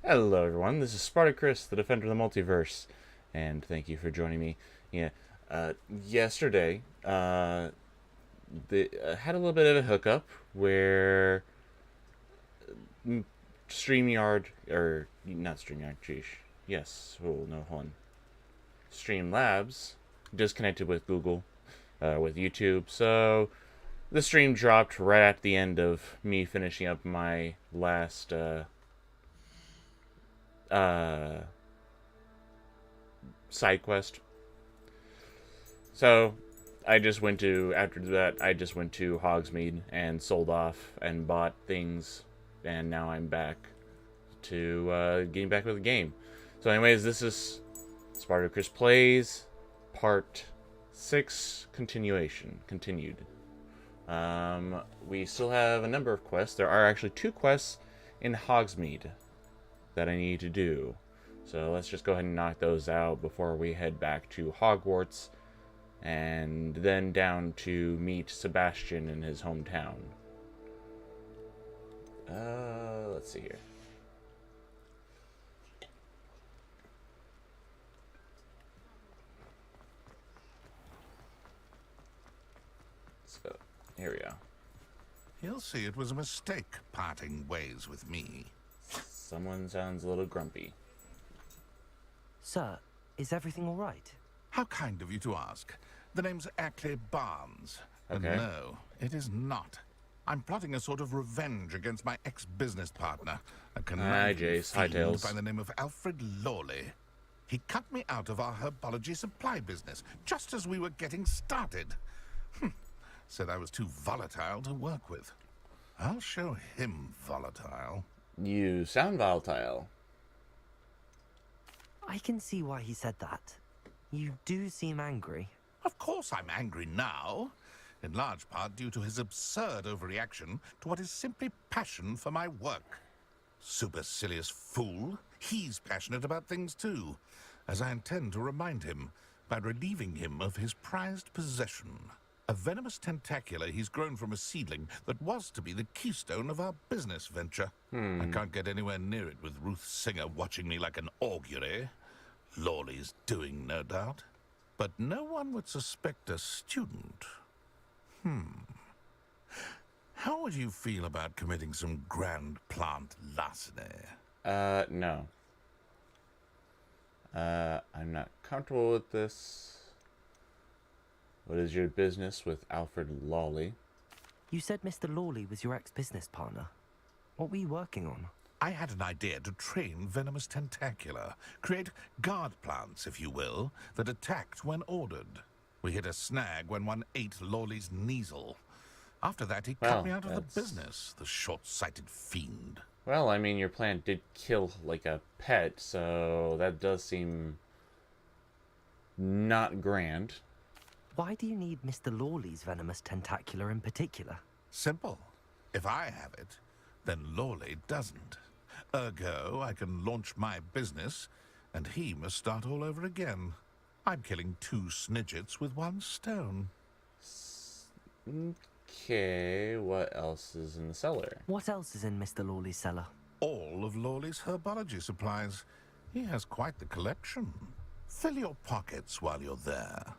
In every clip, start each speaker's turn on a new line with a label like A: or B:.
A: Hello everyone, this is SpartaChris, the Defender of the Multiverse, and thank you for joining me. Yesterday, had a little bit of a hookup where StreamYard, or not StreamYard, hold on. Streamlabs disconnected with Google, with YouTube, so the stream dropped right at the end of me finishing up my last, side quest. So after that I just went to Hogsmeade and sold off and bought things, and now I'm back to getting back with the game. So anyways, this is SpartaChris Plays Part 6 continued. We still have a number of quests. There are actually 2 quests in Hogsmeade that I need to do. So let's just go ahead and knock those out before we head back to Hogwarts and then down to meet Sebastian in his hometown. Let's see here. So, here we go.
B: He'll see it was a mistake parting ways with me.
A: Someone sounds a little grumpy.
C: Sir, is everything all right?
B: How kind of you to ask. The name's Ackley Barnes.
A: Okay.
B: And no, it is not. I'm plotting a sort of revenge against my ex-business partner, a conniving
A: Jace. Hi,
B: fiend
A: Tails.
B: by the name of Alfred Lawley. He cut me out of our herbology supply business just as we were getting started. Said I was too volatile to work with. I'll show him volatile.
A: You sound volatile.
C: I can see why he said that. You do seem angry.
B: Of course I'm angry now, in large part due to his absurd overreaction to what is simply passion for my work. Supercilious fool, he's passionate about things too, as I intend to remind him by relieving him of his prized possession. A venomous tentacula he's grown from a seedling that was to be the keystone of our business venture. I can't get anywhere near it with Ruth Singer watching me like an augury. Lawley's doing, no doubt. But no one would suspect a student. How would you feel about committing some grand plant larceny?
A: No. I'm not comfortable with this. What is your business with Alfred Lawley?
C: You said Mr. Lawley was your ex-business partner. What were you working on?
B: I had an idea to train venomous tentacula, create guard plants, if you will, that attacked when ordered. We hit a snag when one ate Lawley's Kneasel. After that, he
A: Well,
B: cut me out of the
A: that's-
B: business, the short-sighted fiend.
A: Well, I mean, your plant did kill, like, a pet, so that does seem not grand.
C: Why do you need Mr. Lawley's venomous tentacular in particular?
B: Simple. If I have it, then Lawley doesn't. Ergo, I can launch my business, and he must start all over again. I'm killing 2 snidgets with 1 stone.
A: Okay, what else is in the cellar?
C: What else is in Mr. Lawley's cellar?
B: All of Lawley's herbology supplies. He has quite the collection. Fill your pockets while you're there.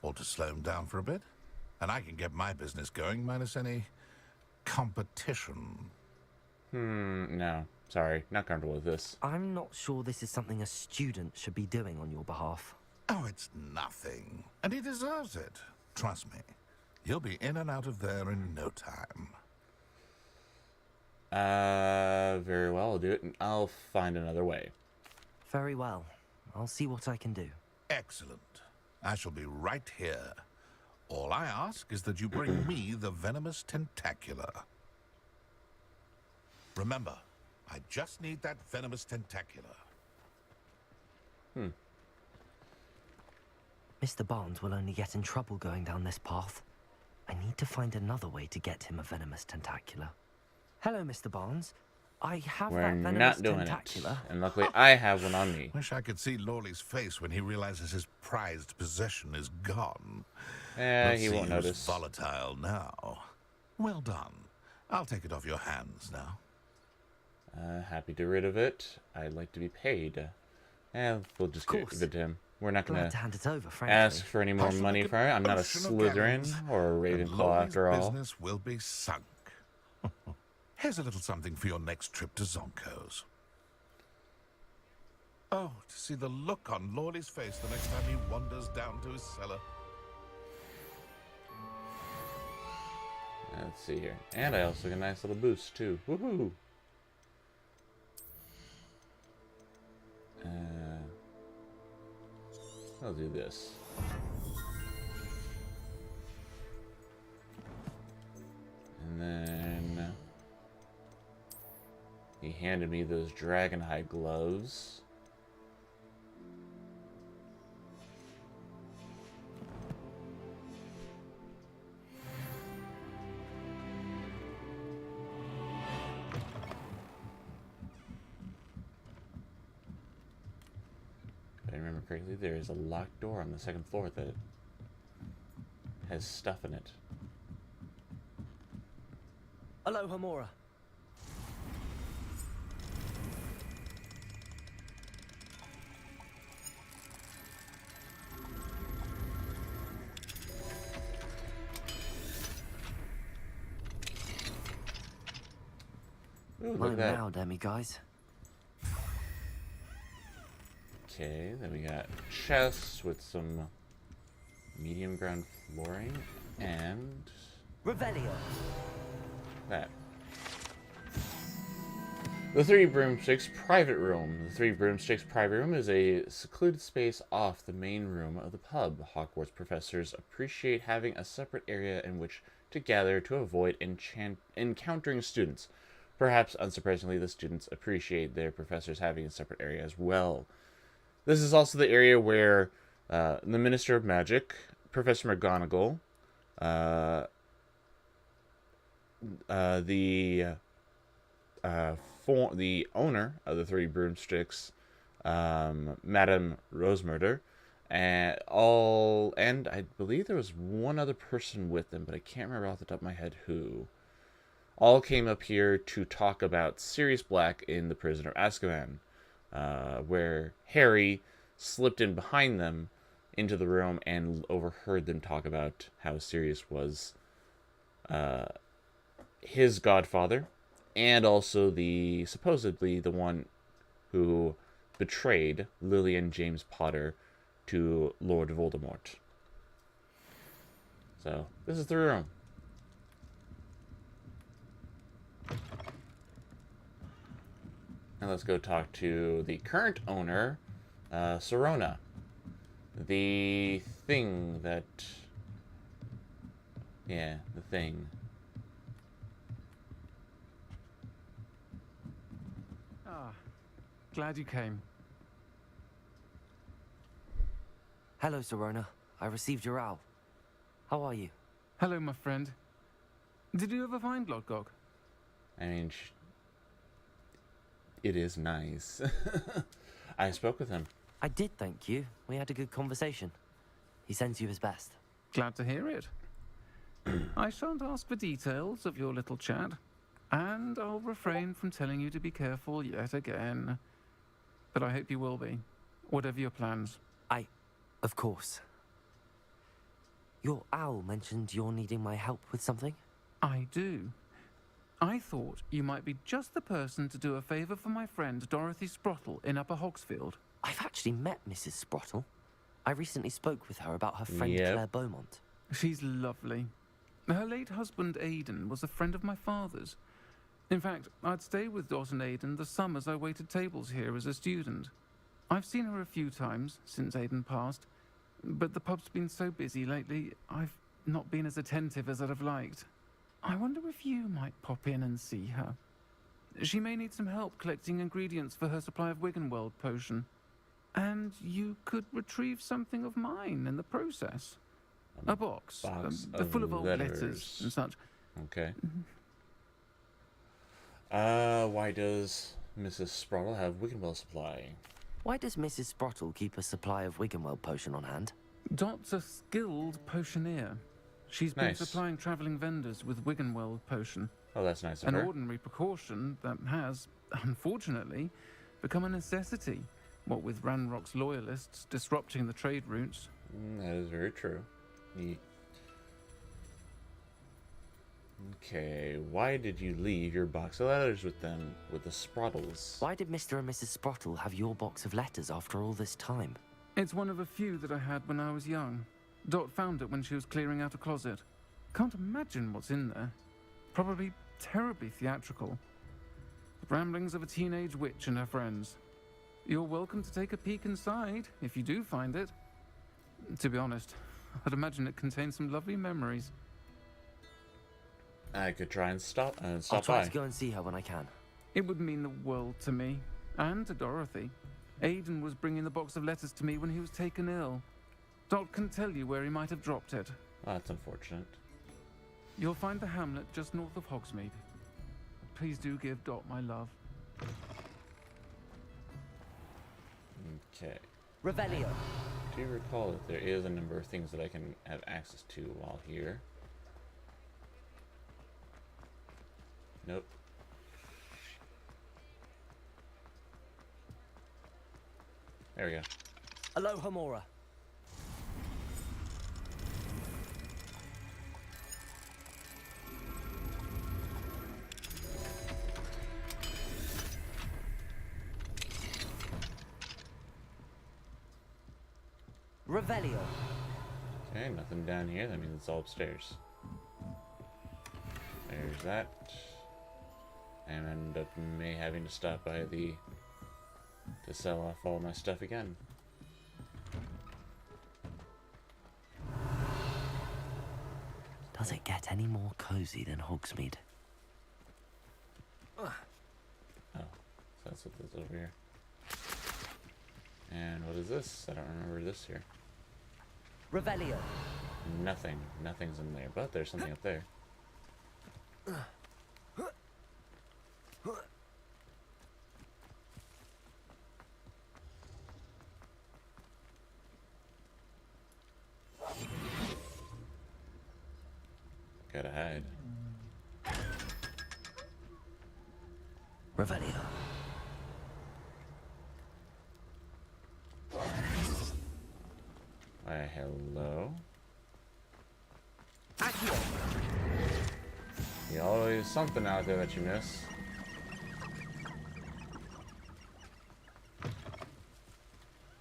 B: Or to slow him down for a bit. And I can get my business going minus any competition.
A: No. Sorry, not comfortable with this.
C: I'm not sure this is something a student should be doing on your behalf.
B: Oh, it's nothing. And he deserves it. Trust me. He'll be in and out of there in no time.
A: Very well, I'll do it, and I'll find another way.
C: Very well. I'll see what I can do.
B: Excellent. I shall be right here. All I ask is that you bring me the venomous tentacular. Remember, I just need that venomous tentacular.
C: Mr. Barnes will only get in trouble going down this path. I need to find another way to get him a venomous tentacular. Hello, Mr. Barnes. I have
A: We're
C: that venomous
A: not doing
C: tentacular.
A: it. And luckily, I have one on me.
B: Wish I could see Lawley's face when he realizes his prized possession is gone.
A: He won't
B: who's
A: notice.
B: Volatile now. Well done. I'll take it off your hands now.
A: Happy to get rid of it. I'd like to be paid. We'll just give
C: Course.
A: it to him. We're not
C: Glad
A: gonna
C: to hand it over, frankly.
A: ask for any more
B: Hustle
A: money
B: like
A: for it. I'm not a
B: ocean of
A: Slytherin
B: cannons,
A: or a
B: and
A: Ravenclaw
B: Lawley's
A: after all.
B: business will be sunk. Here's a little something for your next trip to Zonko's. Oh, to see the look on Lawley's face the next time he wanders down to his cellar.
A: Let's see here. And I also get a nice little boost, too. Woohoo! I'll do this. And then he handed me those dragonhide gloves. If I remember correctly, there is a locked door on the 2nd floor that has stuff in it.
C: Aloha, Mora.
A: Ooh, look
C: Mine
A: at that.
C: now, demi guys.
A: Okay, then we got chests with some medium ground flooring and
C: Revelio.
A: that. The Three Broomsticks Private Room. The Three Broomsticks Private Room is a secluded space off the main room of the pub. Hogwarts professors appreciate having a separate area in which to gather to avoid encountering students. Perhaps unsurprisingly, the students appreciate their professors having a separate area as well. This is also the area where the Minister of Magic, Professor McGonagall, the owner of the Three Broomsticks, Madame Rosemurder, and I believe there was one other person with them, but I can't remember off the top of my head who. All came up here to talk about Sirius Black in the Prisoner of Azkaban, where Harry slipped in behind them into the room and overheard them talk about how Sirius was his godfather, and also supposedly the one who betrayed Lily and James Potter to Lord Voldemort. So, this is the room. Now let's go talk to the current owner, Sorona. The thing that... Yeah, the thing.
D: Glad you came.
C: Hello, Serona. I received your owl. How are you?
D: Hello, my friend. Did you ever find Lodgok?
A: I mean, it is nice. I spoke with him.
C: I did, thank you. We had a good conversation. He sends you his best.
D: Glad to hear it. I shan't ask for details of your little chat, and I'll refrain from telling you to be careful yet again. But I hope you will be, whatever your plans.
C: Of course. Your owl mentioned you're needing my help with something?
D: I do. I thought you might be just the person to do a favour for my friend Dorothy Sprottle in Upper Hogsfield.
C: I've actually met Mrs. Sprottle. I recently spoke with her about her friend
A: Yep.
C: Claire Beaumont.
D: She's lovely. Her late husband Aidan was a friend of my father's. In fact, I'd stay with Dot and Aidan the summers I waited tables here as a student. I've seen her a few times since Aidan passed, but the pub's been so busy lately, I've not been as attentive as I'd have liked. I wonder if you might pop in and see her. She may need some help collecting ingredients for her supply of Wiggenweld potion. And you could retrieve something of mine in the process. A box full of old letters and such.
A: Okay. Why does Mrs. Sprottle have Wiggenweld supply?
C: Why does Mrs. Sprottle keep a supply of Wiggenweld potion on hand?
D: Dot's a skilled potioneer. She's been
A: Nice.
D: supplying travelling vendors with Wiggenweld potion.
A: Oh, that's nice of
D: An
A: her.
D: ordinary precaution that has, unfortunately, become a necessity. What with Ranrock's loyalists disrupting the trade routes.
A: That is very true. Okay, why did you leave your box of letters with them, with the Sprottles?
C: Why did Mr. and Mrs. Sprottle have your box of letters after all this time?
D: It's one of a few that I had when I was young. Dot found it when she was clearing out a closet. Can't imagine what's in there. Probably terribly theatrical. The ramblings of a teenage witch and her friends. You're welcome to take a peek inside, if you do find it. To be honest, I'd imagine it contains some lovely memories.
A: I could try and stop
C: I'll try
A: by.
C: to go and see her when I can.
D: It would mean the world to me, and to Dorothy. Aidan was bringing the box of letters to me when he was taken ill. Dot can tell you where he might have dropped it.
A: Oh, that's unfortunate.
D: You'll find the hamlet just north of Hogsmeade. Please do give Dot my love.
A: Okay.
C: Revelio.
A: Do you recall that there is a number of things that I can have access to while here? Nope. There we go.
C: Aloha Mora. Revelio.
A: Okay, nothing down here. That means it's all upstairs. There's that. And I end up may having to stop by to sell off all my stuff again.
C: Does it get any more cozy than Hogsmeade?
A: Oh, so that's what this is over here. And what is this? I don't remember this here.
C: Revelio.
A: Nothing. Nothing's in there, but there's something up there. Gotta hide.
C: Revelio.
A: Why, hello?
C: Accio.
A: You always something out there that you miss.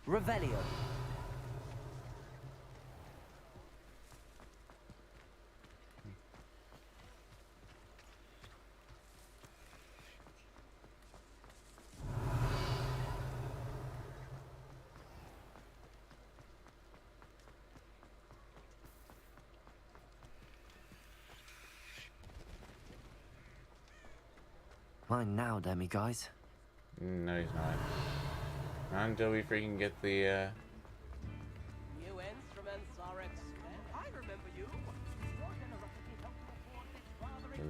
C: Revelio. Mine now, demi guys.
A: No, he's not. until we freaking get the,
E: New instruments are I remember you.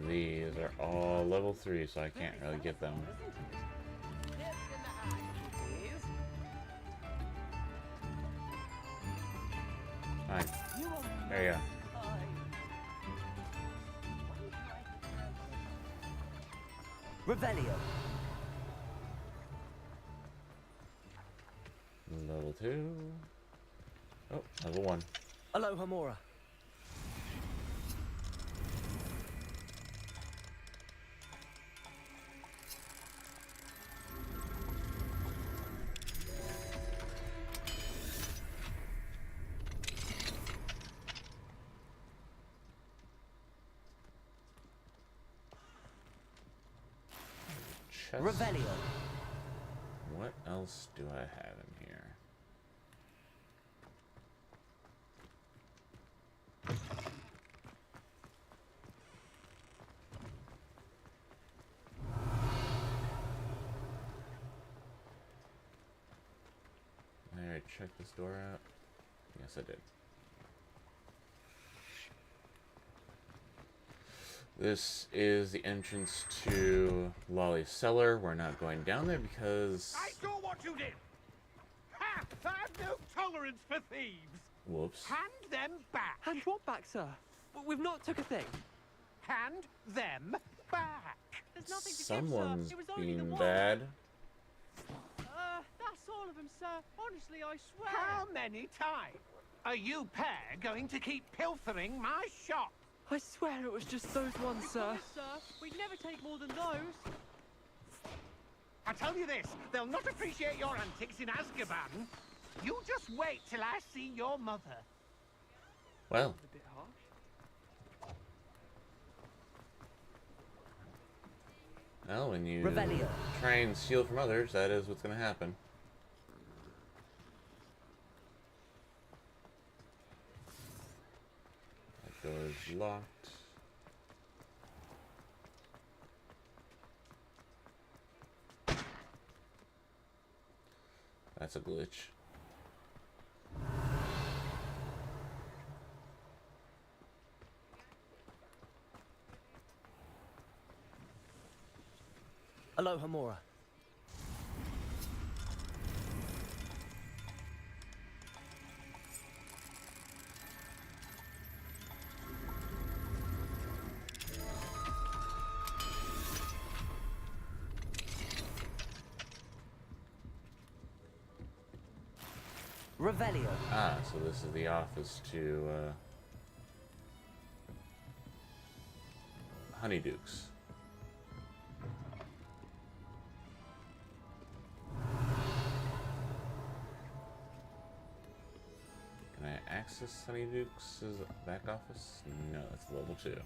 A: these are all level 3, so I can't really get them. Fine. There you go.
C: Revelio.
A: Level 2. Oh, level 1.
C: Aloha Mora.
A: Chest.
C: Revelio.
A: What else do I have in here? Alright, check this door out. Yes, I did. This is the entrance to Lolly's cellar. We're not going down there because...
F: I saw what you did! Ha! I have no tolerance for thieves!
A: Whoops.
F: Hand them back!
E: Hand what back, sir? We've not took a thing.
F: Hand them back!
E: There's nothing to
A: Someone's
E: give, sir. It was only the
A: being
E: one.
A: bad.
E: That's all of them, sir. Honestly, I swear.
F: How many times are you pair going to keep pilfering my shop?
E: I swear it was just those ones, sir. Sir, we'd never take more than those.
F: I tell you this, they'll not appreciate your antics in Azkaban. You just wait till I see your mother.
A: Well,
E: A bit harsh.
A: well, when you
C: Revelio.
A: try and steal from others, that is what's going to happen. That door's locked. That's a glitch.
C: Aloha Mora. Revelio.
A: Ah, so this is the office to Honeydukes. Can I access Honeydukes' back office? No, that's level 2.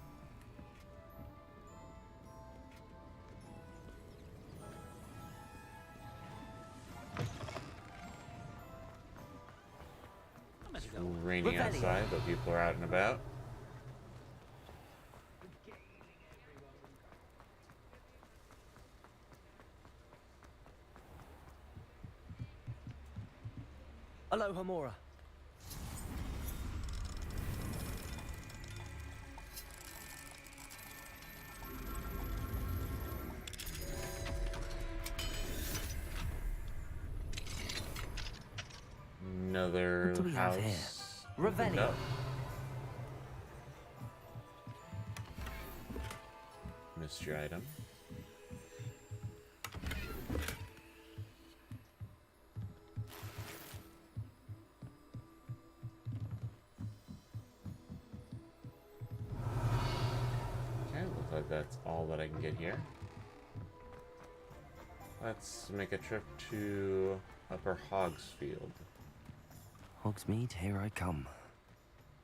A: It's raining
C: Revelio.
A: outside, but people are out and about.
C: Aloha Mora.
A: Another
C: What do we have
A: house.
C: here?
A: opened
C: Revelio.
A: up. Mystery item. Okay, looks like that's all that I can get here. Let's make a trip to Upper Hogsfield.
C: Hogsmeade, here I come.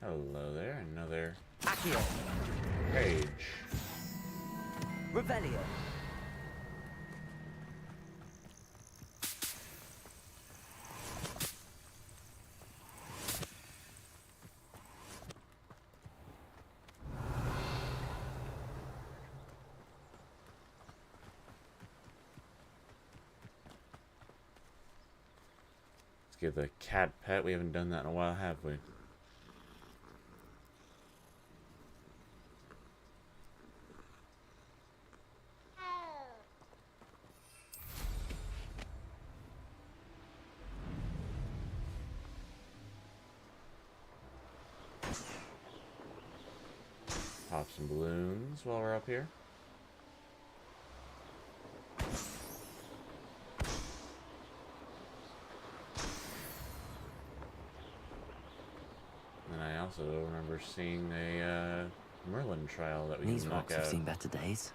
A: Hello there, another
C: Accio.
A: page.
C: Revelio.
A: give the cat pet. We haven't done that in a while, have we? Pop some balloons while we're up here. And I also remember seeing a Merlin trial that we
C: These
A: can knock
C: rocks have
A: out.
C: seen better days.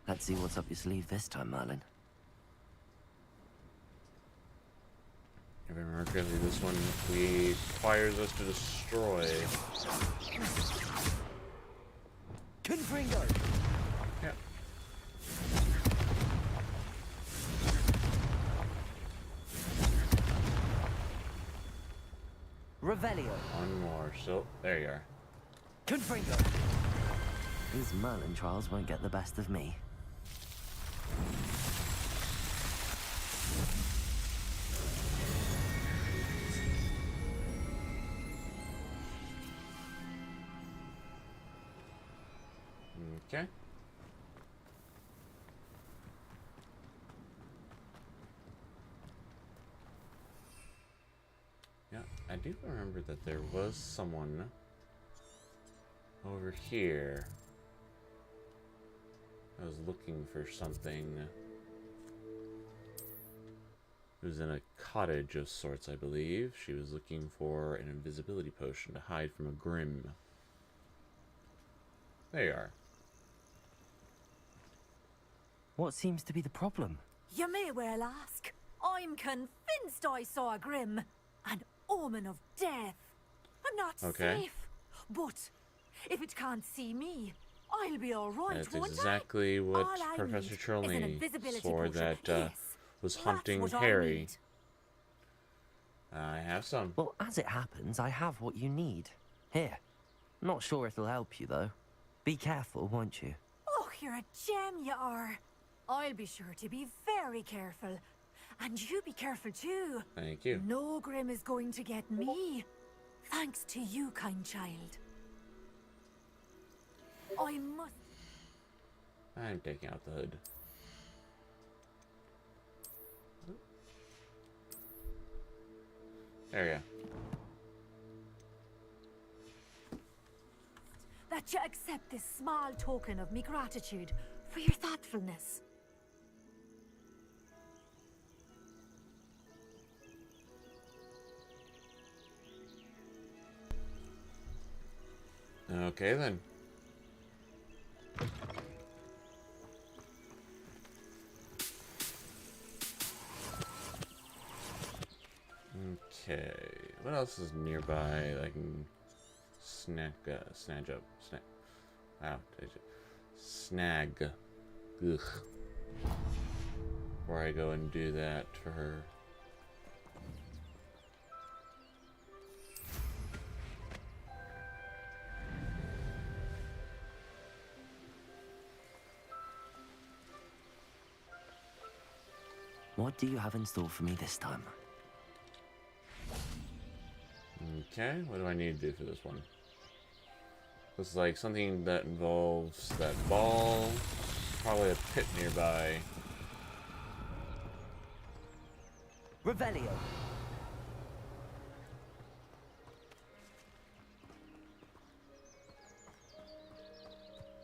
C: Let's see what's up your sleeve this time, Merlin.
A: If I remember correctly, this one requires us to destroy.
C: Confringo!
A: Yep.
C: Revelio!
A: One more. So there you are.
C: Confringo! These Merlin trials won't get the best of me.
A: Okay. Yeah, I do remember that there was someone over here. I was looking for something. It was in a cottage of sorts, I believe. She was looking for an invisibility potion to hide from a Grim. There you are.
C: What seems to be the problem?
G: You may well ask. I'm convinced I saw a Grim, an omen of death. I'm not
A: Okay.
G: safe, but if it can't see me, I'll be all right,
A: That's
G: won't
A: exactly
G: I?
A: what
G: All I
A: Professor
G: need is an
A: Trelawney
G: invisibility
A: swore
G: potion.
A: that
G: Yes,
A: was
G: that's
A: hunting
G: what I
A: Harry.
G: need.
A: I have some.
C: Well, as it happens, I have what you need. Here. Not sure it'll help you, though. Be careful, won't you?
G: Oh, you're a gem, you are. I'll be sure to be very careful. And you be careful too.
A: Thank you.
G: No Grim is going to get me. Thanks to you, kind child. I must...
A: I'm taking out the hood. There we go.
G: that you accept this small token of me gratitude for your thoughtfulness.
A: Okay then. Okay, what else is nearby that I can snag up? Wow, snag. Ugh. Before I go and do that for her.
C: What do you have in store for me this time?
A: Okay, what do I need to do for this one? Looks like something that involves that ball. Probably a pit nearby.
C: Revelio.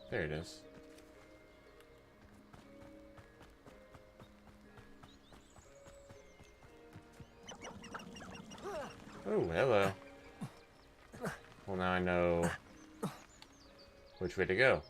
A: There it is. Oh, hello. Well, now I know which way to go.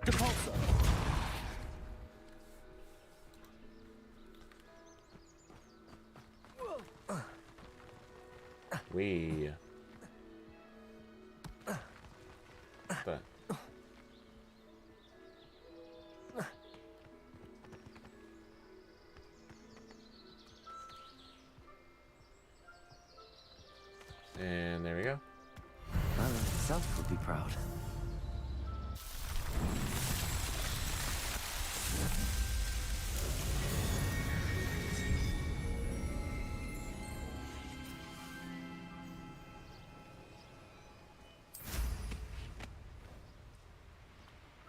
C: Depulso.
A: We. But.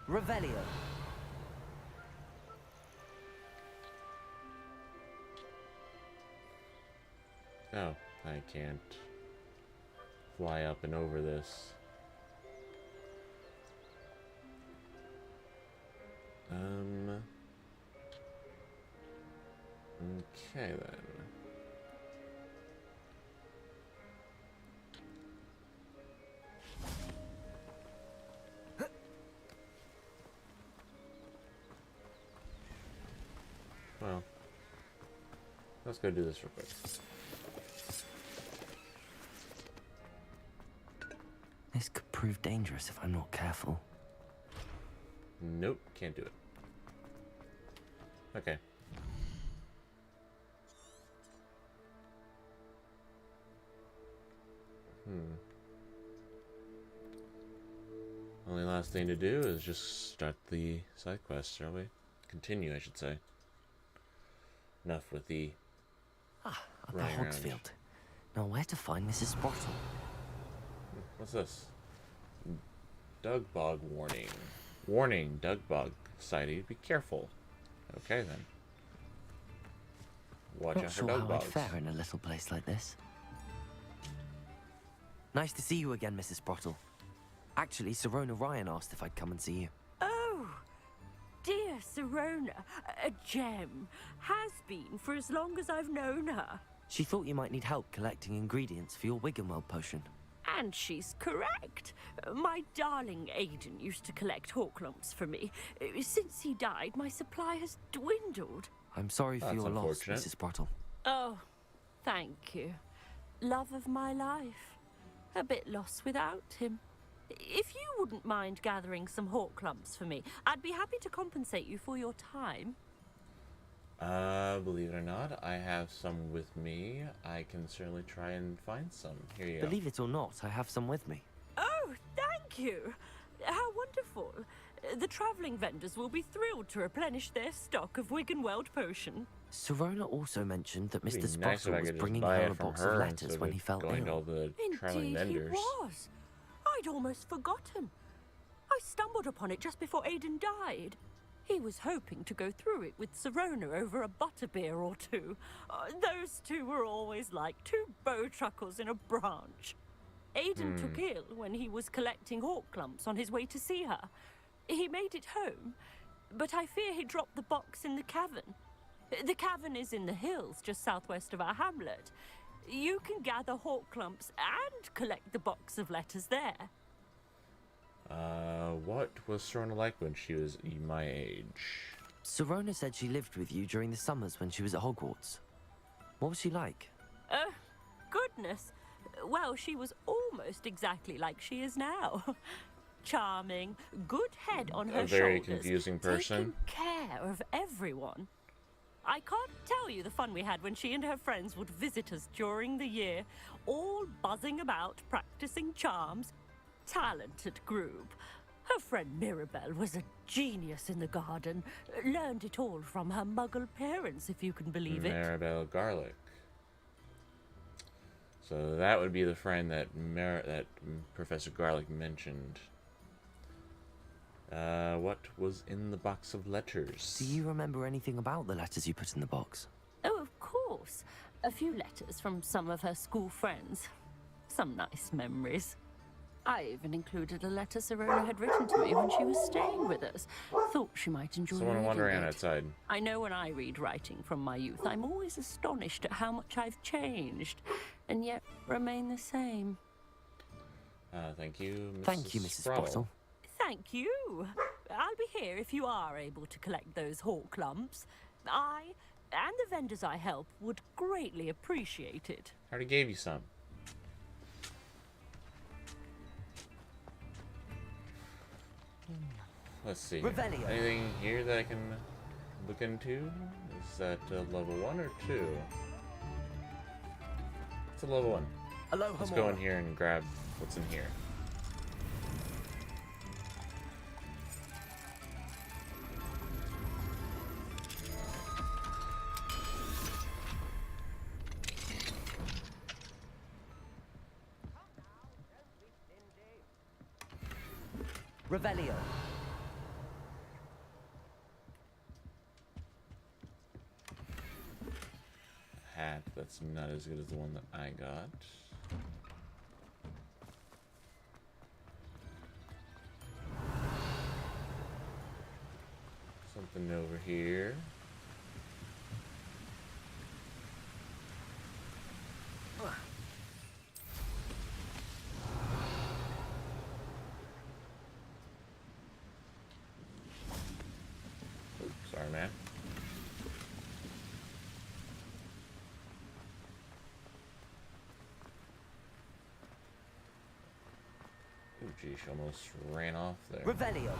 C: Revelio.
A: Oh, I can't fly up and over this. Okay then. Well, let's go do this real quick.
C: This could prove dangerous if I'm not careful.
A: Nope, can't do it. Okay. Only last thing to do is just start the side quest, shall we? Continue, I should say. Enough with the
C: At the
A: running around.
C: Hogsfield. Now where to find Mrs. Sprottle?
A: What's this? Dugbog warning. Warning, Dugbog Society, be careful. Okay then. Watch
C: Not
A: out for
C: sure how I'd
A: Dugbogs.
C: fare in a little place like this. Nice to see you again, Mrs. Sprottle. Actually, Sirona Ryan asked if I'd come and see you.
H: Oh, dear Sirona, a gem. Has been for as long as I've known her.
C: She thought you might need help collecting ingredients for your Wiggenweld potion.
H: And she's correct. My darling Aidan used to collect hawk lumps for me. Since he died, my supply has dwindled.
C: I'm sorry for
A: That's
C: your loss,
A: unfortunate.
C: Mrs. Sprottle.
H: Oh, thank you. Love of my life. A bit lost without him. If you wouldn't mind gathering some hawk lumps for me, I'd be happy to compensate you for your time.
A: Believe it or not, I have some with me. I can certainly try and find some. Here you go.
C: Believe it or not, I have some with me.
H: Oh, thank you. How wonderful. The travelling vendors will be thrilled to replenish their stock of Wiggenweld potion.
C: Sirona also mentioned that
A: It'd
C: Mr.
A: be nice if
C: Sprottle
A: I
C: was
A: could just
C: bringing
A: buy
C: her
A: it
C: a
A: from
C: box
A: her
C: of
A: instead
C: letters
A: of
C: when he fell
A: going to all
C: ill.
A: the traveling
H: Indeed, he
A: vendors.
H: was. I'd almost forgotten. I stumbled upon it just before Aidan died. He was hoping to go through it with Sirona over a butterbeer or two. Those two were always like two bowtruckles in a branch. Aidan took ill when he was collecting hawk clumps on his way to see her. He made it home, but I fear he dropped the box in the cavern. The cavern is in the hills just southwest of our hamlet. You can gather hawk clumps and collect the box of letters there.
A: What was Sirona like when she was my age?
C: Sirona said she lived with you during the summers when she was at Hogwarts. What was she like?
H: Oh, goodness. Well, she was almost exactly like she is now. Charming, good head on her
A: A very
H: shoulders,
A: confusing person.
H: taking care of everyone. I can't tell you the fun we had when she and her friends would visit us during the year, all buzzing about, practicing charms. Talented group. Her friend Mirabelle was a genius in the garden. Learned it all from her muggle parents, if you can believe it.
A: Maribel Garlic. So that would be the friend that Professor Garlic mentioned. What was in the box of letters?
C: Do you remember anything about the letters you put in the box?
H: Oh, of course. A few letters from some of her school friends. Some nice memories. I even included a letter Sirona had written to me when she was staying with us. Thought she might enjoy
A: Someone
H: reading
A: wandering
H: it.
A: outside.
H: I know when I read writing from my youth, I'm always astonished at how much I've changed, and yet remain the same.
A: Thank you, Mrs.
C: Thank you, Mrs. Sprottle.
H: Thank you. I'll be here if you are able to collect those hawk lumps. I and the vendors I help would greatly appreciate it.
A: I already gave you some. Let's see.
C: Revelio.
A: Anything here that I can look into? Is that level 1 or 2? It's a level 1.
C: Aloha
A: Let's go in here and grab what's in here.
C: Revelio.
A: hat. That's not as good as the one that I got. Something over here. Oops, sorry, man. Oh, geez, she almost ran off there.
C: Revelio.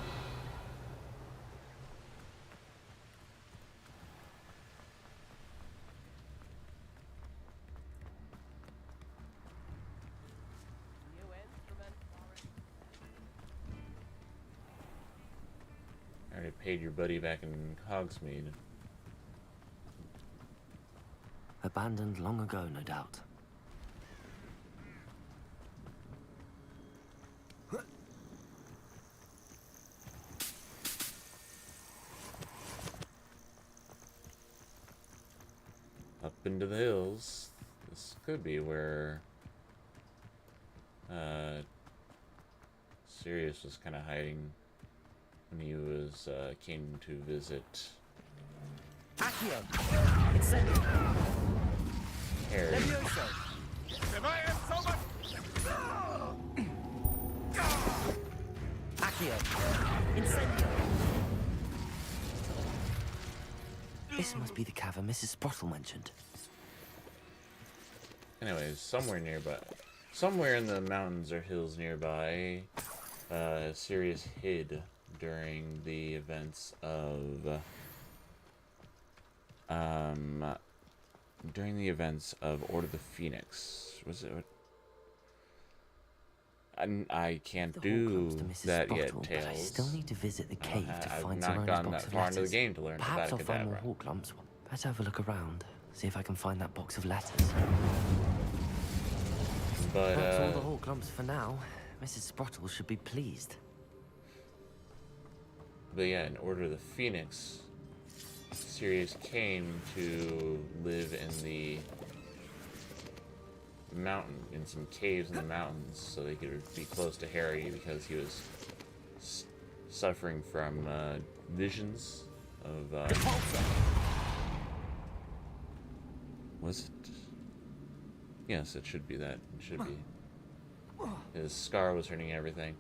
A: I already paid your buddy back in Hogsmeade.
C: Abandoned long ago, no doubt.
A: Up into the hills. This could be where Sirius was kind of hiding when he was came to visit
C: Accio. Incendio.
A: Harry.
C: Levioso. Accio. Incendio. This must be the cavern Mrs. Sprottle mentioned.
A: Anyways, somewhere nearby, somewhere in the mountains or hills nearby, Sirius hid during the events of Order of the Phoenix. Was it? I can't do that yet, Tails.
C: I still need to visit the cave to find
A: I've not
C: Zerona's
A: gone
C: box
A: that
C: of
A: far into the
C: letters.
A: game to learn
C: Perhaps
A: about
C: I'll find more
A: Kadabra.
C: hawk lumps. Better have a look around, see if I can find that box of letters.
A: But
C: That's all the hawk lumps for now. Mrs. Sprottle should be pleased.
A: But yeah, in Order of the Phoenix, Sirius came to live in the mountain, in some caves in the mountains, so they could be close to Harry because he was suffering from visions of. Was it? Yes, it should be that. It should be. His scar was hurting everything.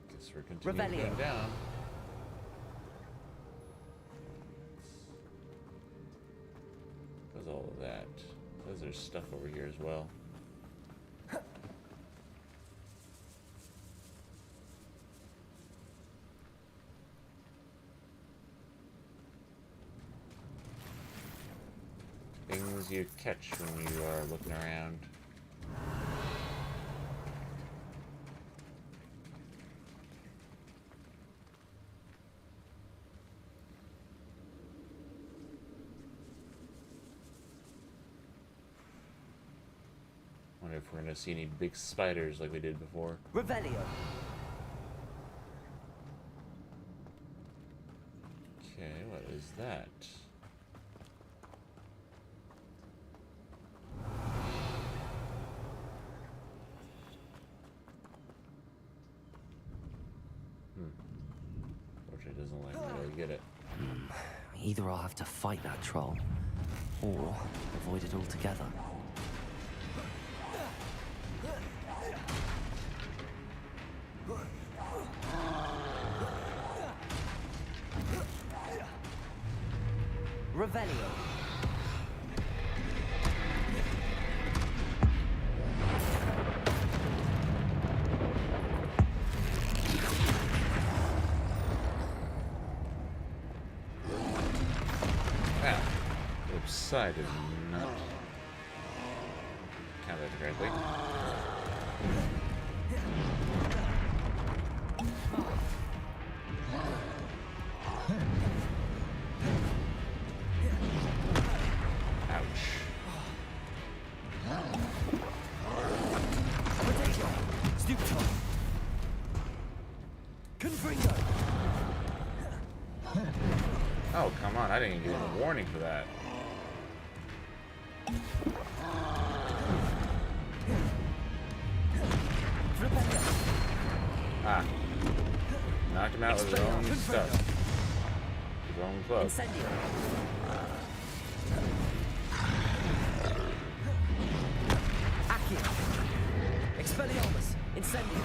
A: Guess we're continuing going down. What's all of that? Because there's stuff over here as well. Things you catch when you are looking around. Wonder if we're gonna see any big spiders like we did before.
C: Revelio.
A: Okay, what is that? Fortunately, it doesn't let me really get it.
C: Either I'll have to fight that troll, or avoid it altogether. Revelio.
A: Oops, I did not count that correctly. Oh, come on. I didn't even get a warning for that. Ah. Knocked him out with his own stuff. His own club.
C: Accio. Expelliarmus. Incendio.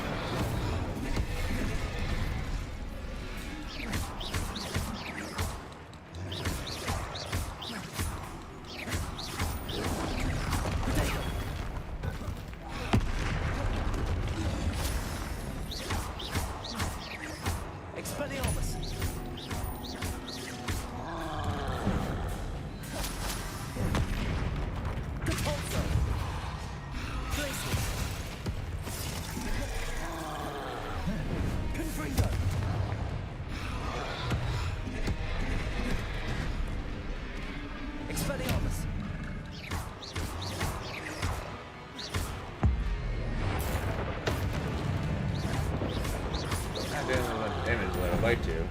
A: Like to.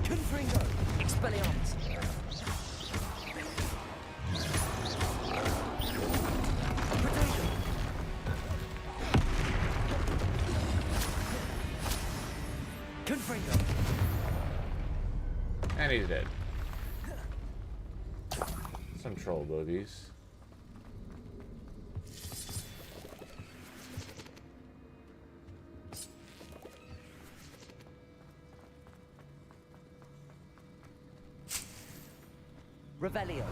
C: Confringo. Expelliarmus. Potato. Confringo.
A: And he's dead. Some troll boogies.
C: Revelio.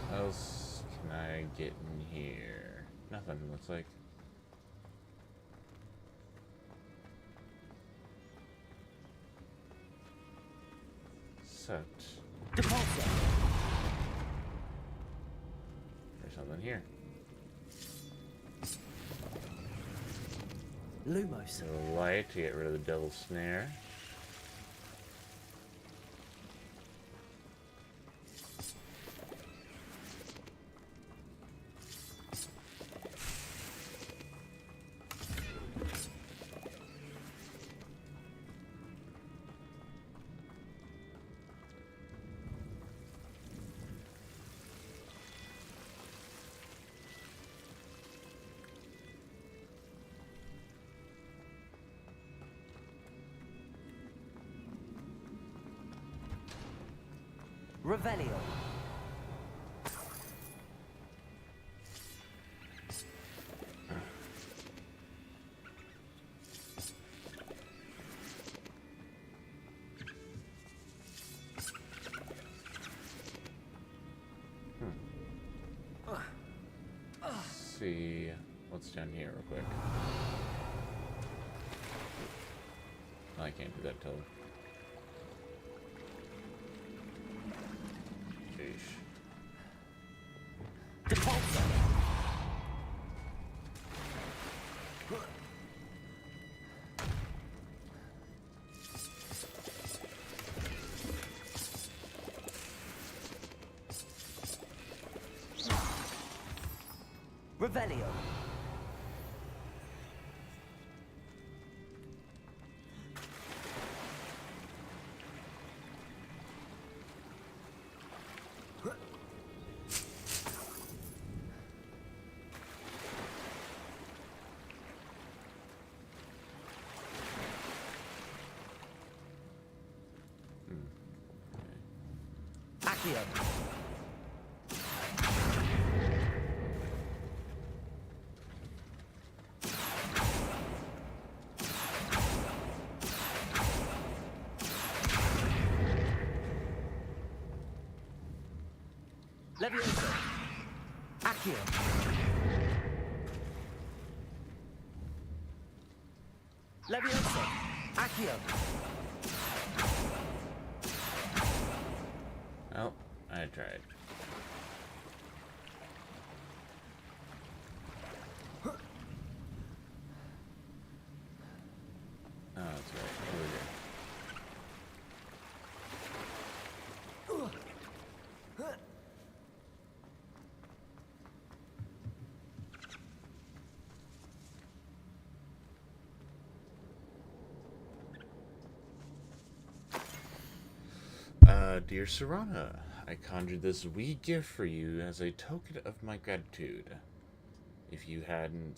A: What else can I get in here? Nothing, looks like. Set.
C: Depulso.
A: There's something here.
C: Lumos.
A: A little light to get rid of the devil's snare.
C: Revelio.
A: Let's see what's down here real quick. I can't do that till.
C: Depulso. Revelio. Accio. Levioso. Accio. Levioso. Accio.
A: Oh, I tried. Oh, that's right. Here we go. Dear Serana, I conjured this wee gift for you as a token of my gratitude. If you hadn't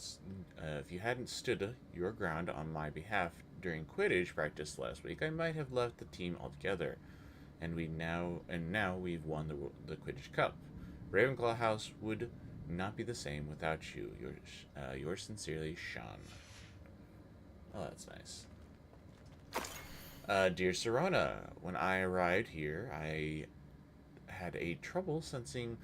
A: stood your ground on my behalf during Quidditch practice last week, I might have left the team altogether. And now we've won the Quidditch Cup. Ravenclaw House would not be the same without you. Yours sincerely, Sean. Oh, that's nice. Dear Serana, when I arrived here, I had a trouble sensing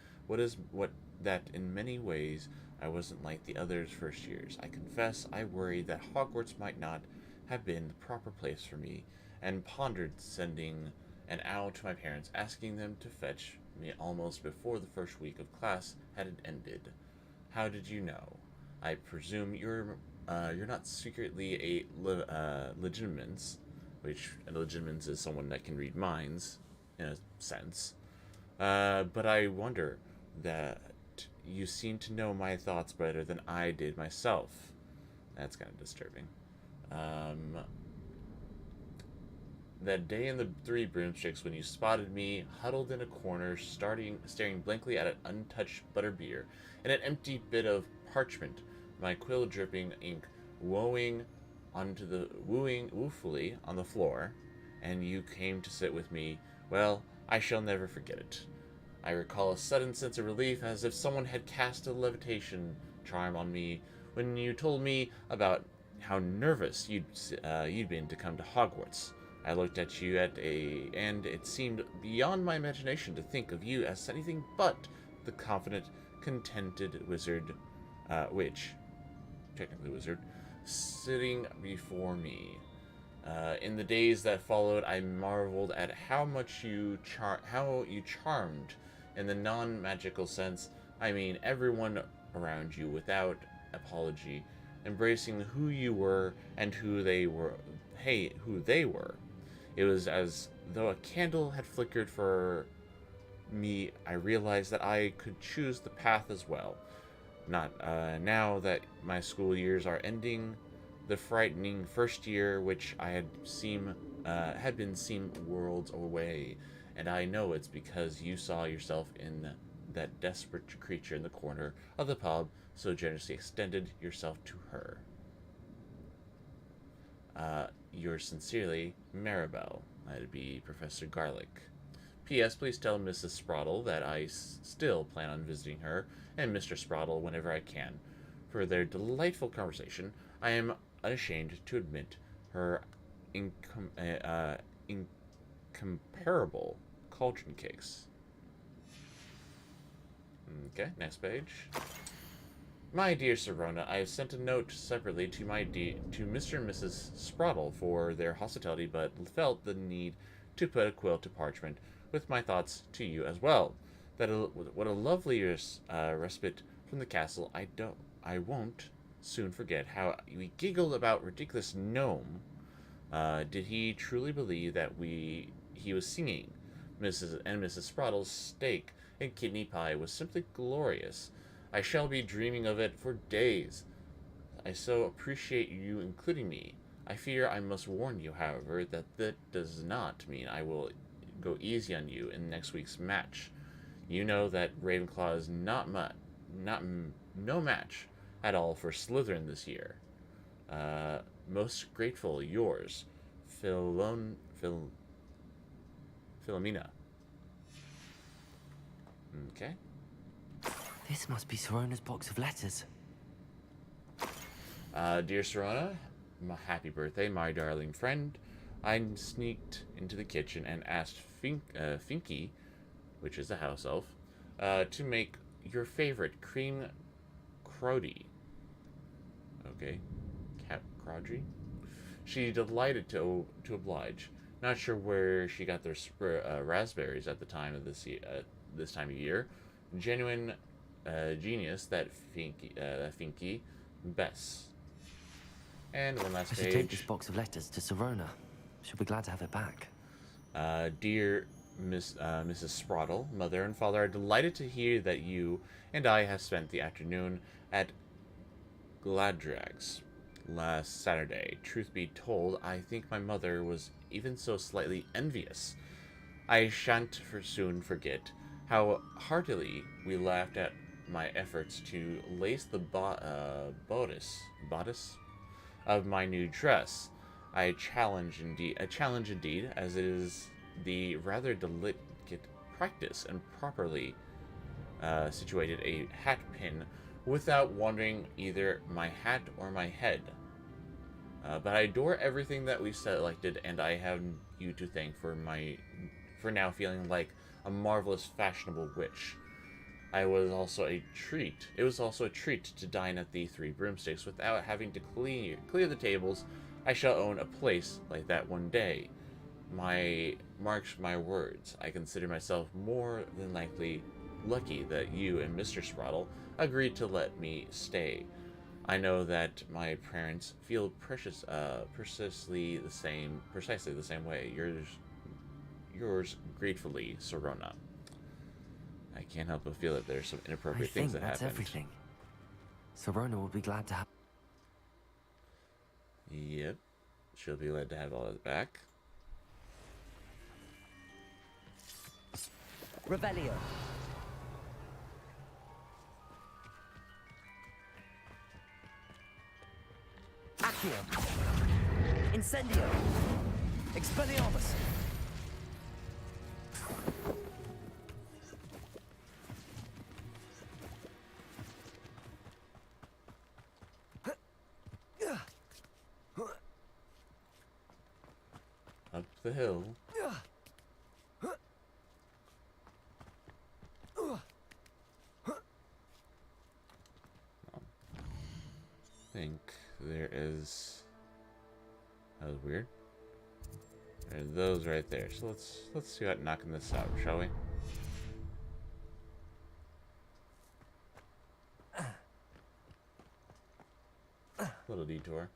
A: that in many ways I wasn't like the others first years. I confess I worried that Hogwarts might not have been the proper place for me, and pondered sending an owl to my parents, asking them to fetch me almost before the first week of class had ended. How did you know? I presume you're not secretly a legitimens, which a legitimens is someone that can read minds, in a sense. But I wonder that you seem to know my thoughts better than I did myself. That's kind of disturbing. That day in the Three Broomsticks when you spotted me huddled in a corner, staring blankly at an untouched butterbeer and an empty bit of parchment, my quill dripping ink woefully on the floor, and you came to sit with me, well, I shall never forget it. I recall a sudden sense of relief, as if someone had cast a levitation charm on me when you told me about how nervous you'd been to come to Hogwarts. I looked at you and it seemed beyond my imagination to think of you as anything but the confident, contented wizard, technically wizard, sitting before me. In the days that followed, I marveled at how much you charmed, in the non-magical sense. I mean, everyone around you without apology, embracing who you were and who they were. It was as though a candle had flickered for me. I realized that I could choose the path as well. Not now that my school years are ending, the frightening first year, which I had been seen worlds away, and I know it's because you saw yourself in that desperate creature in the corner of the pub, so generously extended yourself to her. Yours sincerely, Maribel. That'd be Professor Garlick. P.S. Please tell Mrs. Sprottle that I still plan on visiting her and Mr. Sprottle whenever I can. For their delightful conversation, I am unashamed to admit her incomparable cauldron cakes. Okay, next page. My dear Serona, I have sent a note separately to Mr. and Mrs. Sprottle for their hospitality, but felt the need to put a quill to parchment with my thoughts to you as well. What a lovely respite from the castle. I won't soon forget how we giggled about ridiculous gnome. Did he truly believe that he was singing? Mrs. and Mrs. Sprottle's steak and kidney pie was simply glorious. I shall be dreaming of it for days. I so appreciate you including me. I fear I must warn you, however, that does not mean I will go easy on you in next week's match. You know that Ravenclaw is no match at all for Slytherin this year. Most grateful, yours, Philomena. Okay.
C: This must be Serona's box of letters.
A: Dear Serona, happy birthday, my darling friend. I sneaked into the kitchen and asked Finky, which is the house elf, to make your favorite cream crody. Okay, Crawdry. She delighted to oblige. Not sure where she got their raspberries at the time of this time of year. Genuine genius, that Finky Bess. And one last
C: I
A: page.
C: should take this box of letters to Serona. She'll be glad to have it back.
A: Dear Mrs. Sprottle, Mother and Father are delighted to hear that you and I have spent the afternoon at Gladrags last Saturday. Truth be told, I think my mother was even so slightly envious. I shan't soon forget how heartily we laughed at my efforts to lace the bodice of my new dress. A challenge indeed, as it is the rather delicate practice and properly situated a hat pin without wandering either my hat or my head. But I adore everything that we selected, and I have you to thank for now feeling like a marvelous fashionable witch. It was also a treat to dine at the Three Broomsticks without having to clear the tables. I shall own a place like that one day. Marks my words. I consider myself more than lucky that you and Mr. Sprottle agreed to let me stay. I know that my parents feel precisely the same way. Yours gratefully, Serona. I can't help but feel that there's some inappropriate things that happened.
C: I think that's everything. Serona will be glad to have...
A: Yep. She'll be glad to have all that back.
C: Revelio. Accio. Incendio. Expelliarmus.
A: Up the hill. I think there is... That was weird. There are those right there. So let's see about knocking this out, shall we? Little detour.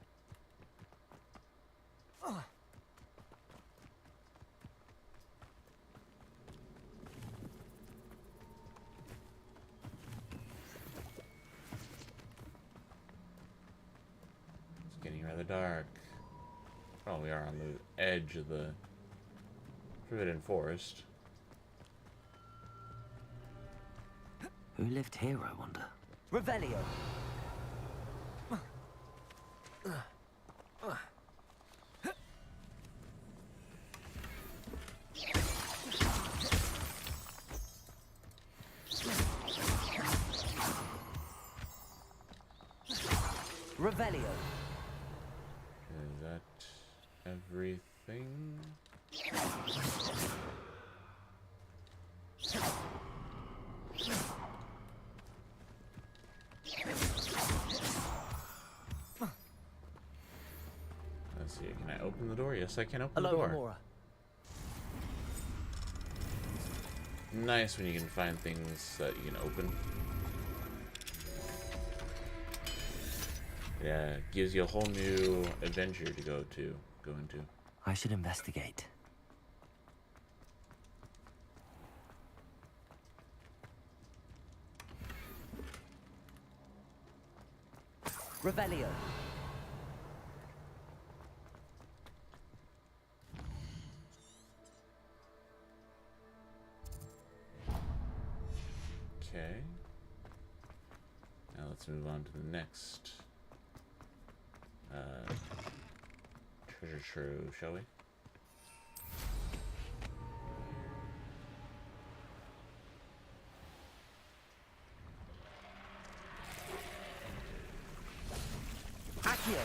A: It's getting rather dark. Oh, we are on the edge of the Forbidden Forest.
C: Who lived here, I wonder? Revelio. Revelio.
A: Is that everything? Let's see, can I open the door? Yes, I can open the door.
C: Gamora.
A: Nice when you can find things that you can open. Yeah, it gives you a whole new adventure to go into.
C: I should investigate. Revelio.
A: Okay. Now let's move on to the next treasure trove, shall we?
C: Accio.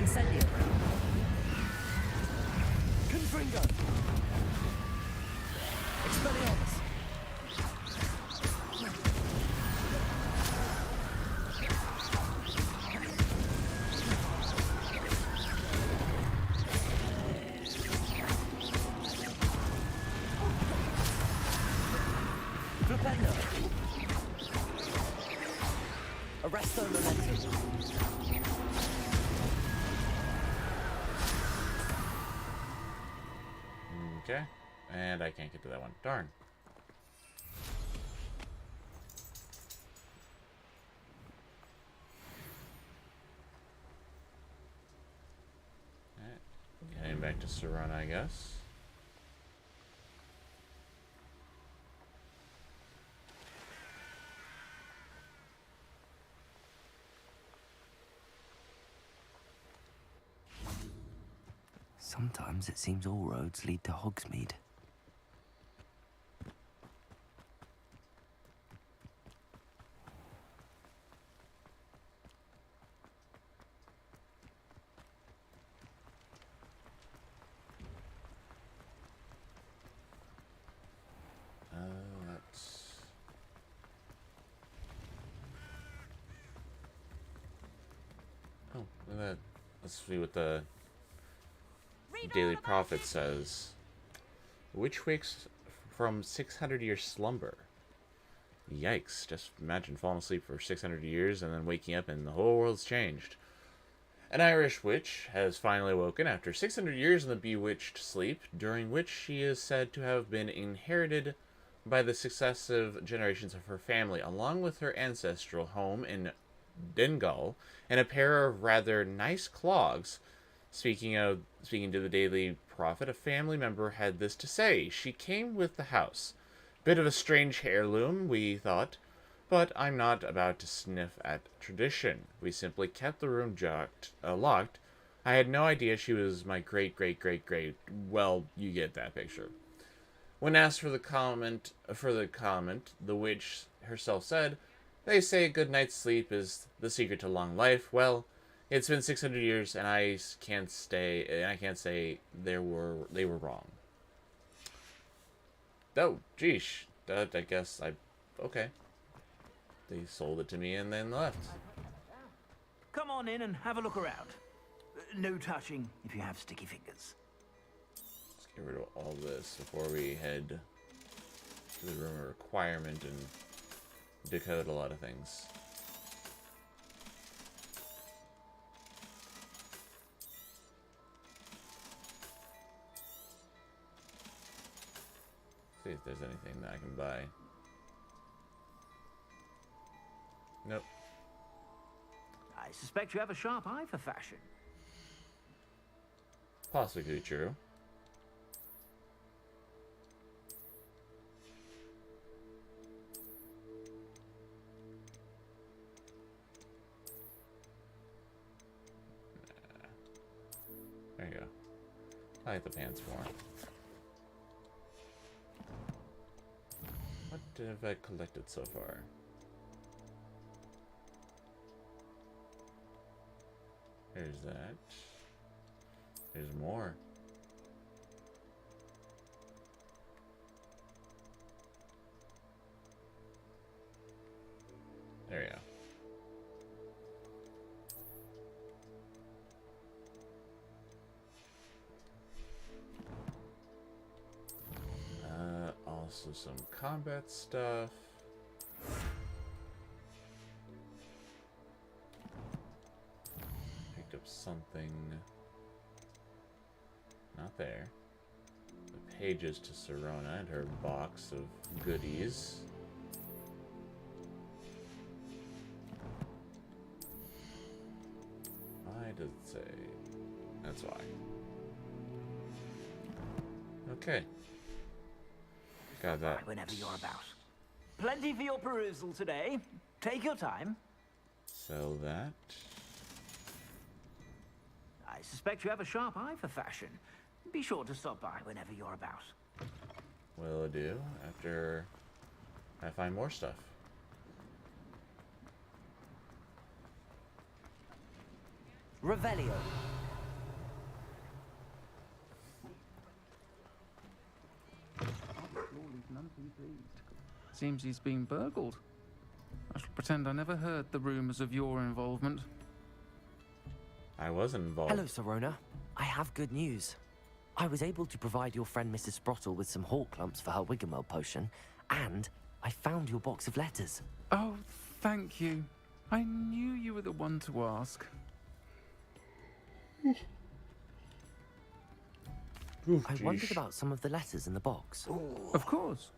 C: Incendio. Confringo. Expelliarmus. Flipendo. Arresto Momentum.
A: Okay. And I can't get to that one. Darn. Alright. Heading back to Serana, I guess.
C: Sometimes it seems all roads lead to Hogsmeade.
A: Let's... Oh, look at that. Let's see what the Daily Prophet says. Witch wakes from 600-year slumber. Yikes. Just imagine falling asleep for 600 years and then waking up and the whole world's changed. An Irish witch has finally woken after 600 years in the bewitched sleep, during which she is said to have been inherited by the successive generations of her family, along with her ancestral home in Dingle and a pair of rather nice clogs. Speaking to the Daily Prophet, a family member had this to say: "She came with the house. Bit of a strange heirloom, we thought, but I'm not about to sniff at tradition. We simply kept the room locked. I had no idea she was my great. Well, you get that picture." When asked for the comment, the witch herself said, "They say a good night's sleep is the secret to long life. Well, it's been 600 years, and I can't say they were wrong." Oh, geesh. That, I guess okay. They sold it to me and then left.
I: Come on in and have a look around. No touching if you have sticky fingers.
A: Let's get rid of all this before we head to the room of requirement and decode a lot of things. See if there's anything that I can buy. Nope.
I: I suspect you have a sharp eye for fashion.
A: Possibly true. There you go. I like the pants more. What have I collected so far? There's that. There's more. There you go. Also some combat stuff. Picked up something. Not there. The pages to Sirona and her box of goodies. Why does it say? That's why. Okay. Got that.
I: Whenever you're about. Plenty for your perusal today. Take your time.
A: Sell that.
I: I suspect you have a sharp eye for fashion. Be sure to stop by whenever you're about.
A: Will do after I find more stuff.
C: Revelio.
D: Seems he's been burgled. I shall pretend I never heard the rumors of your involvement.
A: I wasn't involved.
C: Hello, Sirona. I have good news. I was able to provide your friend Mrs. Sprottle with some hawk lumps for her Wiggenweld potion, and I found your box of letters.
D: Oh, thank you. I knew you were the one to ask.
A: Oof,
C: I
A: geesh.
C: wondered about some of the letters in the box.
D: Of course.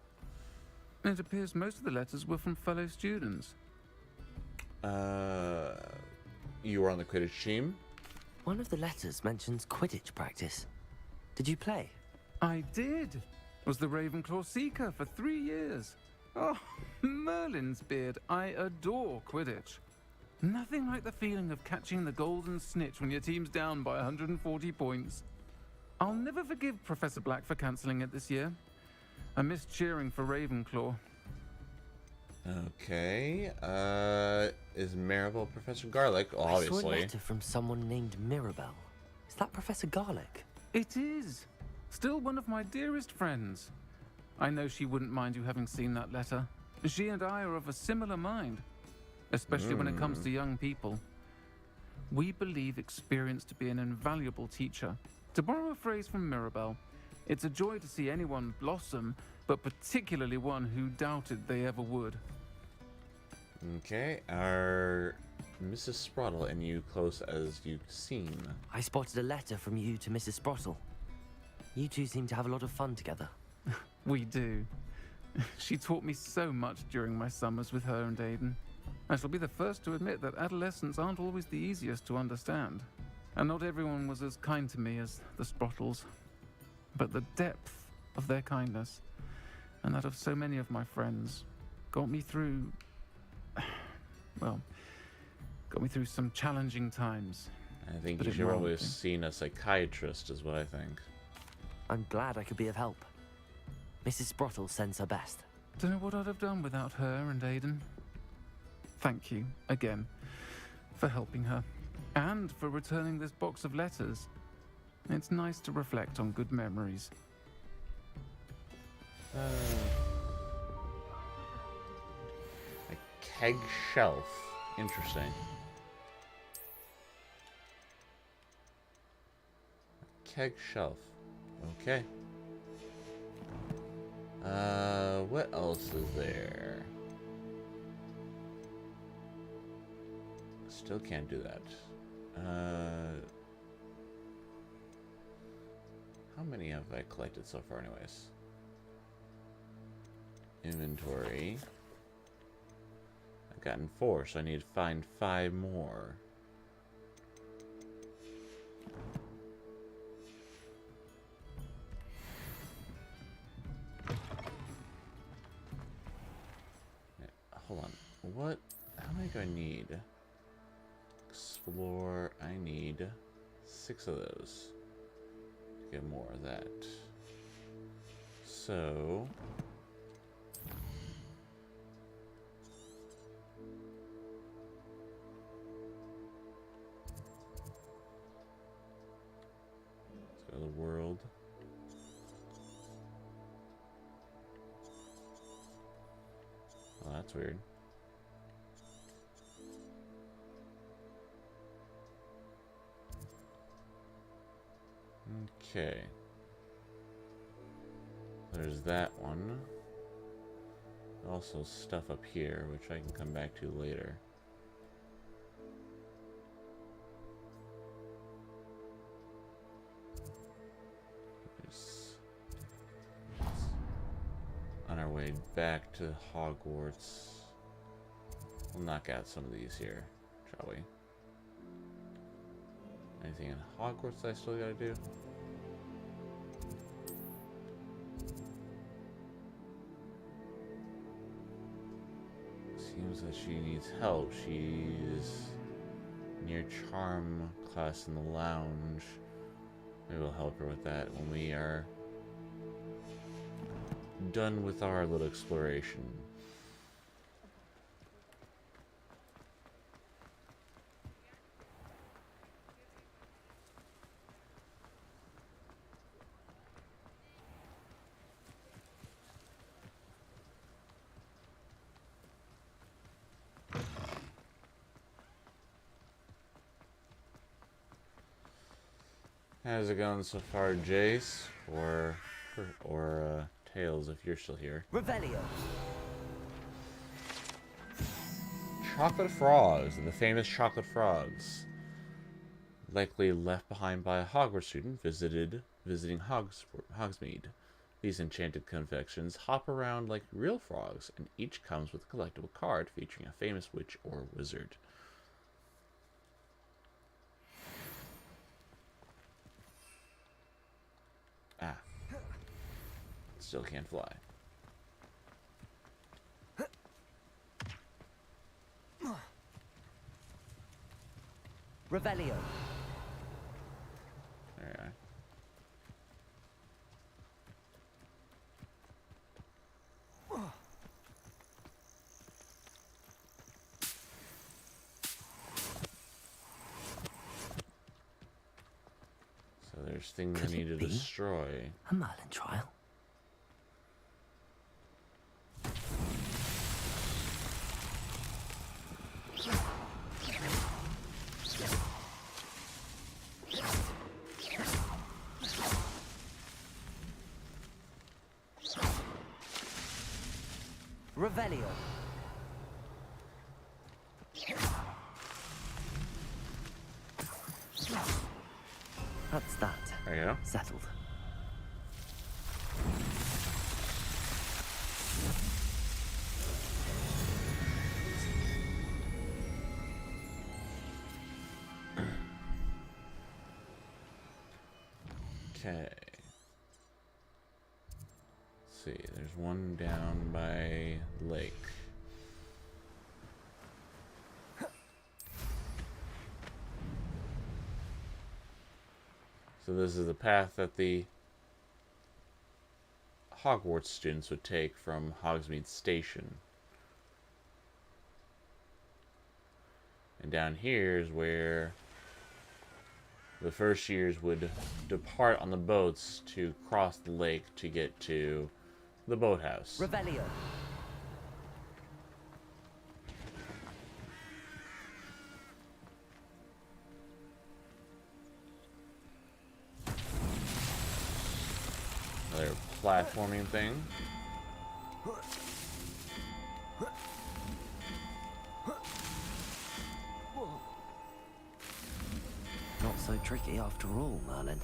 D: It appears most of the letters were from fellow students.
A: You were on the Quidditch team?
C: One of the letters mentions Quidditch practice. Did you play?
D: I did. Was the Ravenclaw Seeker for 3 years. Oh, Merlin's beard. I adore Quidditch. Nothing like the feeling of catching the golden snitch when your team's down by 140 points. I'll never forgive Professor Black for cancelling it this year. I missed cheering for Ravenclaw.
A: Okay. Is Maribel Professor Garlic? Well,
C: I saw a
A: obviously.
C: letter from someone named Mirabelle. Is that Professor Garlic?
D: It is. Still one of my dearest friends. I know she wouldn't mind you having seen that letter. She and I are of a similar mind, especially when it comes to young people. We believe experience to be an invaluable teacher. To borrow a phrase from Mirabelle, it's a joy to see anyone blossom, but particularly one who doubted they ever would.
A: Okay. Are Mrs. Sprottle and you close as you've seen?
C: I spotted a letter from you to Mrs. Sprottle. You two seem to have a lot of fun together.
D: We do. She taught me so much during my summers with her and Aiden. I shall be the first to admit that adolescents aren't always the easiest to understand. And not everyone was as kind to me as the Sprottles. But the depth of their kindness, and that of so many of my friends, got me through... well, got me through some challenging times.
A: I think
D: But
A: you
D: it
A: should probably have
D: won't be.
A: seen a psychiatrist, is what I think.
C: I'm glad I could be of help. Mrs. Sprottle sends her best.
D: Don't know what I'd have done without her and Aiden. Thank you, again, for helping her, and for returning this box of letters. It's nice to reflect on good memories.
A: A keg shelf. Interesting. Keg shelf. Okay. What else is there? Still can't do that. How many have I collected so far anyways? Inventory. I've gotten 4, so I need to find 5 more. Hold on. What? How many do I need? Explore. I need 6 of those to get more of that. So... let's go to the world. Oh, that's weird. Okay. There's that one. Also stuff up here, which I can come back to later. Just on our way back to Hogwarts. We'll knock out some of these here, shall we? Anything in Hogwarts I still gotta do? Seems that she needs help. She's near charm class in the lounge. Maybe we'll help her with that when we are done with our little exploration. How's it going so far, Jace? Or Tails, if you're still here.
C: Revelio.
A: Chocolate frogs, the famous chocolate frogs. Likely left behind by a Hogwarts student visiting Hogsmeade. These enchanted confections hop around like real frogs, and each comes with a collectible card featuring a famous witch or wizard. Ah. Still can't fly.
C: Revelio.
A: There you are. There's things
C: Could
A: I need to
C: it be
A: destroy.
C: a Merlin trial? Revelio. That's that.
A: There you go.
C: Settled.
A: Okay. Let's see, there's one down by lake. So this is the path that the Hogwarts students would take from Hogsmeade Station. And down here is where the first years would depart on the boats to cross the lake to get to the boathouse.
C: Revelio.
A: Another platforming thing.
C: Not so tricky after all, Merlin.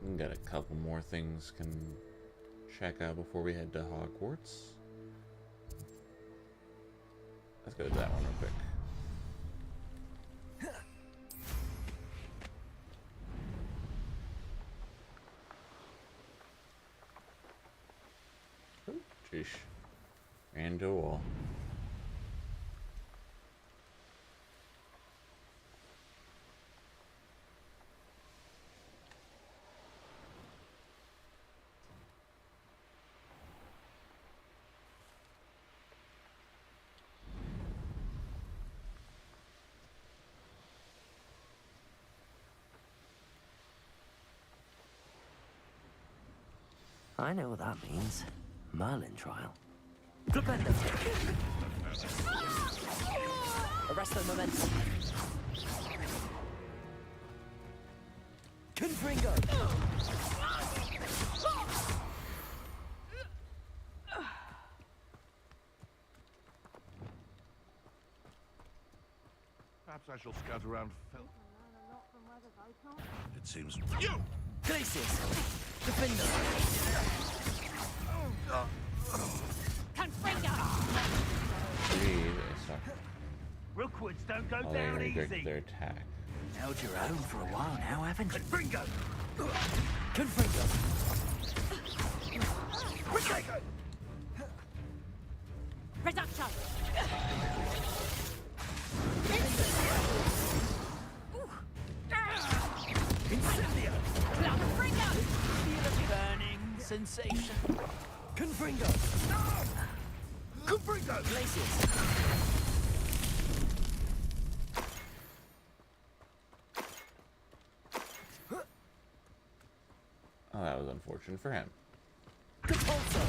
A: We got a couple more things can check out before we head to Hogwarts. Let's go to that one real quick. Sheesh. And to a wall.
C: I know what that means. Merlin trial. Flipendo. Arresto momentum. Confringo.
B: Perhaps I shall scout around. It seems you.
C: Glacius. Defender.
A: Breathe. Stop.
I: Rookwoods don't go
A: Oh, they
I: down
A: redirect
I: easy.
A: their attack.
I: Held your own for a while now, haven't you? Confringo!
C: Confringo.
H: Reduction!
C: Incendio.
I: Feel a burning sensation.
C: Confringo.
B: Confringo!
C: Glacius.
A: Oh, that was unfortunate for him.
C: Compulso.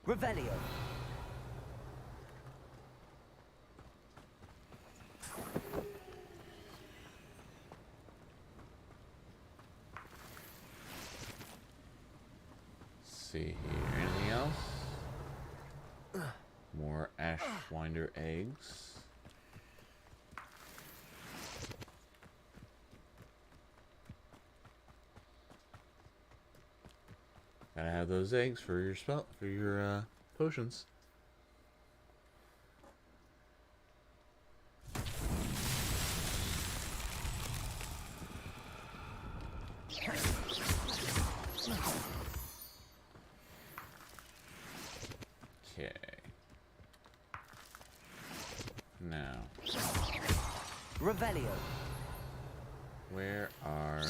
C: Revelio.
A: Let's see here. Anything else? More Ashwinder eggs. Gotta have those eggs for your potions.
C: Revelio.
A: Where are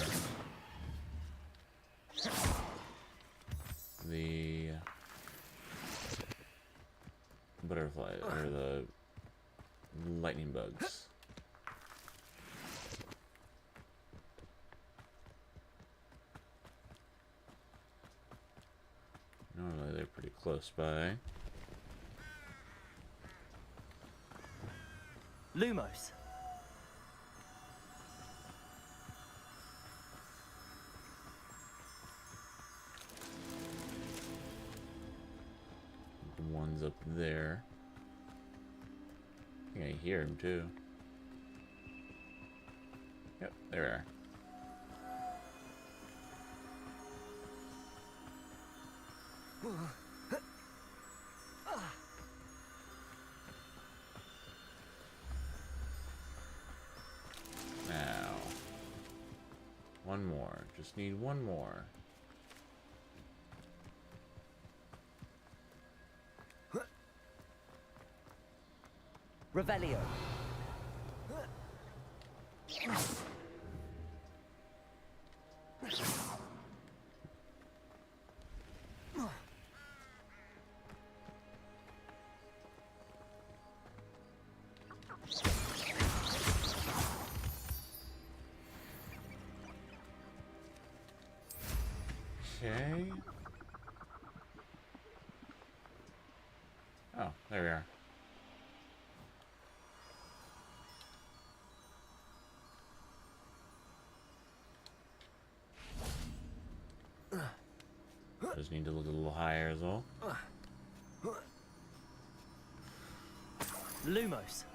A: the butterflies or the lightning bugs? Normally they're pretty close by.
C: Lumos.
A: The one's up there. I think I hear him too. Yep, there we are. Now, one more. Just need one more.
C: Revelio.
A: Okay. Oh, there we are. Just need to look a little higher as well.
C: Lumos.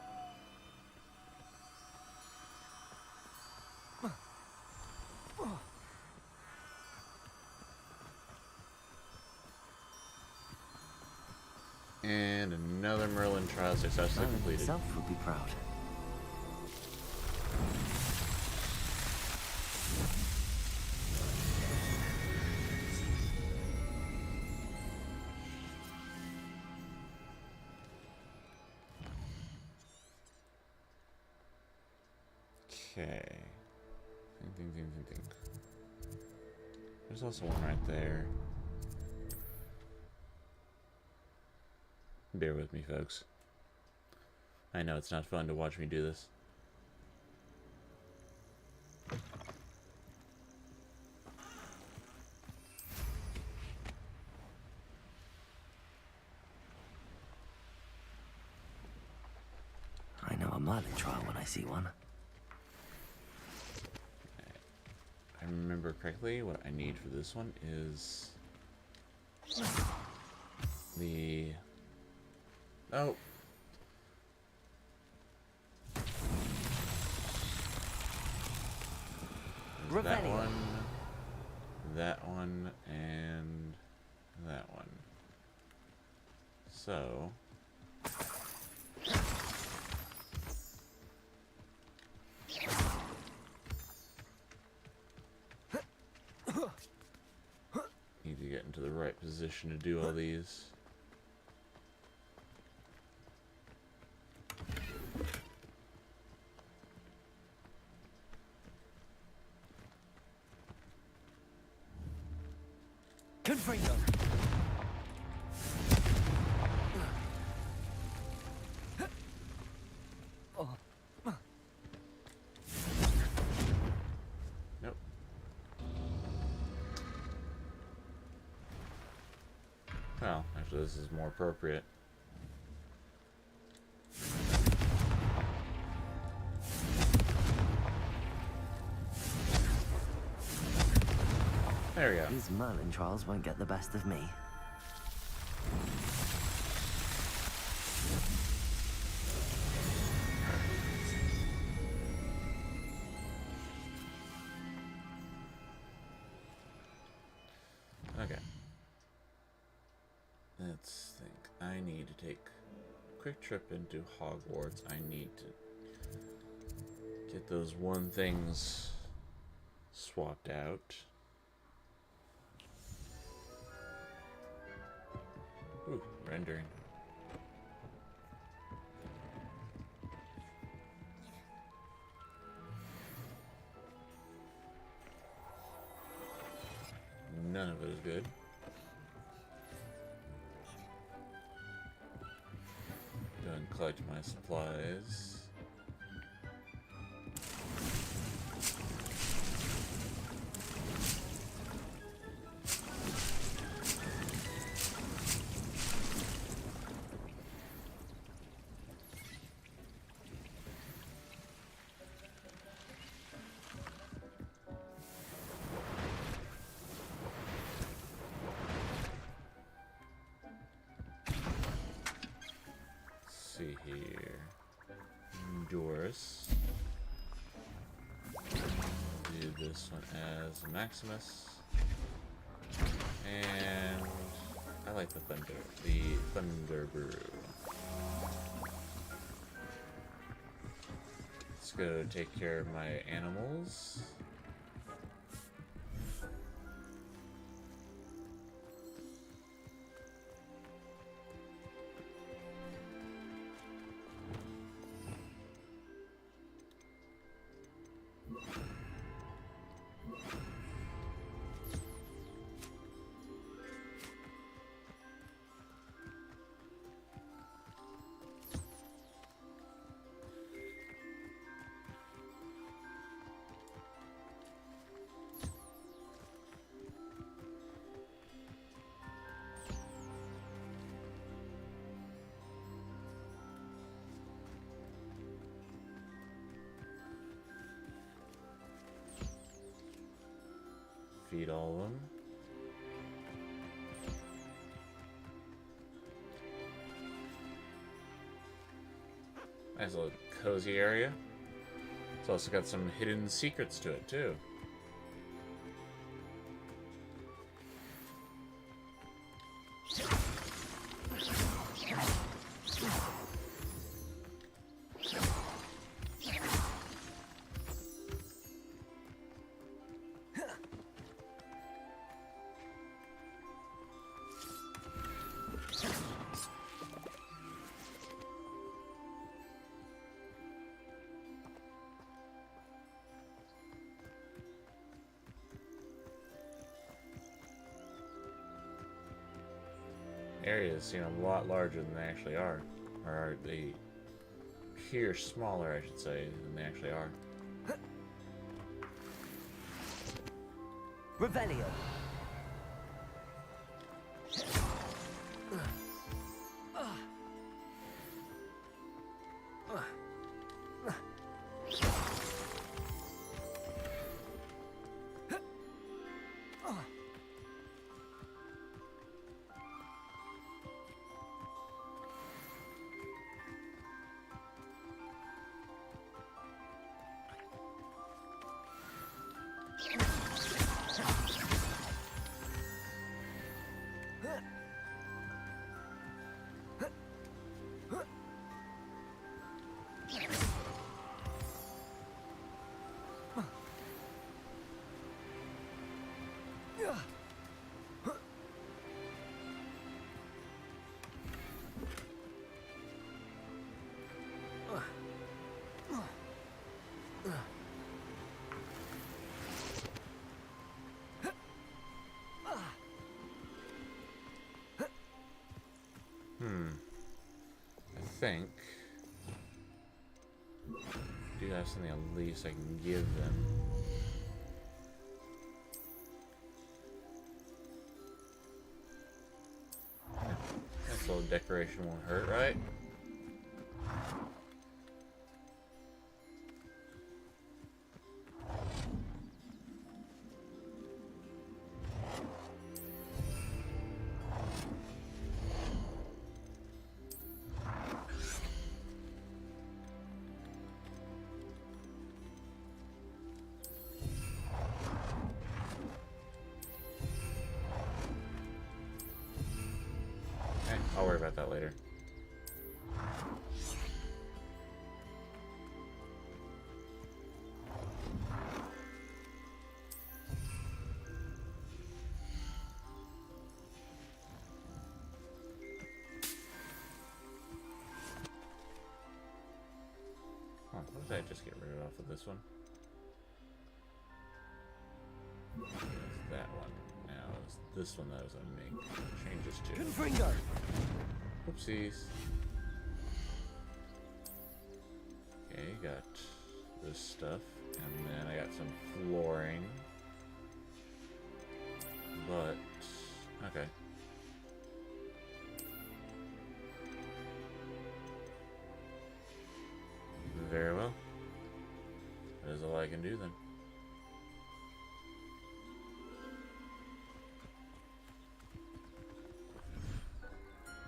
A: And another Merlin trial successfully
C: Merlin
A: completed.
C: himself would be proud.
A: Okay. Think. There's also one right there. Bear with me, folks. I know it's not fun to watch me do this.
C: I know a Merlin trial when I see one.
A: I remember correctly, what I need for this one is the... Oh! There's that one, and that one. So... need to get into the right position to do all these.
C: Confringo.
A: Nope. Well, actually this is more appropriate. There we go.
C: These Merlin trials won't get the best of me.
A: Okay. Let's think. I need to take a quick trip into Hogwarts. I need to get those one things swapped out. Ooh, rendering. none of it is good. Go and collect my supplies. See here. Doris. Do this one as Maximus. And I like the Thunder Brew. Let's go take care of my animals. Feed all of them. Nice little cozy area. It's also got some hidden secrets to it too. Areas seem a lot larger than they actually are. Or they appear smaller, I should say, than they actually are.
C: Revelio.
A: I think I do have something at least I can give them. Nice little decoration won't hurt, right? I'll worry about that later. Oh, what did I just get rid of off of this one? That one. Now this one that I was gonna make changes to.
C: Confringo!
A: Oopsies. Okay, got this stuff, and then I got some flooring. But okay. Very well. That is all I can do then.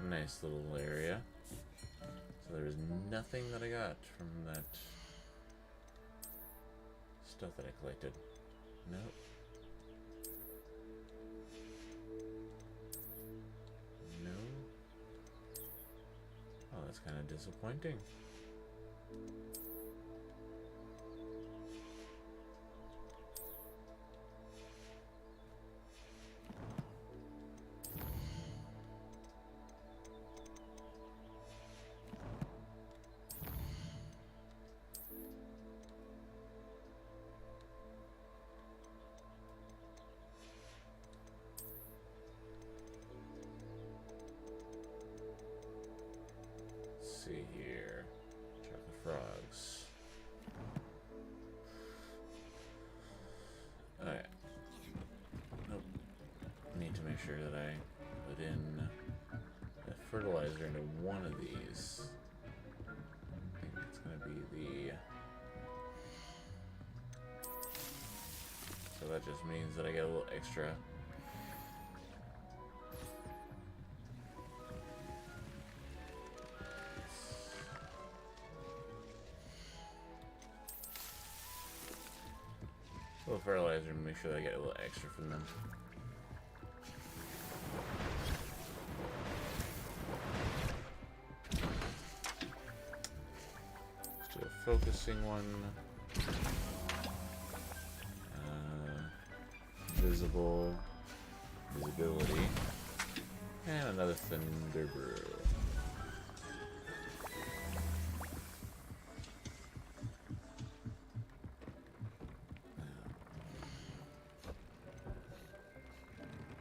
A: Nice little area. So there was nothing that I got from that stuff that I collected. Nope. No. Oh, that's kind of disappointing. See here. Chocolate frogs. Alright. Nope. Need to make sure that I put in the fertilizer into one of these. I think it's gonna be the... So that just means that I get a little extra. A little fertilizer to make sure that I get a little extra from them. Let's do a focusing one. Visibility, and another Thunder Brew.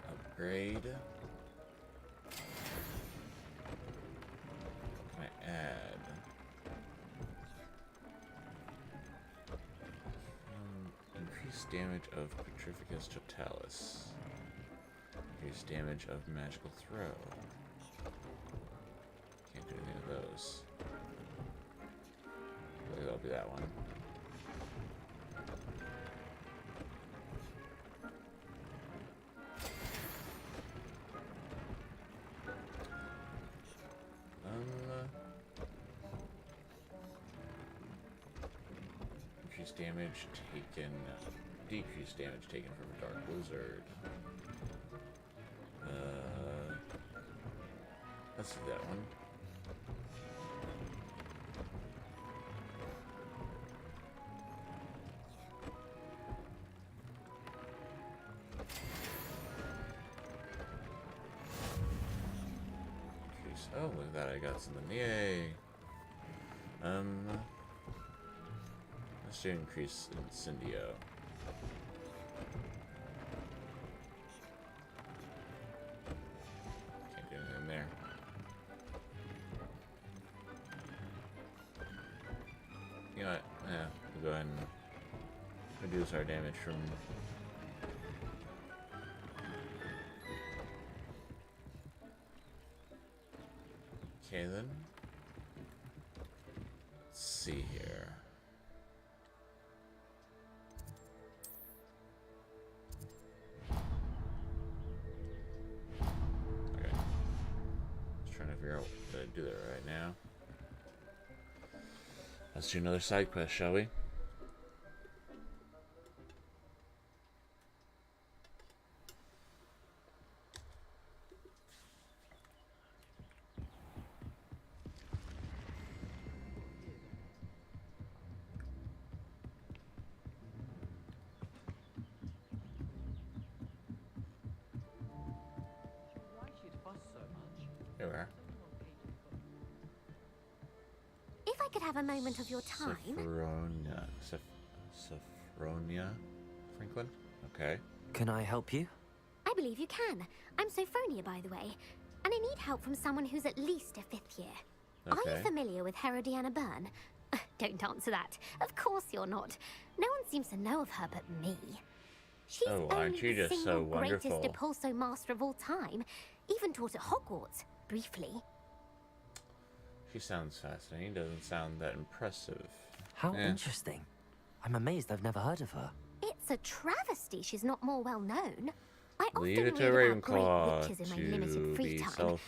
A: Upgrade. Can I add? Increased damage of Petrificus Totalis. Increased damage of Magical Throw. Can't do any of those. Maybe I'll do that one. Increased damage taken, decreased damage taken from a Dark Wizard. Let's do that one. Increase, oh, look at that, I got something, yay! Let's do increase Incendio. Can't do anything there. You know what? Yeah, we'll go ahead and reduce our damage from... Okay then. Let's see here. Okay. Just trying to figure out what to do that right now. Let's do another side quest, shall we? There we are.
J: If I could have a moment of your time.
A: Sophronia Franklin? Okay.
C: Can I help you?
J: I'd believe you can. I'm Sophronia, by the way, and I need help from someone who's at least a 5th year. Are you
A: Okay.
J: familiar with Herodiana Byrne? Don't answer that. Of course you're not. No one seems to know of her but me. She's
A: Oh, aren't
J: only
A: you
J: the
A: just
J: single
A: so wonderful?
J: greatest Depulso master of all time. Even taught at Hogwarts, briefly.
A: She sounds fascinating. Doesn't sound that impressive.
C: How
A: Eh.
C: interesting. I'm amazed I've never heard of her.
J: It's a travesty she's not more well known. I
A: Leave
J: often
A: it to
J: read about great
A: Ravenclaw
J: witches in my limited
A: to
J: free
A: be
J: time.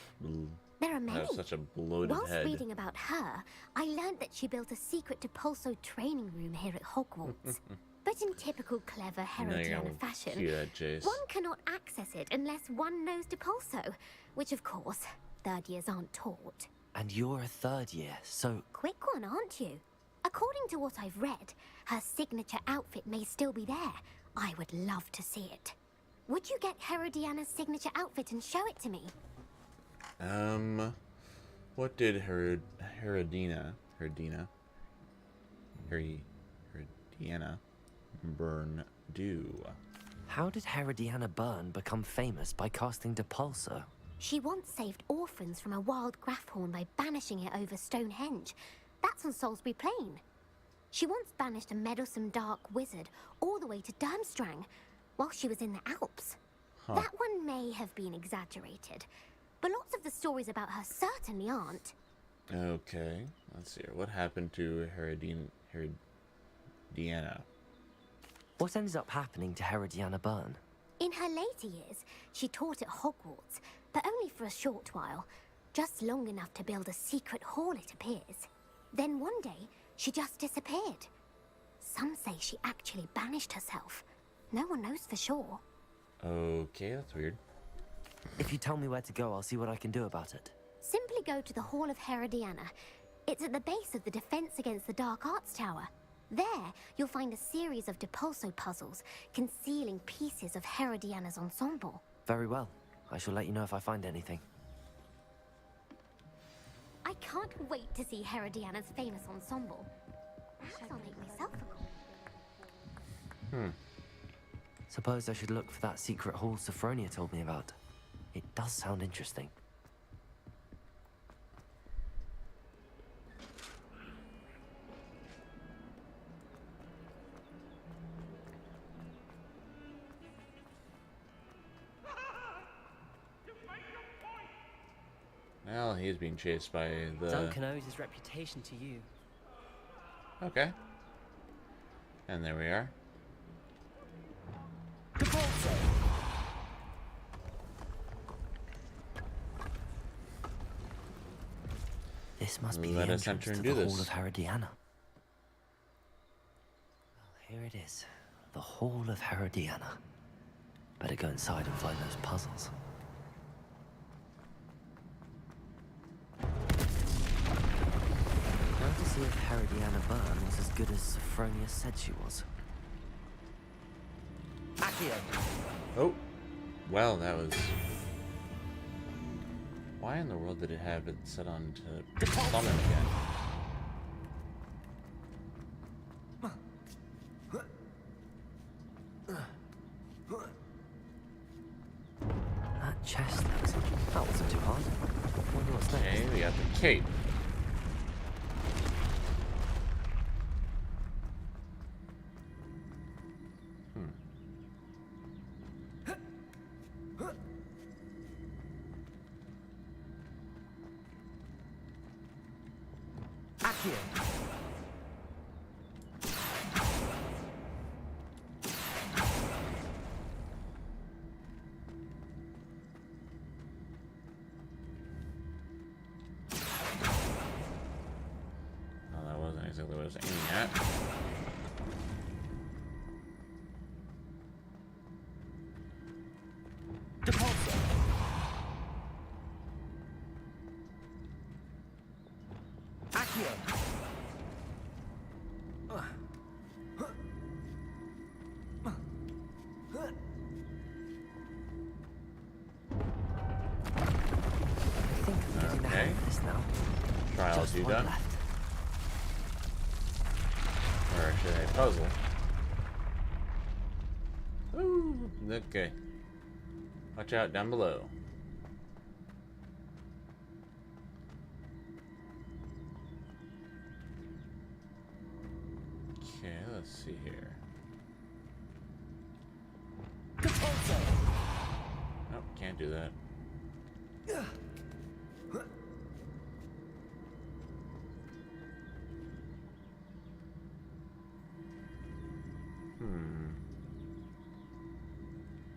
J: There are many.
A: have such a bloated
J: Whilst
A: head.
J: reading about her, I learned that she built a secret Depulso training room here at Hogwarts. But in typical clever Herodiana fashion,
A: See that, Jace.
J: one cannot access it unless one knows Depulso, which of course, 3rd years aren't taught.
C: And you're a 3rd year, so
J: Quick one, aren't you? According to what I've read, her signature outfit may still be there. I would love to see it. Would you get Herodiana's signature outfit and show it to me?
A: What did Herodiana Byrne do?
C: how did Herodiana Byrne become famous by casting Depulso?
J: She once saved orphans from a wild Grafhorn by banishing it over Stonehenge. That's on Salisbury Plain. She once banished a meddlesome dark wizard all the way to Durmstrang while she was in the Alps. That one may have been exaggerated, but lots of the stories about her certainly aren't.
A: Okay, let's see here. What happened to Herodiana?
C: What ended up happening to Herodiana Byrne?
J: In her later years, she taught at Hogwarts, but only for a short while. Just long enough to build a secret hall, it appears. Then one day, she just disappeared. Some say she actually banished herself. No one knows for sure.
A: Okay, that's weird.
C: If you tell me where to go, I'll see what I can do about it.
J: Simply go to the Hall of Herodiana. It's at the base of the Defense Against the Dark Arts Tower. There, you'll find a series of Depulso puzzles concealing pieces of Herodiana's ensemble.
C: Very well. I shall let you know if I find anything.
J: I can't wait to see Herodiana's famous ensemble. Perhaps I'll make myself a copy.
C: Suppose I should look for that secret hall Sophronia told me about. It does sound interesting.
A: Well, he's being chased by the...
E: Duncan owes his reputation to you.
A: Okay. And there we are.
C: This must be
A: Let
C: the
A: us
C: entrance
A: enter
C: to
A: and
C: the
A: do
C: Hall
A: this.
C: of Herodiana. Well, here it is. The Hall of Herodiana. Better go inside and find those puzzles. Now to see if Herodiana Byrne was as good as Sophronia said she was. Accio!
A: Oh. Well, that was... Why in the world did it have it set on to summon again?
C: That chest looks... That wasn't too hard. Wonder what's next.
A: Okay, we got the cape.
C: Accio!
A: Oh, that wasn't exactly what I was aiming at.
C: I think I'm getting the hang of this now.
A: Trial
C: Just
A: due
C: one
A: done.
C: left.
A: Or should I puzzle? Ooh, okay. Watch out down below. Okay, let's see here. Nope, can't do that.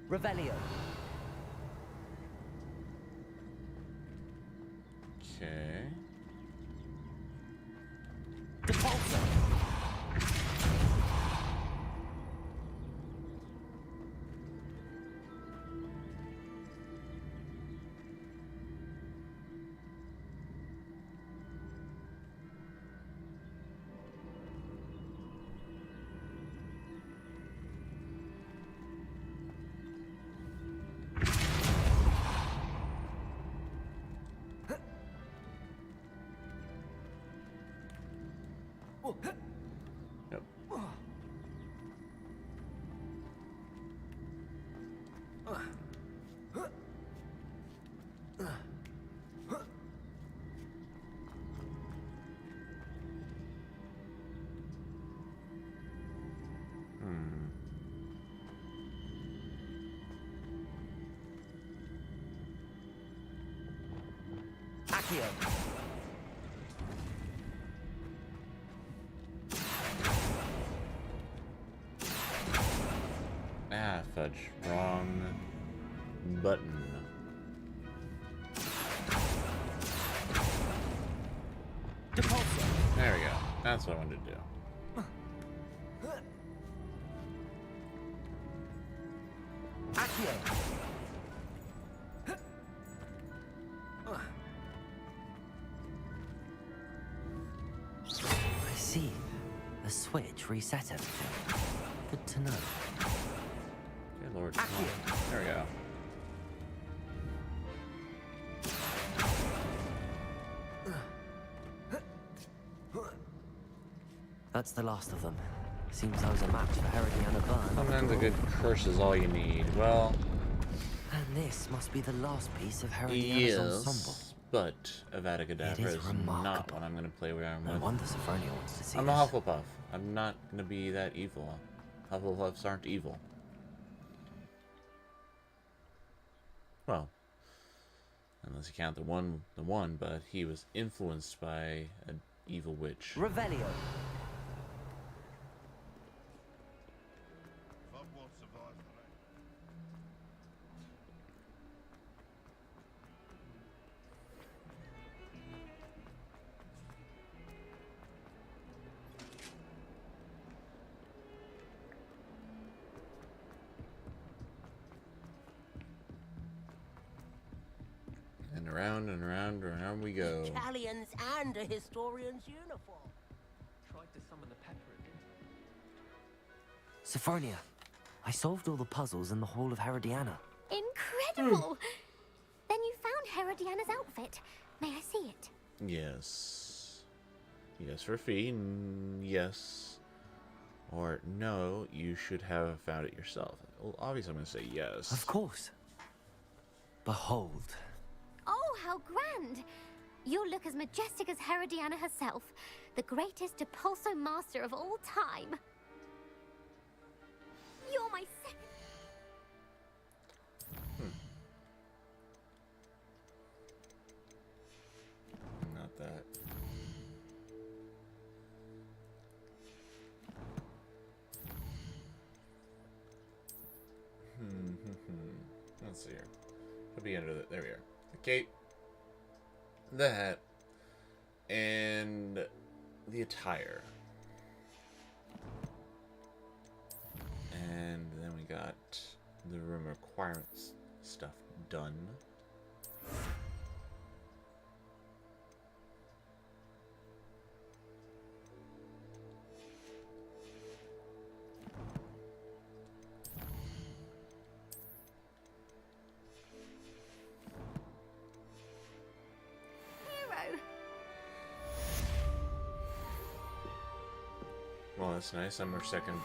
C: Revelio.
A: Okay.
C: Depulso.
A: Yep.
C: Accio.
A: Ah, fudge. Wrong button.
C: Depulso.
A: There we go. That's what I wanted to do.
C: Accio. I see. The switch reset everything. Good to know.
A: Good lord. Come on. There we go.
C: That's the last of them. Seems I was a match for Herodiana Byrne.
A: Sometimes a good curse is all you need. Well,
C: And this must be the last piece of Herodiana's ensemble.
A: yes, but Avada Kedavra
C: It is
A: is not
C: remarkable.
A: what I'm going to play around
C: No
A: with.
C: wonder Sophronia wants to see
A: I'm a
C: this.
A: Hufflepuff. I'm not going to be that evil. Hufflepuffs aren't evil. Well, unless you count the one, but he was influenced by an evil witch.
C: Revelio.
A: And around and around and around we go.
K: Italians and a historian's uniform.
E: Tried to summon the pepper, it didn't.
C: Sophronia, I solved all the puzzles in the Hall of Herodiana.
J: Incredible! Then you found Herodiana's outfit. May I see it?
A: Yes. Yes for a fee. Yes. Or no, you should have found it yourself. Well, obviously I'm going to say yes.
C: Of course. Behold.
J: Oh, how grand! You'll look as majestic as Herodiana herself, the greatest Depulso master of all time. You're my second.
A: Not that. Let's see here. It'll be under the. There we are. The cape, the hat, and the attire. And then we got the room requirements stuff done. Well, that's nice. I'm our second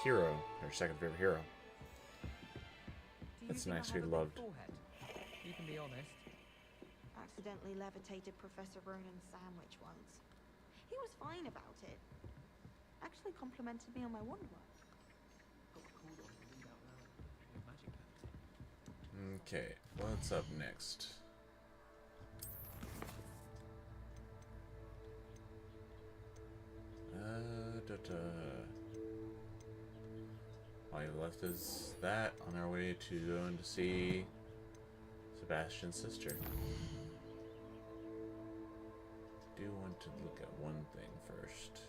A: hero, our second favorite hero.
E: Do you
A: It's nice to be loved.
E: You can be honest.
L: Accidentally levitated Professor Ronan's sandwich once. He was fine about it. Actually complimented me on my woodwork.
A: Okay, what's up next? All you have left is that on our way to going to see Sebastian's sister. Do want to look at one thing first.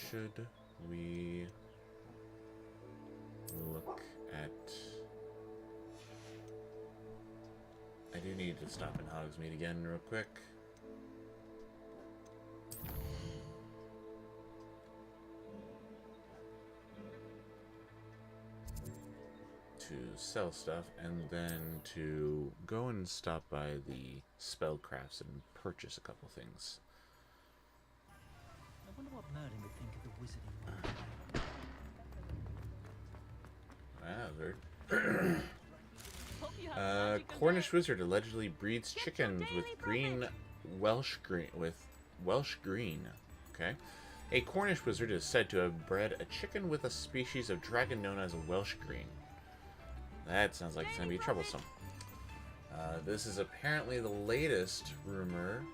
A: Should we look at... I do need to stop in Hogsmeade again real quick. To sell stuff, and then to go and stop by the spellcrafts and purchase a couple things.
I: I wonder what Merlin would think of the wizarding.
A: Wow, Cornish wizard allegedly breeds chickens with Welsh green. Okay. A Cornish wizard is said to have bred a chicken with a species of dragon known as a Welsh green. That sounds like it's going to be troublesome. This is apparently the latest rumored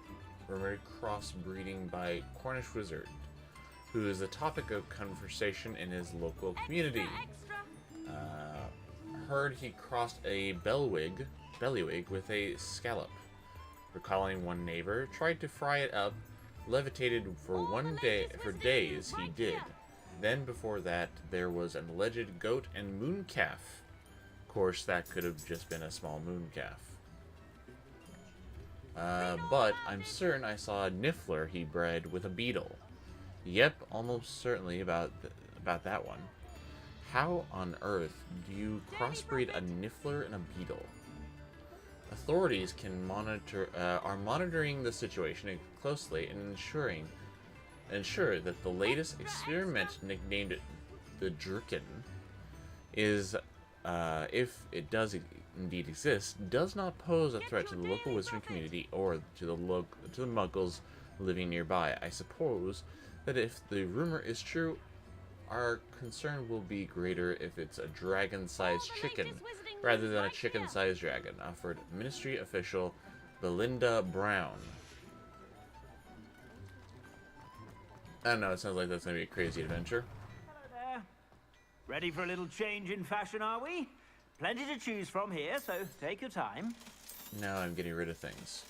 A: crossbreeding by Cornish wizard, who is the topic of conversation in his local community. Heard he crossed a bellywig with a scallop. Recalling one neighbor tried to fry it up, levitated for days he did. Then before that there was an alleged goat and moon calf. Of course, that could have just been a small moon calf. But I'm certain I saw a niffler he bred with a beetle. Yep, almost certainly about that one. How on earth do you crossbreed a niffler and a beetle? Authorities can are monitoring the situation closely and ensure that the latest experiment, nicknamed the Drücken, is, if it does indeed exist, does not pose a threat to the local wizarding community or to the muggles living nearby. I suppose that if the rumor is true, our concern will be greater if it's a dragon-sized chicken rather than a chicken-sized dragon, offered Ministry official Belinda Brown. I don't know, it sounds like that's going to be a crazy adventure.
I: Hello there. Ready for a little change in fashion, are we? Plenty to choose from here, so take your time.
A: Now I'm getting rid of things.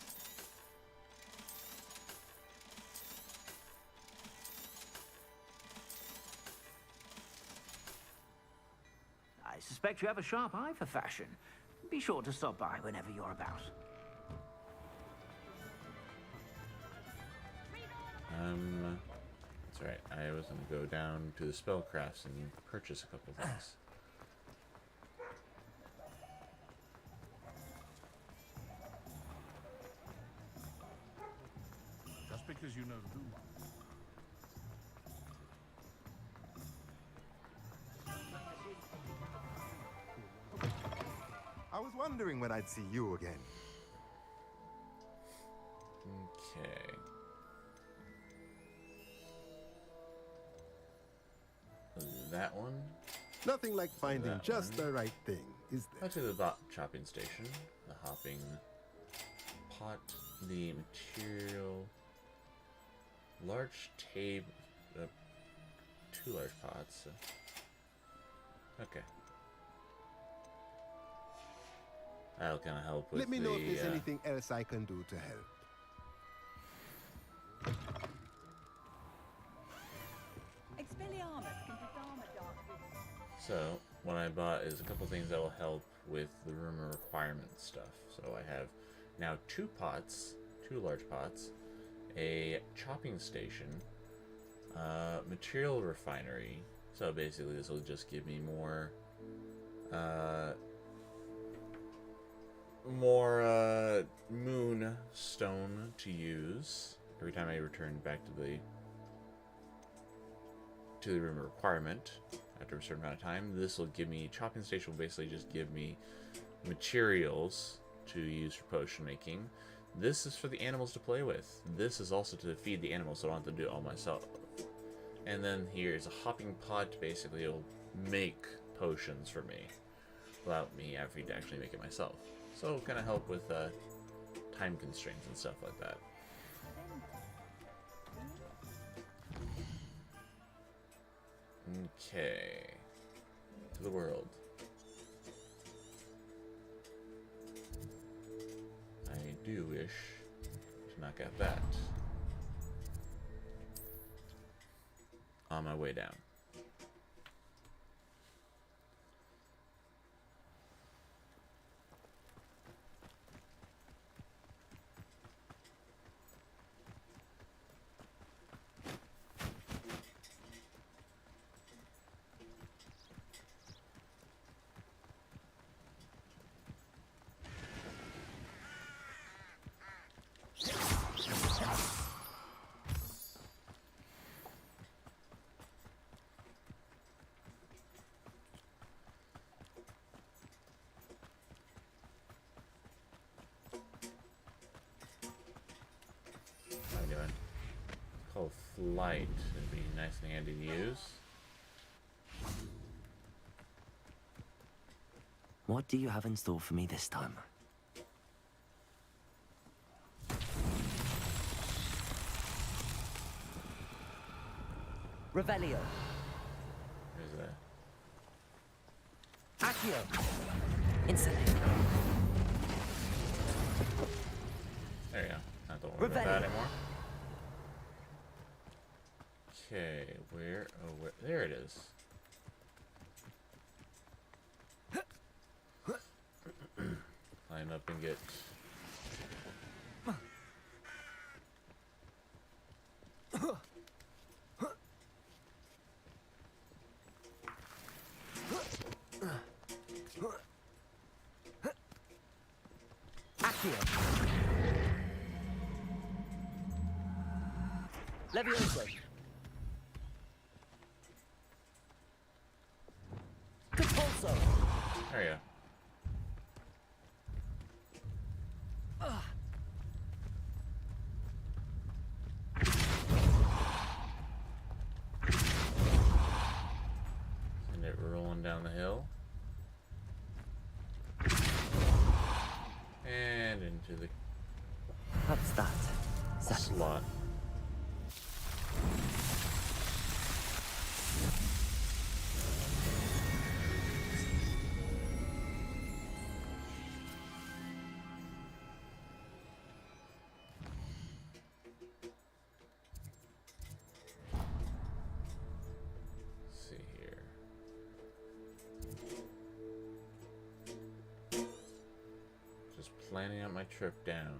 I: I suspect you have a sharp eye for fashion. Be sure to stop by whenever you're about.
A: That's right. I was going to go down to the spellcrafts and purchase a couple things.
B: Just because you know who.
M: I was wondering when I'd see you again.
A: Okay. That one.
M: Nothing like finding just the right thing, is there?
A: Go to the chopping station, the hopping pot, the material, large table, 2 large pots. Okay. That'll kind of help with
M: Let me know if there's anything else I can do to help.
A: So, what I bought is a couple things that will help with the rumor requirement stuff. So I have now 2 pots, 2 large pots, a chopping station, material refinery. So basically this will just give me more more moonstone to use every time I return back to the room of requirement after a certain amount of time. This will give me chopping station. Will basically just give me materials to use for potion making. This is for the animals to play with. This is also to feed the animals, so I don't have to do it all myself. And then here's a hopping pod to basically it'll make potions for me without me having to actually make it myself. So it'll kind of help with time constraints and stuff like that. Okay. To the world. I do wish to knock out that. On my way down. Flight would be nice and handy to use.
C: What do you have in store for me this time? Revelio.
A: Where's that?
C: Accio. Instantly.
A: There you go. Not the one about that anymore. Okay, where? Oh, where? There it is. Climb up and get.
C: Accio. Levioso.
A: There you go. Send it rolling down the hill. And into the
C: What's that?
A: slot. Planning out my trip down.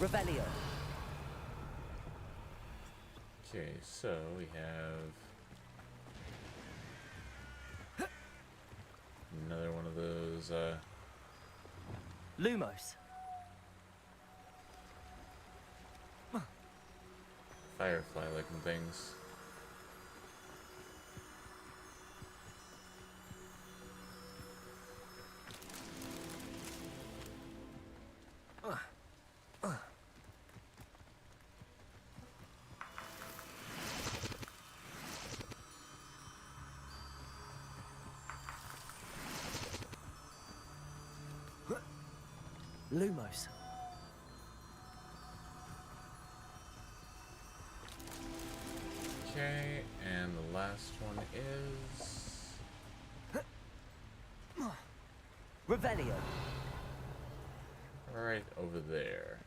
C: Revelio.
A: Okay, so we have another one of those
C: Lumos.
A: firefly looking things.
C: Lumos.
A: Okay, and the last one is
C: Revelio.
A: right over there.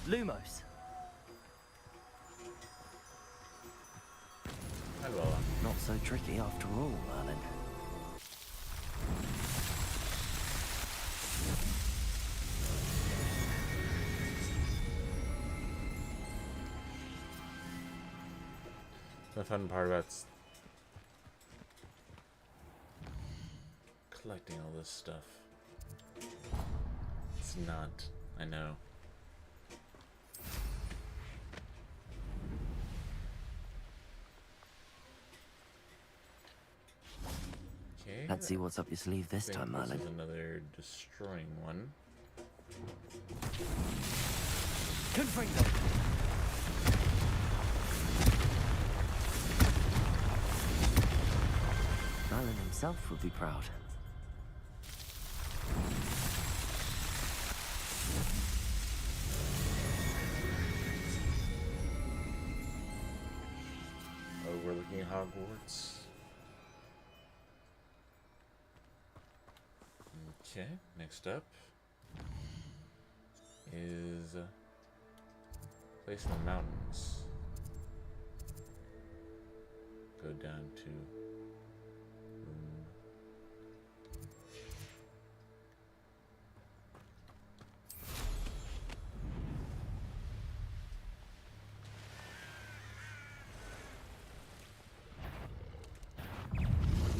C: Lumos.
A: Hello.
C: Not so tricky after all, Merlin.
A: The fun part about collecting all this stuff. It's not, I know. Okay.
C: Let's see what's up your sleeve this time, Merlin.
A: This is another destroying one.
C: Confringo. Merlin himself would be proud.
A: Overlooking Hogwarts. Okay, next up is a place in the mountains. Go down to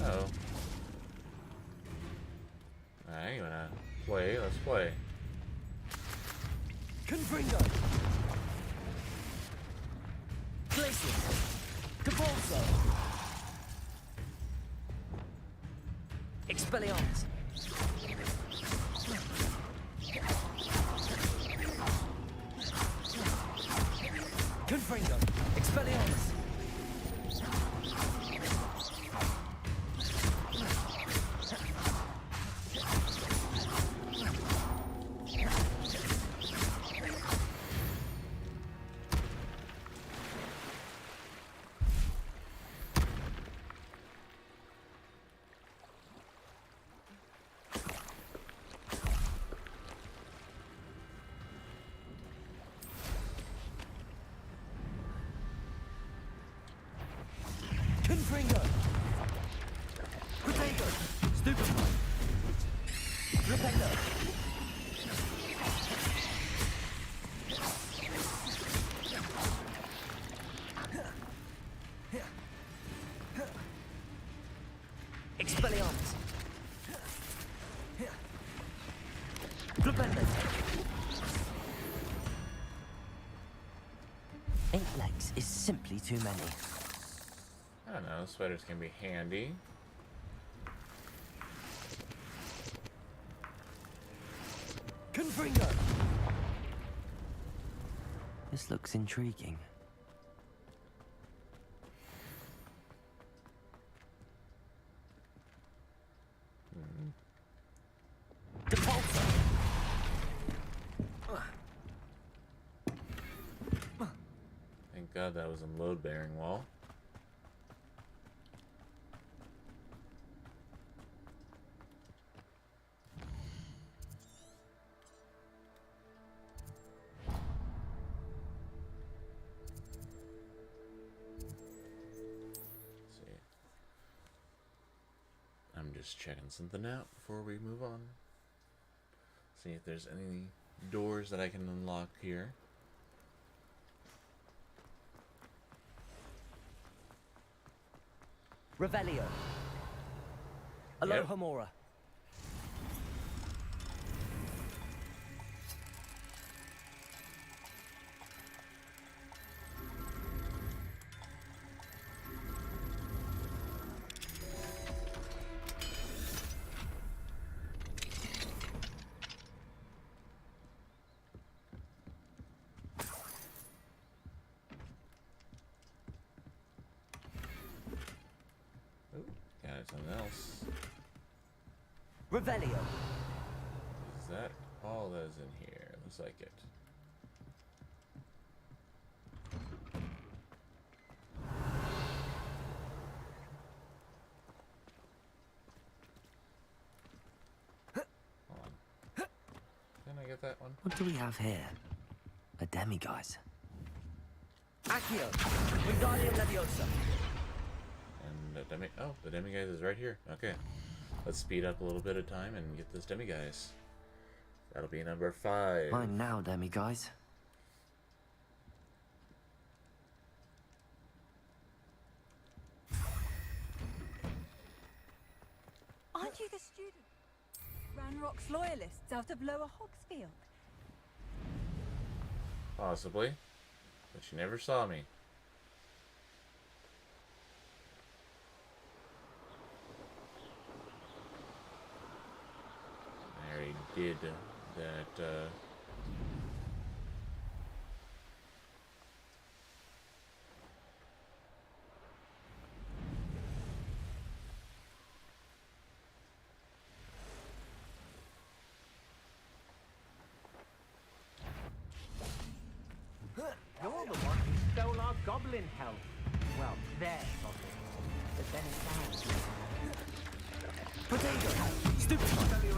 A: oh. Alright, you wanna play? Let's play.
C: Confringo. Glacius. Capulso. Expelliarmus. Confringo. Expelliarmus. Confringo. Protego. Stupefy. Rependo. Expelliarmus. Rependo. 8 legs is simply too many.
A: I don't know, sweaters can be handy.
C: Confringo. This looks intriguing. Depulso.
A: Thank God that was a load-bearing wall. I'm just checking something out before we move on. See if there's any doors that I can unlock here.
C: Revelio. Alohomora.
A: Got something else.
C: Revelio.
A: Is that all that is in here? Looks like it. I get that one?
C: What do we have here? A demiguise.
N: Accio, Wingardium Leviosa.
A: And the demiguise is right here. Okay. Let's speed up a little bit of time and get this demiguise. That'll be number 5.
C: Mine now, demiguise.
G: Aren't you the student? Ranrock's loyalists out of Lower Hogsfield.
A: Possibly. But she never saw me. I already did that,
F: You're the one who stole our goblin health. Well, their goblin. But then it sounds.
N: Potato, Stupefy,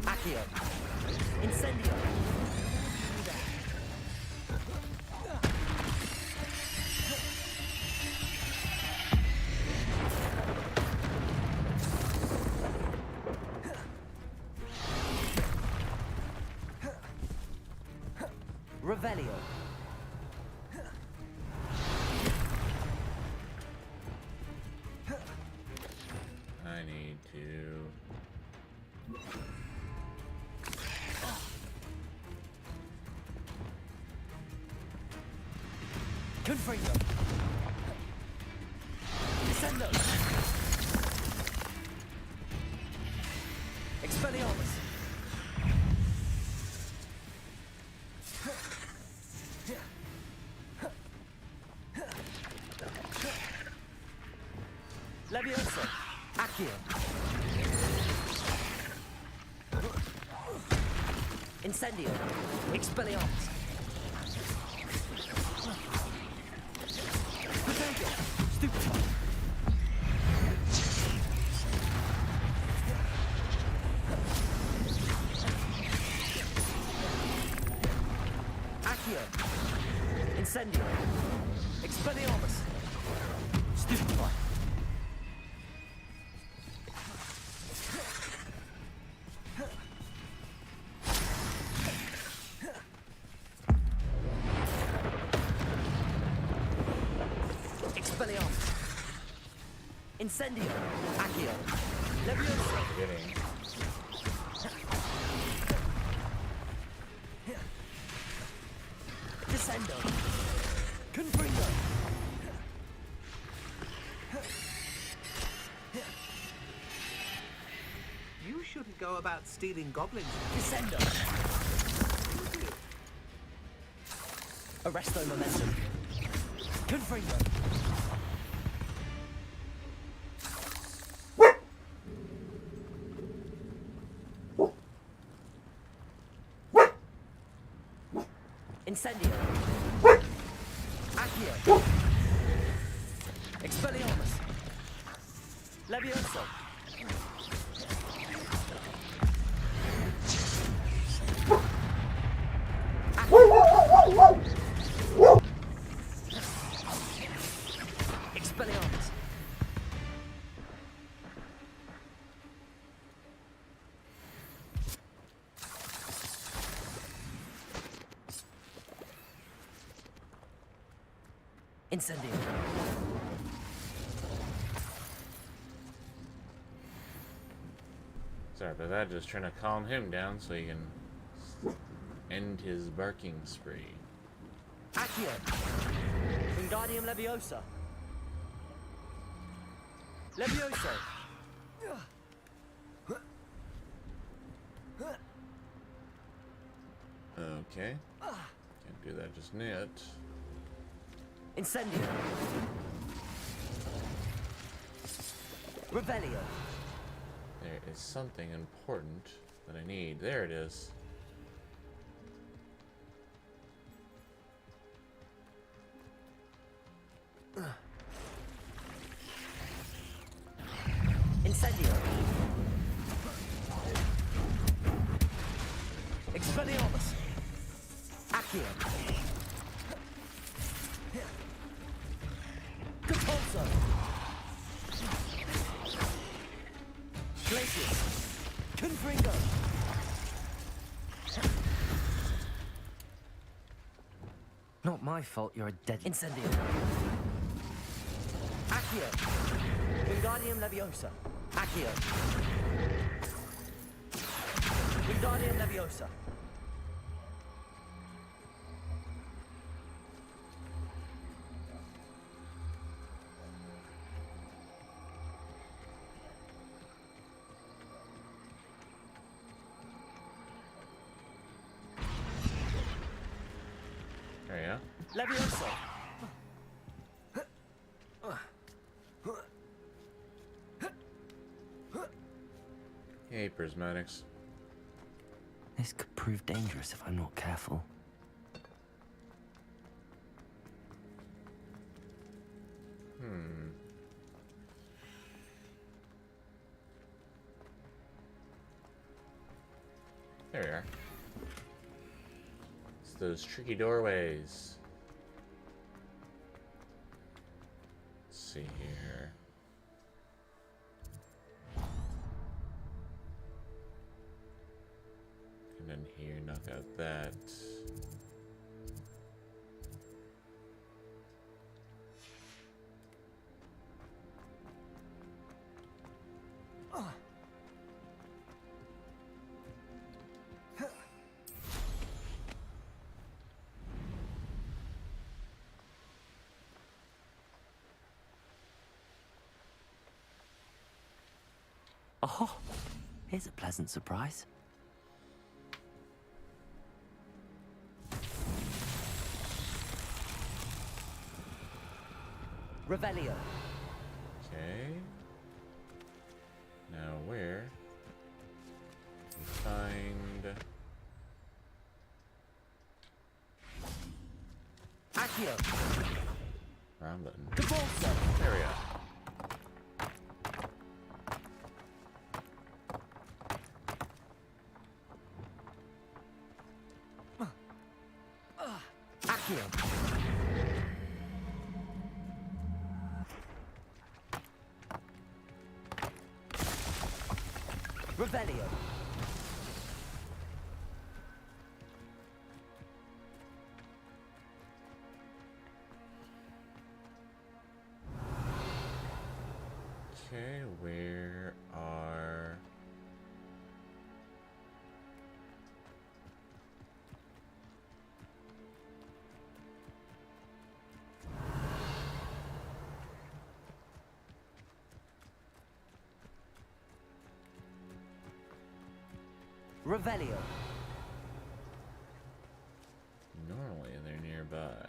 N: Accio, Incendio. Revelio.
A: I need to...
N: Confringo. Descendo. Expelliarmus. Leviosa. Accio. Incendio. Expelliarmus. Potato. Stupefy. Accio. Incendio. Expelliarmus. Stupefy. Expelliarmus. Incendio. Accio. Leviosa.
A: Getting...
N: Descendo. Confringo.
F: You shouldn't go about stealing goblins.
N: Descendo. Arresto momentum. Confringo. Incendio. Accio. Expelliarmus. Levioso. Expelliarmus. Incendio.
A: Sorry about that, just trying to calm him down so he can end his barking spree.
N: Accio. Wingardium Leviosa. Levioso.
A: Okay. Can't do that just yet.
N: Incendio. Revelio.
A: There is something important that I need. There it is.
N: Incendio. Expelliarmus! Accio! Capulso! Glacius! Confringo!
C: Not my fault you're a dead...
N: Incendio! Accio! Wingardium Leviosa! Accio! Wingardium Leviosa!
A: There you go.
N: Leviosa!
A: Hey, prismatics.
C: This could prove dangerous if I'm not careful.
A: There we are. It's those tricky doorways. Let's see here. And then here, knock out that.
C: Oh, here's a pleasant surprise.
N: Revelio!
A: Okay. Now where? Find.
N: Accio!
A: Wrong button.
N: Capulso!
A: There we go.
N: Accio! Revelio!
A: Okay, where are...
N: Revelio!
A: Normally they're nearby.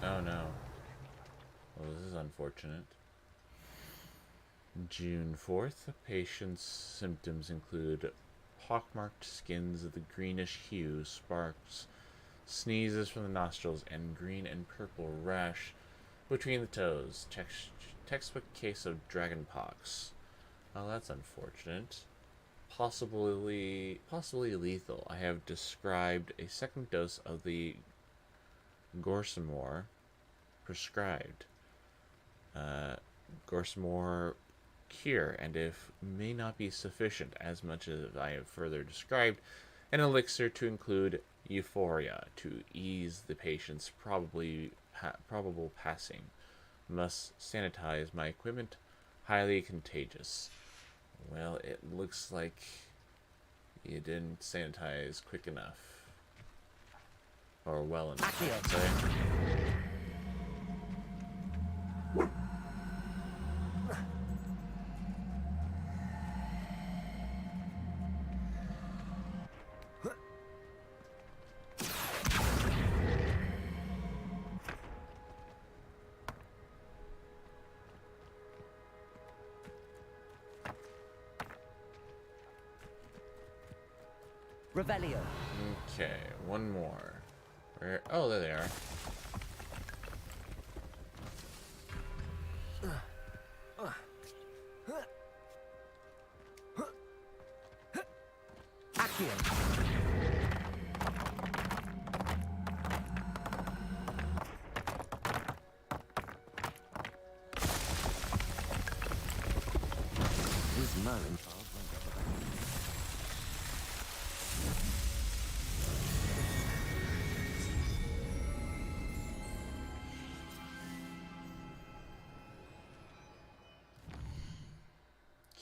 A: Oh no. Well, this is unfortunate. June 4th, the patient's symptoms include pockmarked skins of the greenish hue, sparks, sneezes from the nostrils, and green and purple rash between the toes. Textbook case of dragonpox. Oh, that's unfortunate. Possibly lethal. I have described a second dose of the Gorsamore prescribed. Gorsamore cure, and if may not be sufficient, as much as I have further described, an elixir to include euphoria to ease the patient's probable passing. Must sanitize my equipment. Highly contagious. Well, it looks like you didn't sanitize quick enough. Or well enough, I'd say.
N: Revelio.
A: Okay, one more. Where? Oh, there they are.
N: Accio. These Merlin files won't get the better.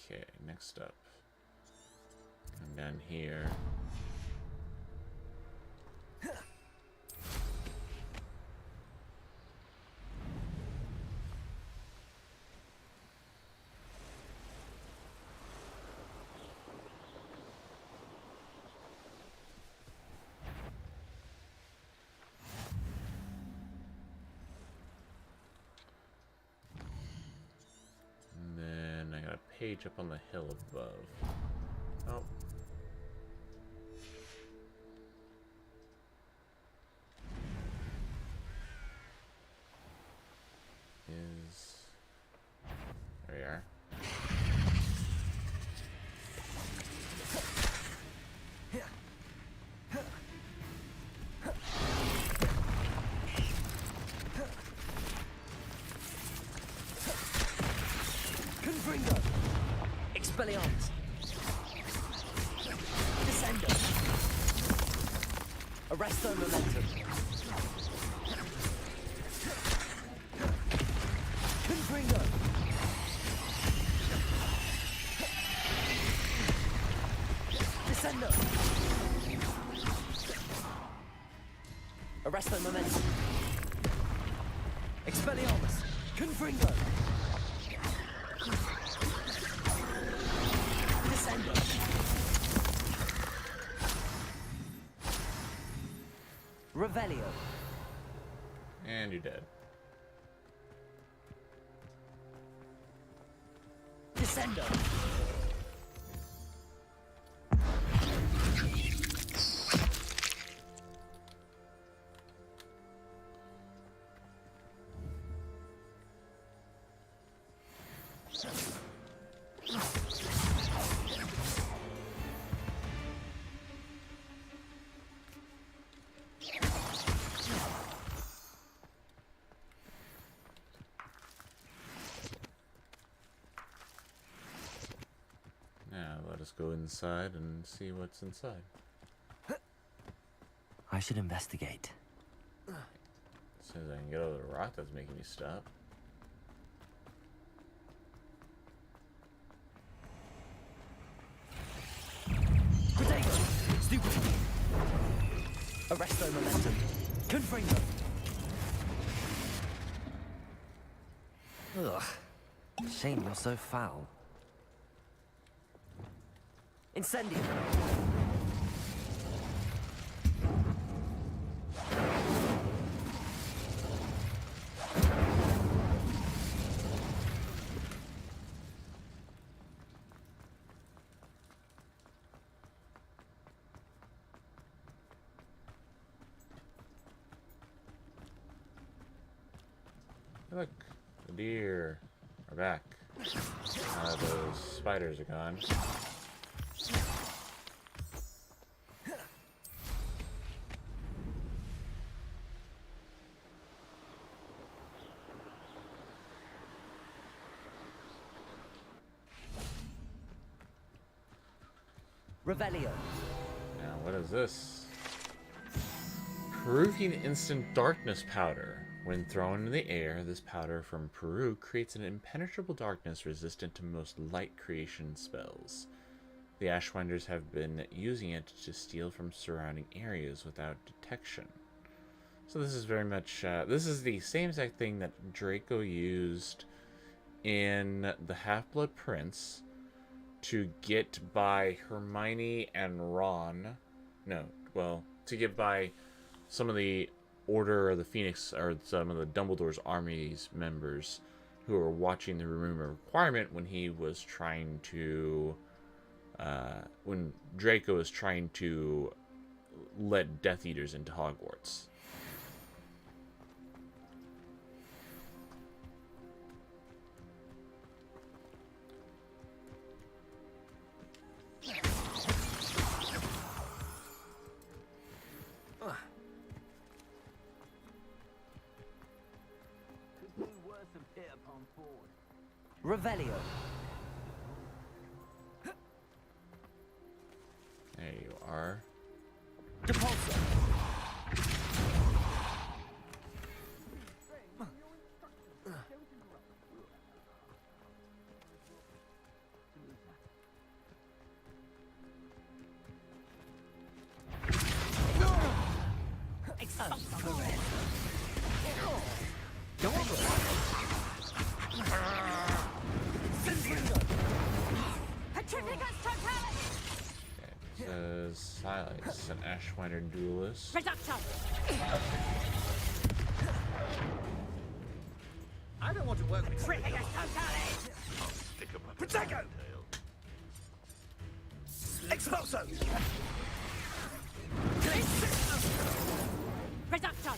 A: Okay, next up. Come down here. And then I got a page up on the hill above. Oh. There we are.
N: Confringo. Expelliarmus. Descendo. Arresto momentum. Confringo. Descendo. Arresto momentum. Expelliarmus. Confringo. Descendo. Revelio.
A: And you're dead.
N: Descendo.
A: Now let us go inside and see what's inside.
C: I should investigate.
A: As soon as I can get over the rock that's making me stop.
N: Protego. Stupid. Arresto momentum. Confringo.
C: Ugh. Shame you're so foul.
N: Incendio.
A: Look, the deer are back. Those spiders are gone.
N: Revelio.
A: Now, what is this? Peruvian instant darkness powder. When thrown in the air, this powder from Peru creates an impenetrable darkness resistant to most light creation spells. The Ashwinders have been using it to steal from surrounding areas without detection. So this is very much, this is the same exact thing that Draco used in the Half-Blood Prince to get by Hermione and Ron. No, well, to get by some of the Order of the Phoenix, or some of the Dumbledore's Army's members who were watching the Room of Requirement when he was trying to when Draco is trying to let Death Eaters into Hogwarts.
N: Revelio.
A: There you are.
N: Depulso.
A: Silas, an Ashwinder duelist.
F: I don't want to work with
I: Protego! Expulso!
H: Reducto!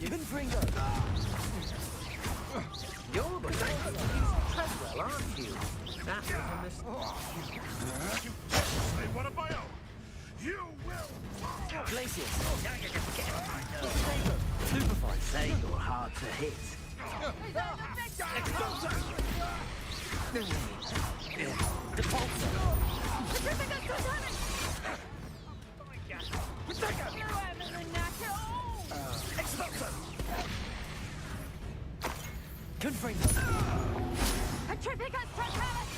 N: Confringo.
F: You're the Treadwell, aren't you? That's a
B: What a bio! You will!
N: Glacius.
I: Stupefy. They were hard to hit.
N: Depulso. Confringo.
H: Petrificus Totalis!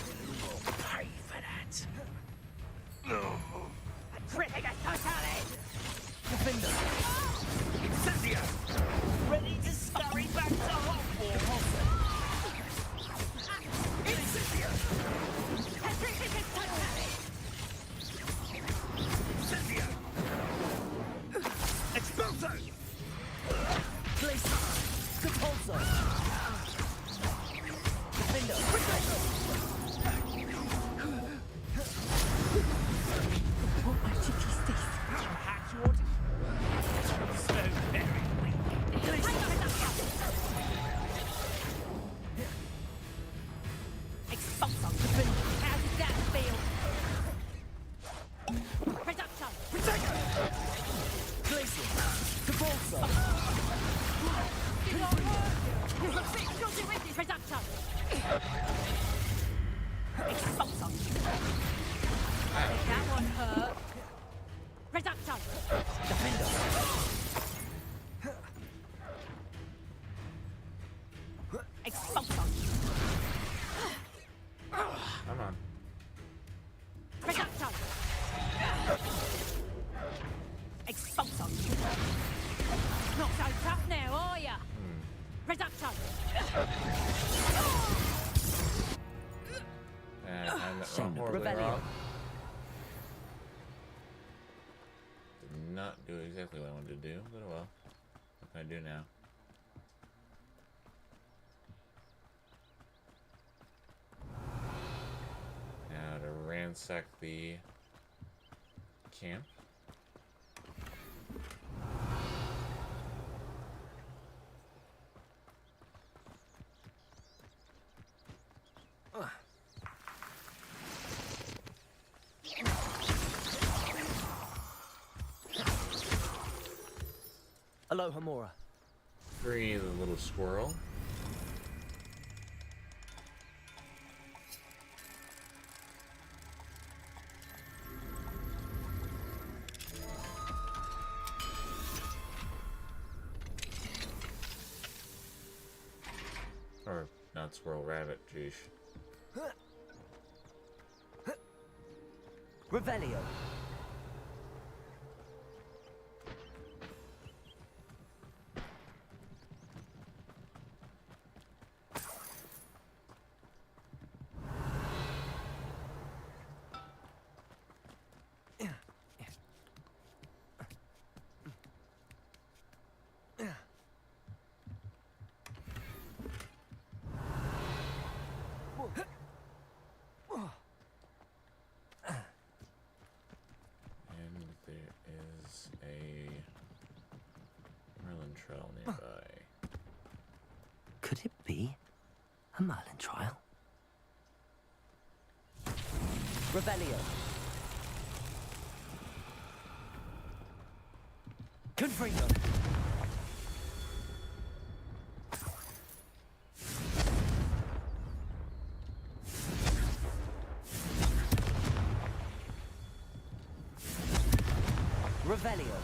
I: Pay for that.
H: Petrificus Totalis!
N: Defender.
I: Incendio! Ready to scurry back to Hogwarts. Incendio!
H: Petrificus Totalis!
I: Incendio! Expulso!
N: Glacius. Depulso. Defender.
H: What mighty is this?
I: Hatchwood? So very weak.
H: Expulso! How does that feel? Reducto!
N: Glacius. Depulso.
H: Reducto! Expulso! That one hurt. Reducto!
N: Defender.
H: Expulso!
A: Come on.
H: Reducto! Expulso! Not so tough now, are ya? Reducto!
A: And I'm
N: Shame.
A: horribly
N: Revelio.
A: wrong. Did not do exactly what I wanted to do, but oh well. What can I do now? Now to ransack the camp.
N: Aloha Mora.
A: Free the little squirrel. Or not squirrel, rabbit, jeez.
N: Revelio.
A: trail nearby.
C: Could it be a Merlin trial?
N: Revelio. Confringo. Revelio.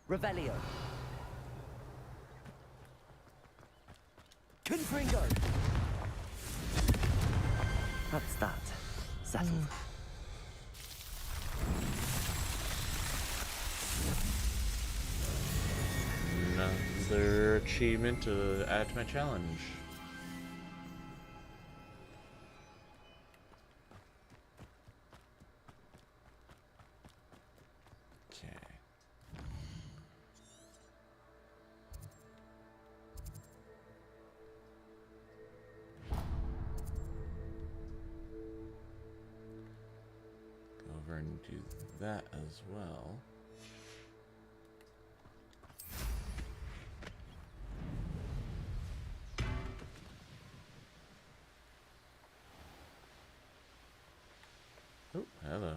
N: Revelio. Confringo.
C: That's that. Settled.
A: Another achievement to add to my challenge. Okay. Go over and do that as well. Oh, hello.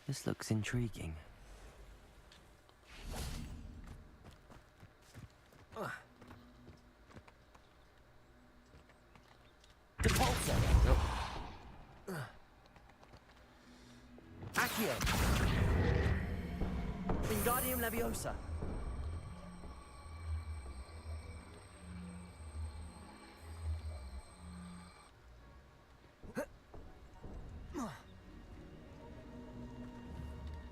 C: This looks intriguing.
N: Depulso.
A: Nope.
N: Accio. Wingardium Leviosa.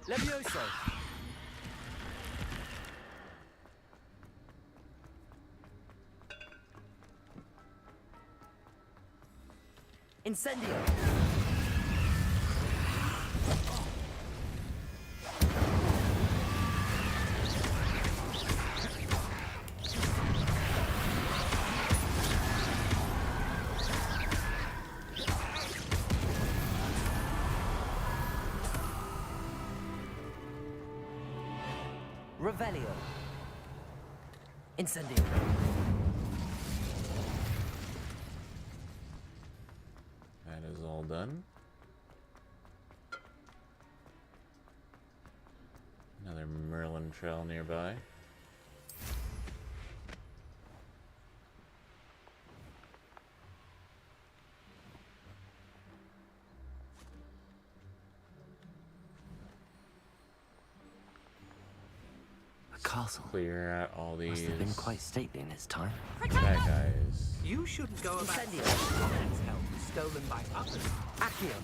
N: Levioso. Incendio. Revelio. Incendio.
A: That is all done. Another Merlin trail nearby.
C: Castle.
A: Clear out all these
C: Must have been quite stately in its time.
A: bad guys.
F: You shouldn't go about
N: Incendio.
F: Comet's help stolen by others.
N: Accio.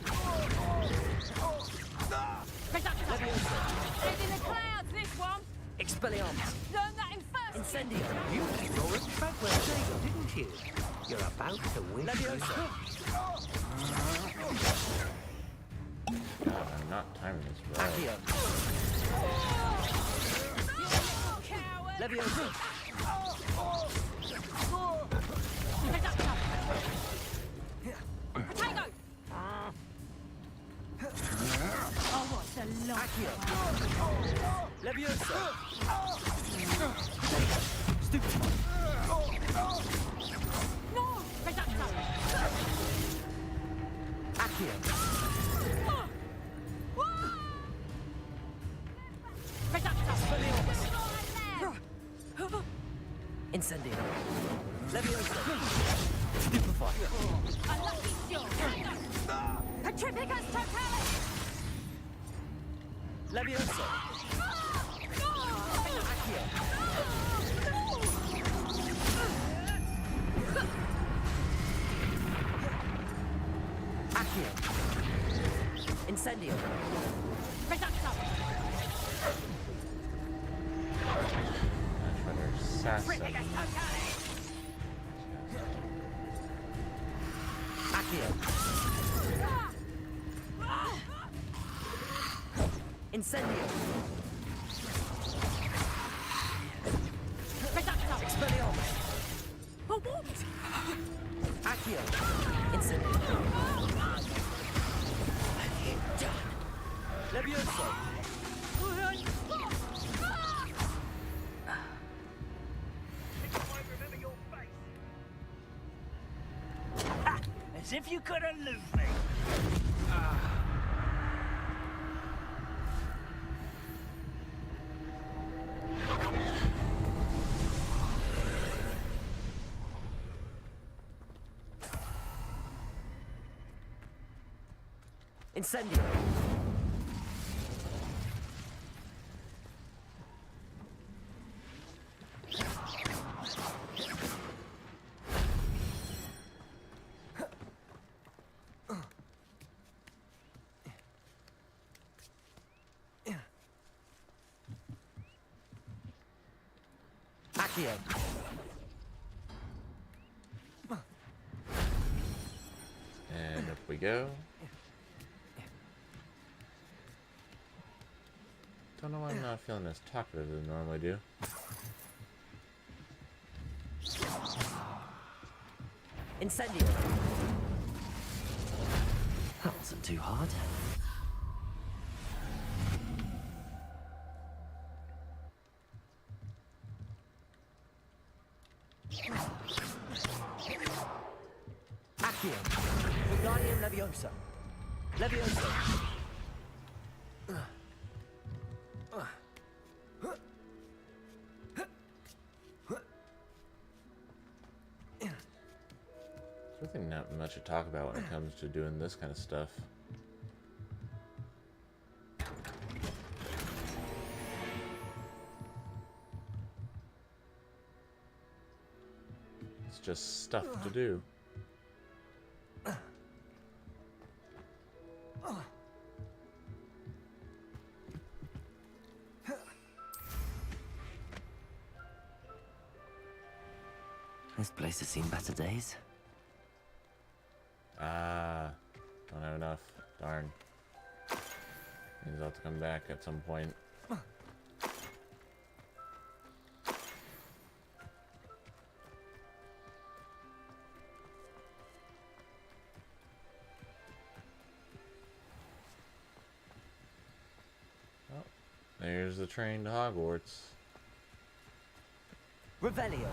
H: It's in the clouds, this one.
N: Expelliarmus.
H: Learn that in first.
N: Incendio.
F: You saw a traveler trail, didn't you? You're about to win.
N: Leviosa.
A: God, I'm not timing this right.
N: Accio. Leviosa.
H: Potato. Oh, what's a lot?
N: Accio. Leviosa. Stupid.
H: No. Potato.
N: Accio. Expelliarmus. Incendio. Leviosa. Stupefy.
H: A lucky shot. Petrificus totalis.
N: Leviosa. Accio. Accio. Incendio.
A: Try to assassin.
N: Accio. Incendio. Expelliarmus.
H: For what?
N: Accio. Incendio. Levioso.
I: As if you could elude me.
N: Incendio. Accio.
A: And up we go. Don't know why I'm not feeling as talkative as I normally do.
N: Incendio.
C: That wasn't too hard.
N: Accio. Wingardium Leviosa. Leviosa.
A: There's really not much to talk about when it comes to doing this kind of stuff. It's just stuff to do.
C: This place has seen better days.
A: Ah, don't have enough. Darn. Means I'll have to come back at some point. Oh, there's the train to Hogwarts.
N: Revelio.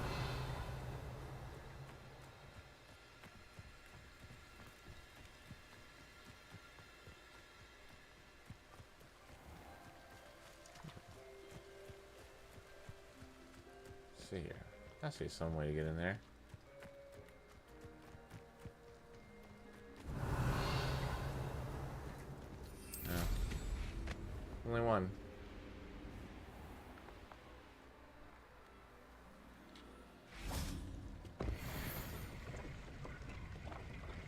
A: Let's see here. I see some way to get in there. No. Only one.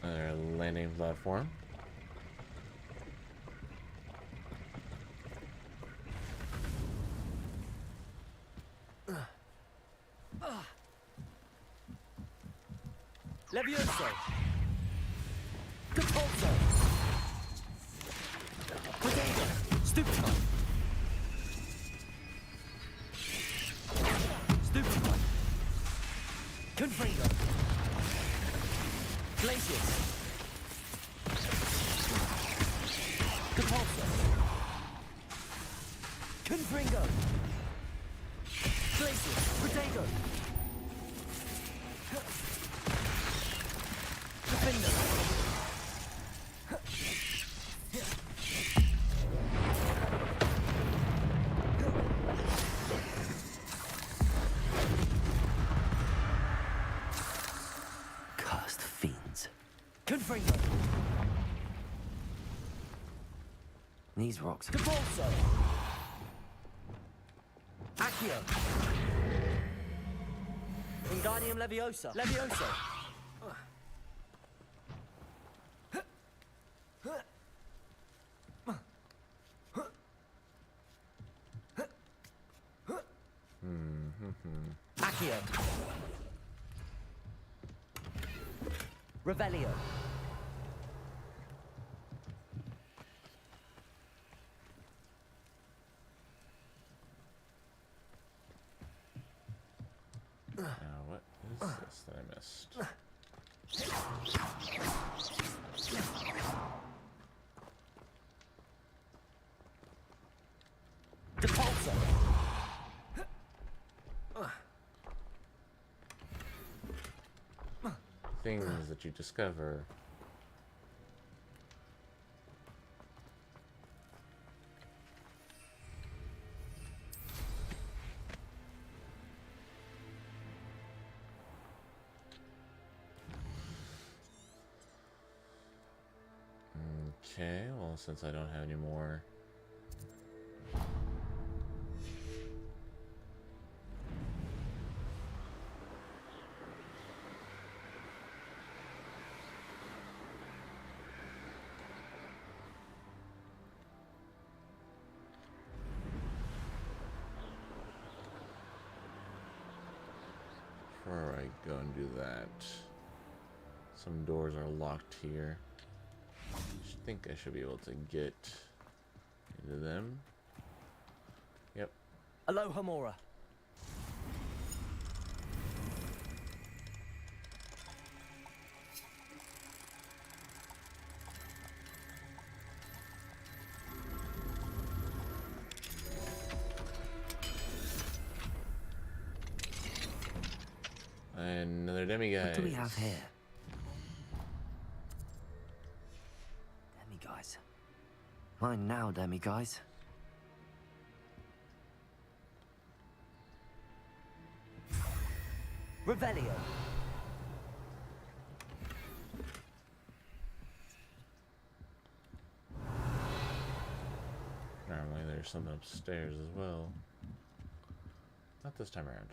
A: Another landing platform.
N: Levioso. Capulso. Potato. Stupefy. Stupefy. Confringo. Glacius. Capulso. Confringo. Glacius. Potato.
C: Cursed fiends.
N: Confringo.
C: These rocks are...
N: Capulso. Accio. Wingardium Leviosa. Levioso. Accio. Revelio.
A: Now, what is this that I missed?
N: Depulso.
A: Things that you discover. Okay, well, since I don't have any more. Before I go and do that, some doors are locked here. I think I should be able to get into them. Yep.
N: Aloha Mora.
A: Another demiguise.
C: What do we have here? Demiguise. Mine now, demiguise.
N: Revelio.
A: Normally there's something upstairs as well. Not this time around.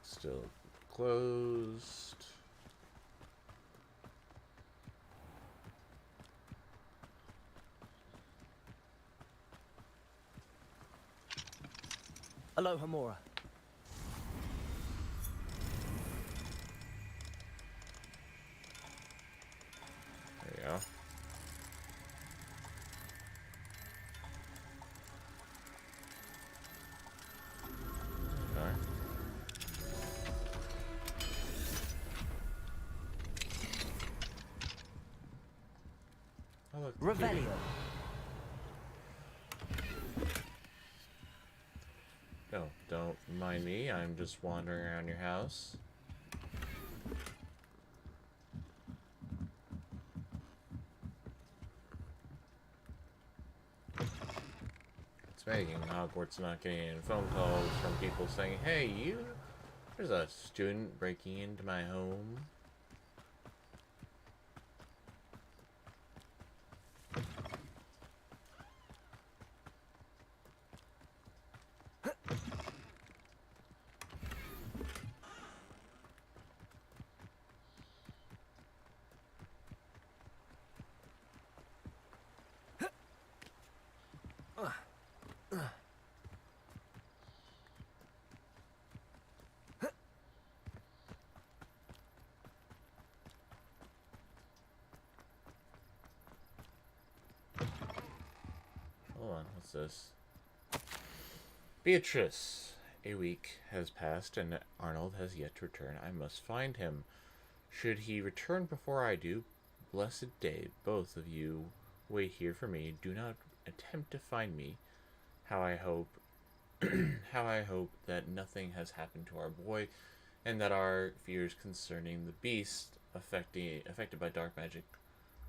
A: Still closed.
N: Aloha Mora.
A: There you go. Alright. Oh, look,
N: Revelio.
A: No, don't mind me. I'm just wandering around your house. It's making Hogwarts not getting any phone calls from people saying, "Hey, there's a student breaking into my home." Hold on, what's this? Beatrice. A week has passed and Arnold has yet to return. I must find him. Should he return before I do, blessed day, both of you wait here for me. Do not attempt to find me. How I hope that nothing has happened to our boy, and that our fears concerning the beast affected by dark magic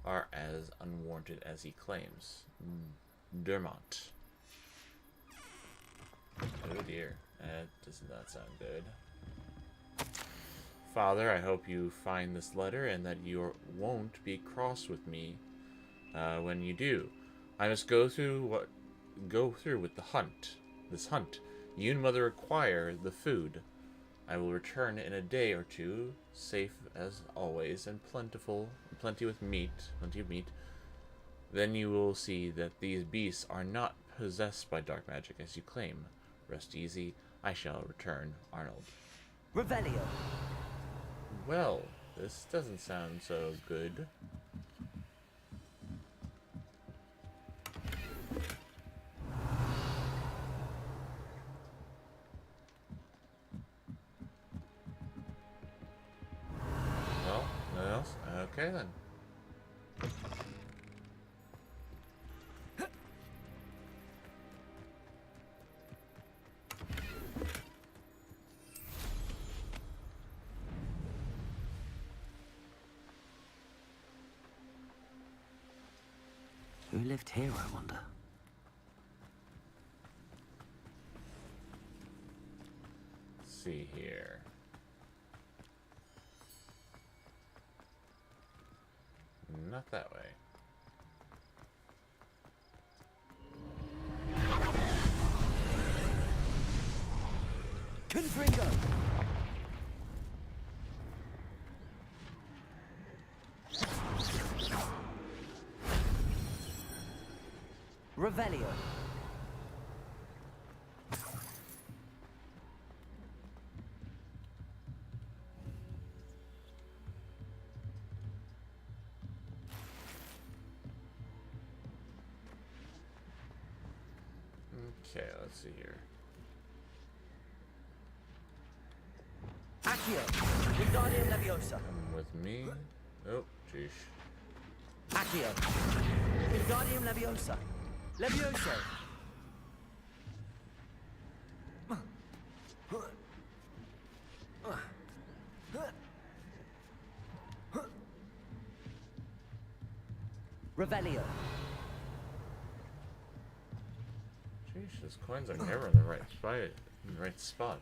A: are as unwarranted as he claims. Dermont. Oh dear, that does not sound good. Father, I hope you find this letter and that you won't be cross with me when you do. I must go through with the hunt. This hunt. You and Mother require the food. I will return in a day or two, safe as always, and plenty of meat. Then you will see that these beasts are not possessed by dark magic as you claim. Rest easy, I shall return, Arnold.
N: Revelio.
A: Well, this doesn't sound so good. Well, nothing else? Okay then.
C: Who lived here, I wonder?
A: Let's see here. Not that way.
N: Confringo. Revelio.
A: Okay, let's see here.
N: Accio. Wingardium Leviosa.
A: Come with me. Oh, jeez.
N: Accio. Wingardium Leviosa. Levioso. Revelio.
A: Jeez, those coins are never in the right spot.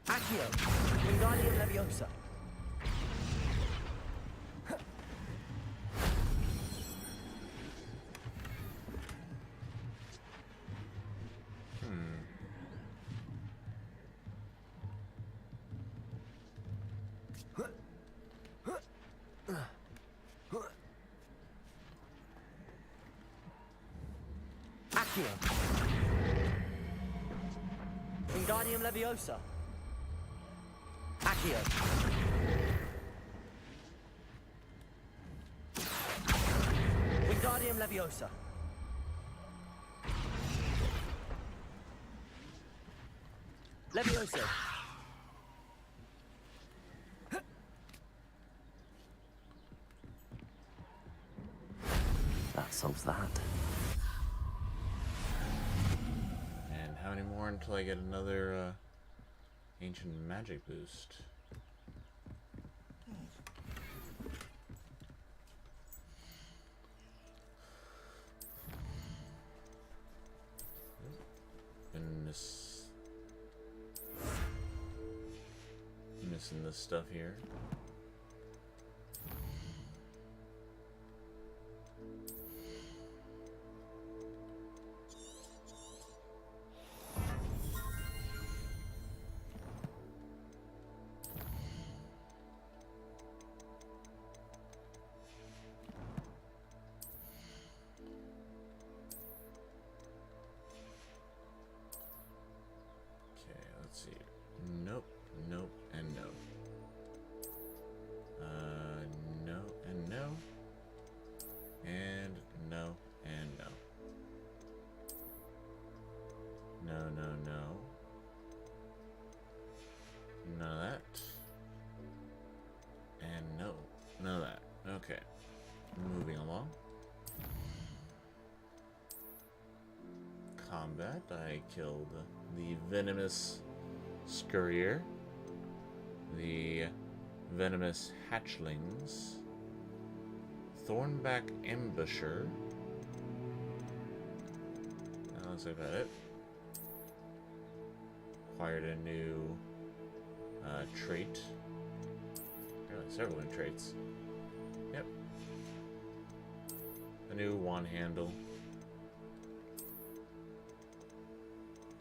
N: Accio. Wingardium Leviosa. Accio. Wingardium Leviosa. Accio. Wingardium Leviosa. Levioso.
C: That solves that.
A: And how many more until I get another ancient magic boost? Been missing this stuff here. Let's see. Nope, nope, and no. No and no. And no and no. No, no, no. None of that. And no. None of that. Okay. Moving along. Combat. I killed the venomous Scurrier, the venomous hatchlings, Thornback Ambusher. That looks like about it. Acquired a new trait. Really? several new traits. Yep. A new wand handle.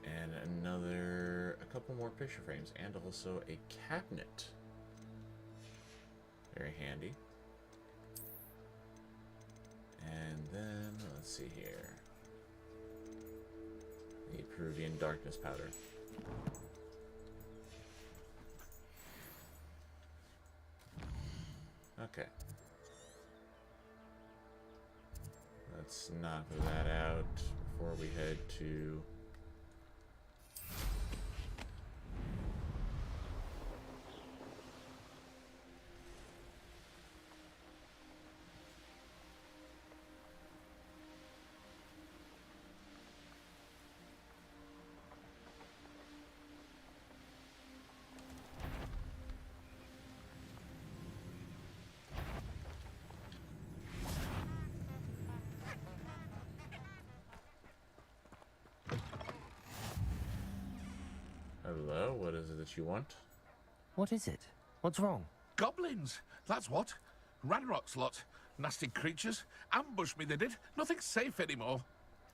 A: And a couple more picture frames, and also a cabinet. Very handy. And then, let's see here. The Peruvian darkness powder. Okay. Let's knock that out before we head to... Hello, what is it that you want?
C: What is it? What's wrong?
B: Goblins, that's what. Ranrock's lot. Nasty creatures. Ambushed me, they did. Nothing safe anymore.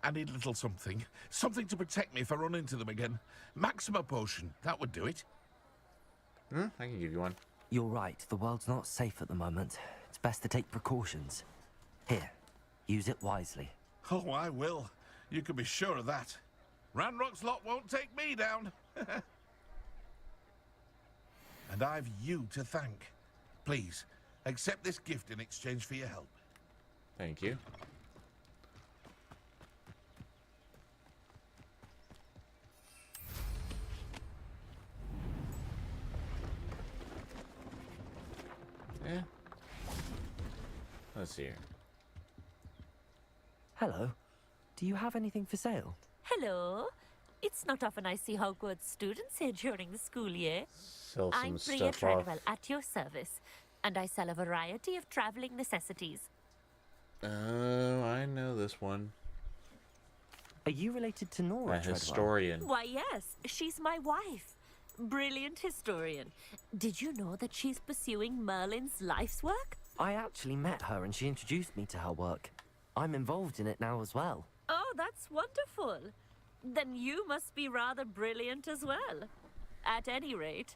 B: I need a little something. Something to protect me if I run into them again. Maxima potion, that would do it.
A: I can give you one.
C: You're right, the world's not safe at the moment. It's best to take precautions. Here, use it wisely.
B: Oh, I will. You can be sure of that. Ranrock's lot won't take me down. And I've you to thank. Please, accept this gift in exchange for your help.
A: Thank you. Yeah. Let's see here.
C: Hello. Do you have anything for sale?
H: Hello. It's not often I see Hogwarts students here during the school year.
A: Sell some
H: I'm Priya
A: stuff off.
H: Treadwell at your service, and I sell a variety of traveling necessities.
A: Oh, I know this one.
C: Are you related to Nora
A: A
C: Treadwell?
A: historian.
H: Why, yes, she's my wife. Brilliant historian. Did you know that she's pursuing Merlin's life's work?
C: I actually met her and she introduced me to her work. I'm involved in it now as well.
H: Oh, that's wonderful. Then you must be rather brilliant as well. At any rate,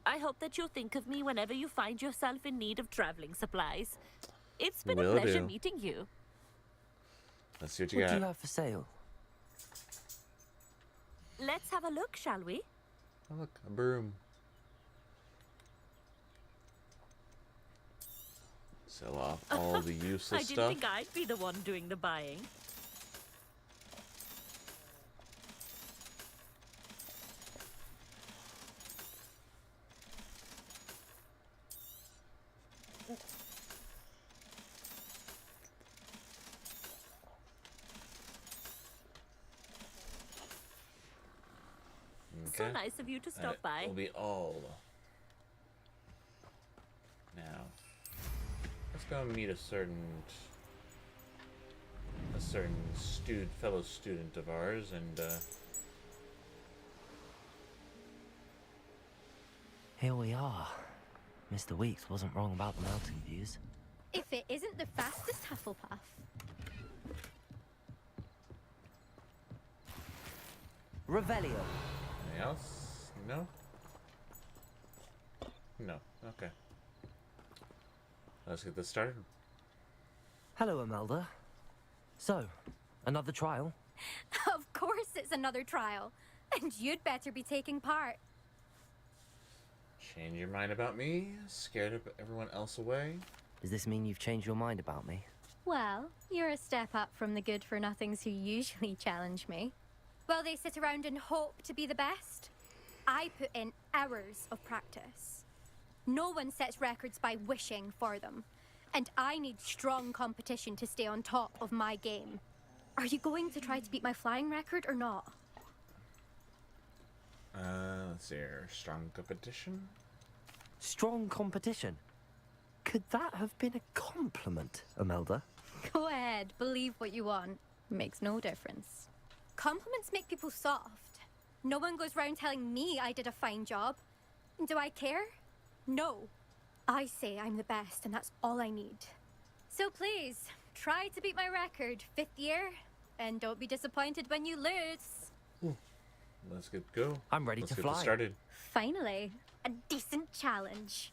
H: I hope that you'll think of me whenever you find yourself in need of traveling supplies. It's been
A: Will
H: a pleasure
A: do.
H: meeting you.
A: Let's see what you
C: What
A: got.
C: do you have for sale?
H: Let's have a look, shall we?
A: Oh, look, a broom. Sell off all the useless
H: I didn't
A: stuff.
H: think I'd be the one doing the buying. So
A: Okay.
H: nice of you to stop
A: That
H: by.
A: will be all. Now, let's go meet a certain fellow student of ours, and
C: Here we are. Mr. Weeks wasn't wrong about the mountain views.
O: If it isn't the fastest Hufflepuff.
C: Revelio.
A: anything else? No. No. Okay. Let's get this started.
C: Hello, Imelda. So, another trial?
O: Of course it's another trial. And you'd better be taking part.
A: Change your mind about me? Scared of everyone else away?
C: Does this mean you've changed your mind about me?
O: Well, you're a step up from the good-for-nothings who usually challenge me. While they sit around and hope to be the best, I put in hours of practice. No one sets records by wishing for them. And I need strong competition to stay on top of my game. Are you going to try to beat my flying record or not?
A: Let's see here. Strong competition?
C: Strong competition? Could that have been a compliment, Imelda?
O: Go ahead, believe what you want. Makes no difference. Compliments make people soft. No one goes round telling me I did a fine job. Do I care? No. I say I'm the best, and that's all I need. So please, try to beat my record, 5th year, and don't be disappointed when you lose.
A: Let's get go.
C: I'm ready
A: Let's
C: to
A: get
C: fly.
A: This started.
O: Finally, a decent challenge.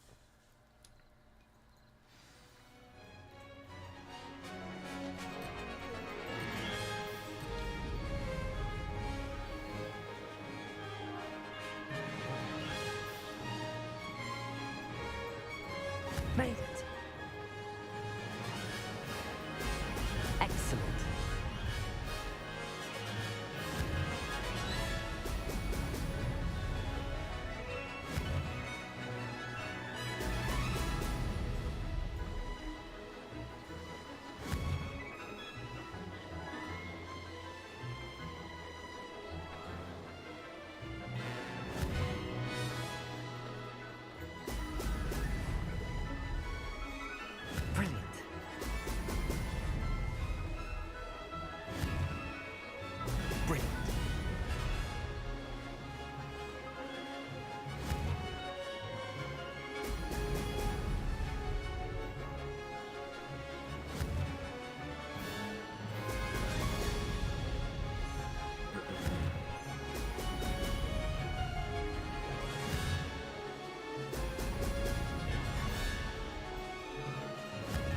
C: Made it. Excellent. Brilliant. Brilliant.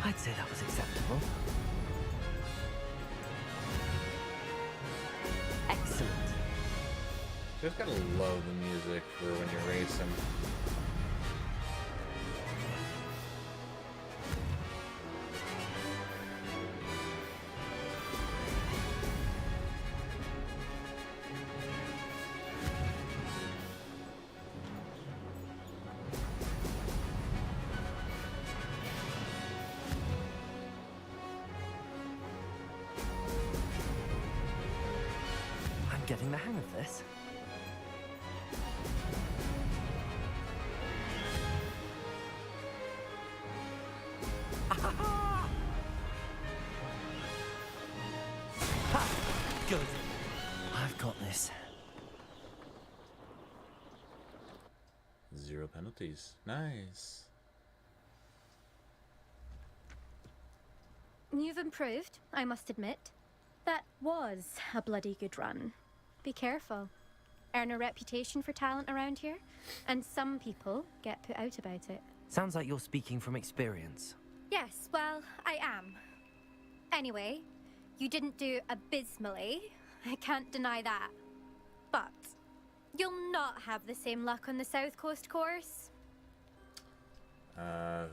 C: I'd say that was acceptable. Excellent.
A: Just gotta love the music for when you're racing.
C: I'm getting the hang of this. Ha! Good. I've got this.
A: 0 penalties. Nice.
O: You've improved, I must admit. That was a bloody good run. Be careful. Earn a reputation for talent around here, and some people get put out about it.
C: Sounds like you're speaking from experience.
O: Yes, well, I am. Anyway, you didn't do abysmally. I can't deny that. But you'll not have the same luck on the South Coast course.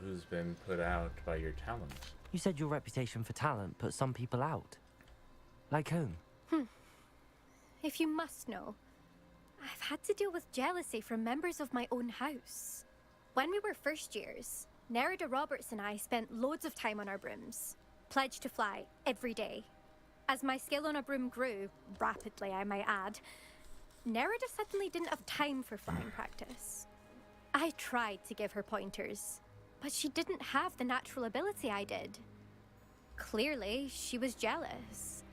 A: Who's been put out by your talent?
C: You said your reputation for talent put some people out. Like whom?
O: If you must know, I've had to deal with jealousy from members of my own house. When we were first years, Nerida Roberts and I spent loads of time on our brooms, pledged to fly every day. As my skill on a broom grew, rapidly I might add, Nerida suddenly didn't have time for flying practice. I tried to give her pointers, but she didn't have the natural ability I did. Clearly, she was jealous.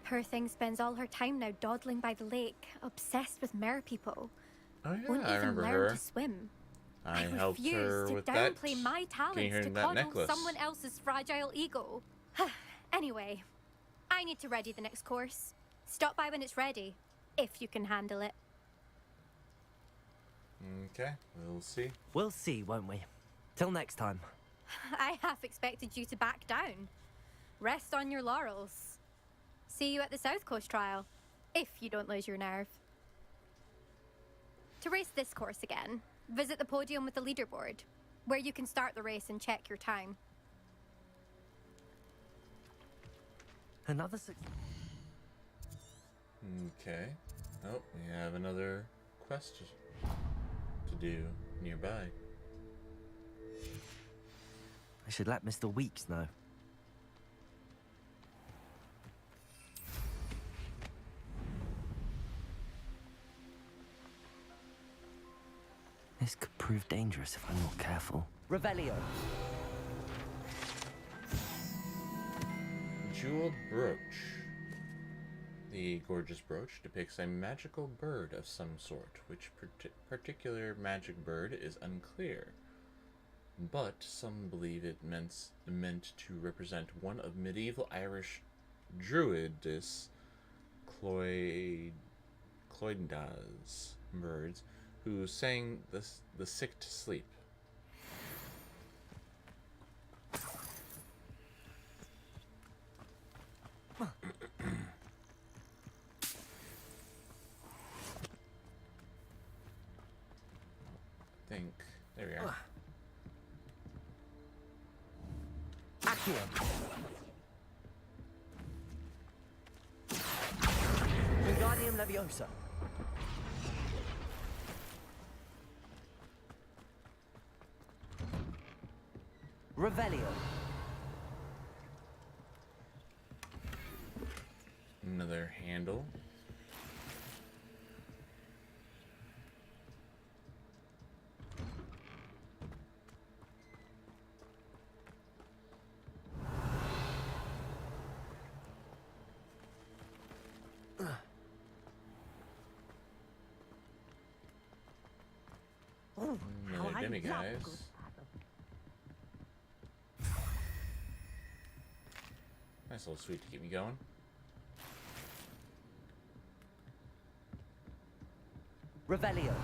O: Poor thing spends all her time now dawdling by the lake, obsessed with mer people.
A: Oh yeah,
O: Won't
A: I
O: even
A: remember
O: learn
A: her.
O: to swim.
A: I helped
O: refuse
A: her
O: to
A: with that.
O: downplay my
A: Getting her
O: talents to
A: that
O: coddle
A: necklace.
O: someone else's fragile ego. Anyway, I need to ready the next course. Stop by when it's ready, if you can handle it.
A: Okay, we'll see.
C: We'll see, won't we? Till next time.
O: I half expected you to back down. Rest on your laurels. See you at the South Coast trial, if you don't lose your nerve. To race this course again, visit the podium with the leaderboard, where you can start the race and check your time.
C: Another
A: Okay. Oh, we have another quest to do nearby.
C: I should let Mr. Weeks know. This could prove dangerous if I'm not careful.
N: Revelio.
A: Jeweled brooch. The gorgeous brooch depicts a magical bird of some sort. Which particular magic bird is unclear. but some believe it meant to represent one of medieval Irish druidess Cloydna's birds who sang the sick to sleep. There we are.
N: Accio. Wingardium Leviosa. Revelio.
A: Another handle. Another demiguise. Nice little sweet to keep me going.
N: Revelio.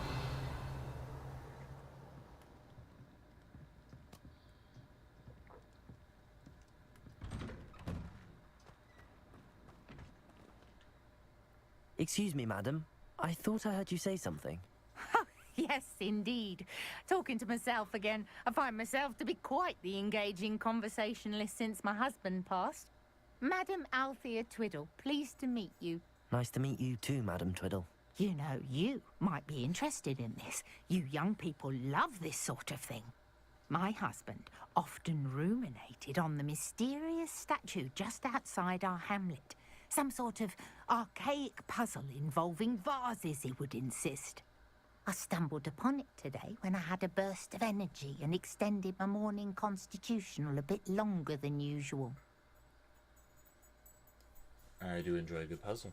C: Excuse me, madam. I thought I heard you say something.
P: Yes, indeed. Talking to myself again. I find myself to be quite the engaging conversationalist since my husband passed. Madam Althea Twiddle, pleased to meet you.
C: Nice to meet you too, Madam Twiddle.
P: You know, you might be interested in this. You young people love this sort of thing. My husband often ruminated on the mysterious statue just outside our hamlet. Some sort of archaic puzzle involving vases, he would insist. I stumbled upon it today when I had a burst of energy and extended my morning constitutional a bit longer than usual.
A: I do enjoy a good puzzle.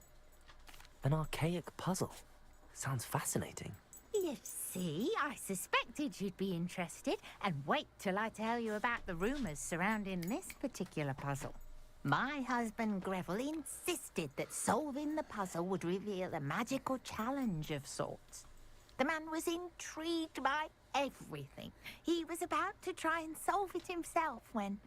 C: An archaic puzzle. Sounds fascinating.
P: You see, I suspected you'd be interested, and wait till I tell you about the rumours surrounding this particular puzzle. My husband Greville insisted that solving the puzzle would reveal a magical challenge of sorts. The man was intrigued by everything. He was about to try and solve it himself when...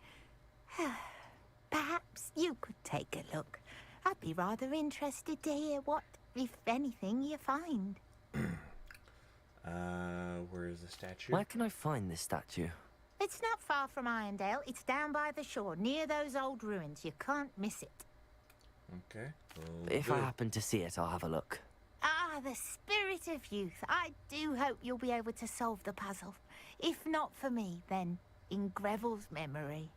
P: Perhaps you could take a look. I'd be rather interested to hear what, if anything, you find.
A: Where is the statue?
C: Where can I find this statue?
P: It's not far from Irondale. It's down by the shore, near those old ruins. You can't miss it.
A: Okay.
C: If I happen to see it, I'll have a look.
P: Ah, the spirit of youth. I do hope you'll be able to solve the puzzle. If not for me, then in Greville's memory.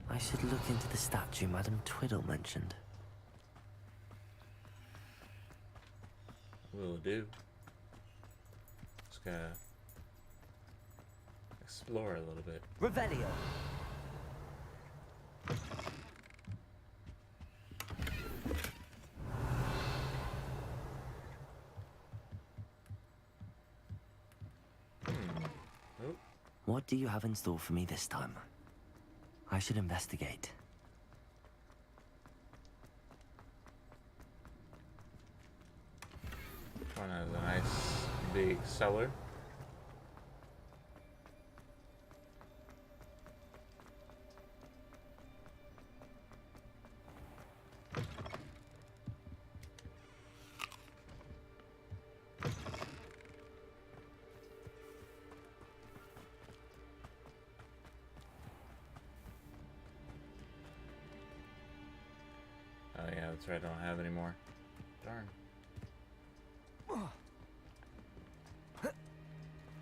C: I should look into the statue Madam Twiddle mentioned.
A: Will do. Just gotta explore a little bit.
N: Revelio.
A: Oh.
C: What do you have in store for me this time? I should investigate.
A: One has a nice big cellar. Oh yeah, that's right, I don't have any more. Darn.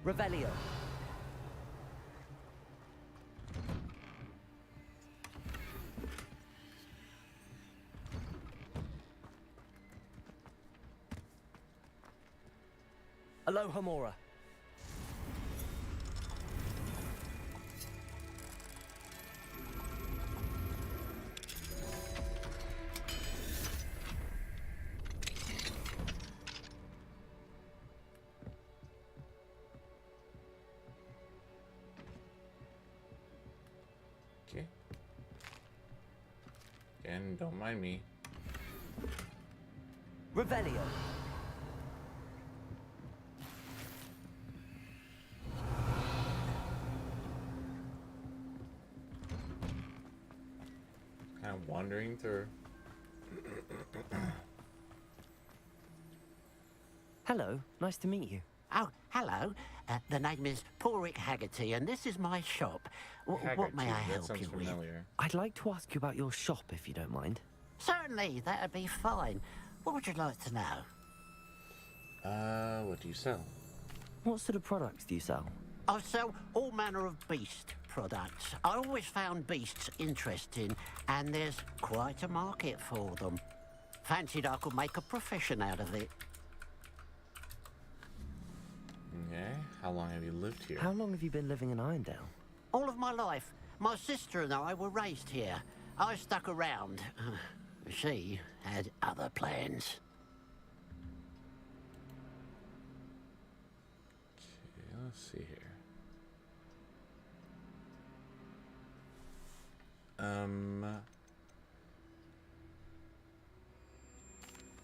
N: Revelio. Alohomora.
A: And don't mind me.
N: Revelio.
A: Kind of wandering through.
C: Hello, nice to meet you.
K: Oh, hello. The name is Porrick Haggerty, and this is my shop. What may I help you with?
C: I'd like to ask you about your shop, if you don't mind.
K: Certainly, that'd be fine. What would you like to know?
A: What do you sell?
C: What sort of products do you sell?
K: I sell all manner of beast products. I always found beasts interesting, and there's quite a market for them. Fancied I could make a profession out of it.
A: Okay, how long have you lived here?
C: How long have you been living in Irondale?
K: All of my life. My sister and I were raised here. I stuck around. She had other plans.
A: Okay, let's see here.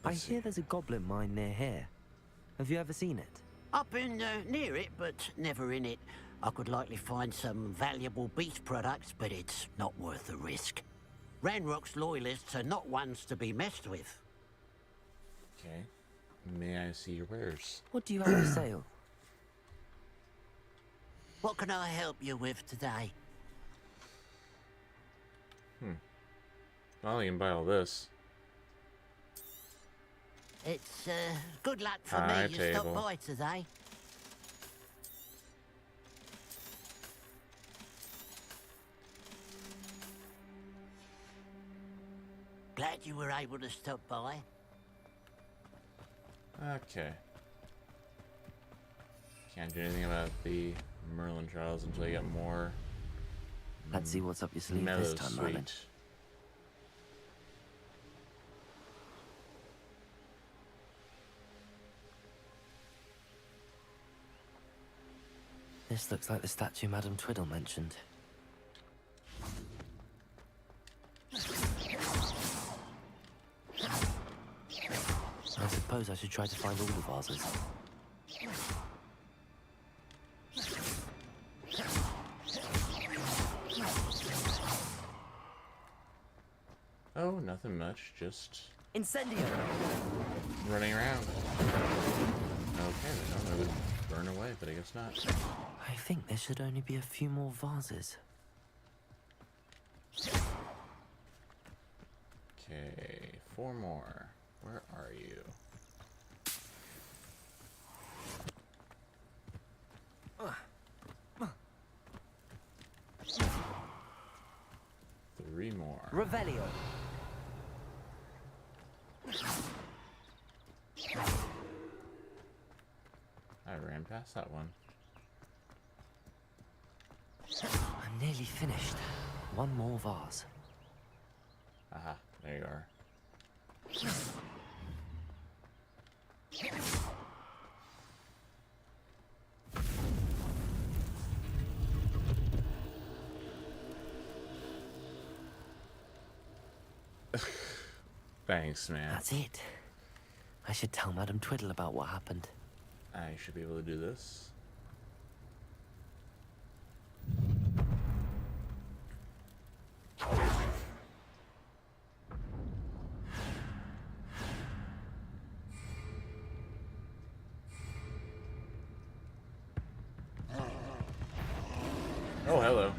C: I hear there's a goblin mine near here. Have you ever seen it?
K: I've been near it, but never in it. I could likely find some valuable beast products, but it's not worth the risk. Ranrock's loyalists are not ones to be messed with.
A: Okay. May I see your wares?
C: What do you have for sale?
K: What can I help you with today?
A: Well, you can buy all this.
K: It's good luck for
A: High
K: me you
A: table.
K: stopped by today. Glad you were able to stop by.
A: Okay. Can't do anything about the Merlin trials until you get more.
C: Let's see what's up your sleeve this time, Merlin. This looks like the statue Madame Twiddle mentioned. I suppose I should try to find all the vases.
A: Oh, nothing much. Just
N: Incendio.
A: running around. Okay, I thought it would burn away, but I guess not.
C: I think there should only be a few more vases.
A: Okay, 4 more. Where are you? Three more.
N: Revelio.
A: I ran past that one.
C: I'm nearly finished. One more vase.
A: Aha, there you are. Thanks, man.
C: That's it. I should tell Madame Twiddle about what happened.
A: I should be able to do this. Oh, hello.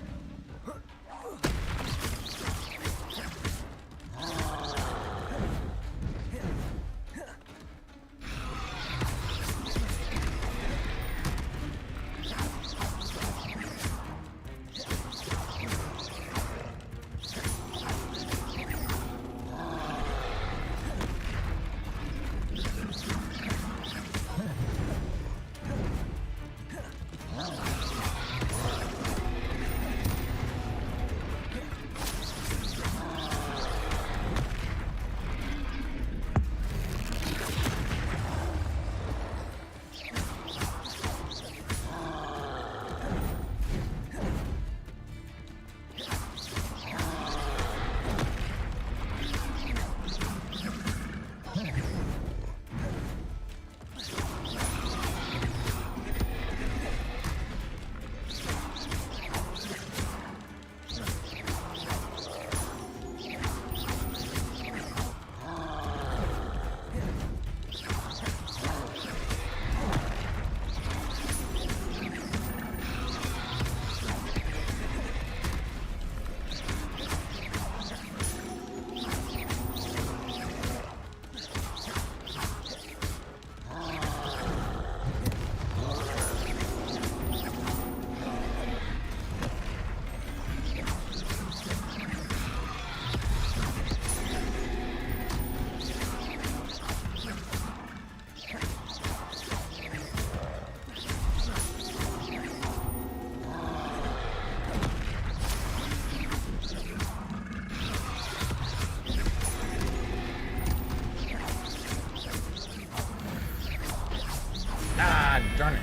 A: God darn it.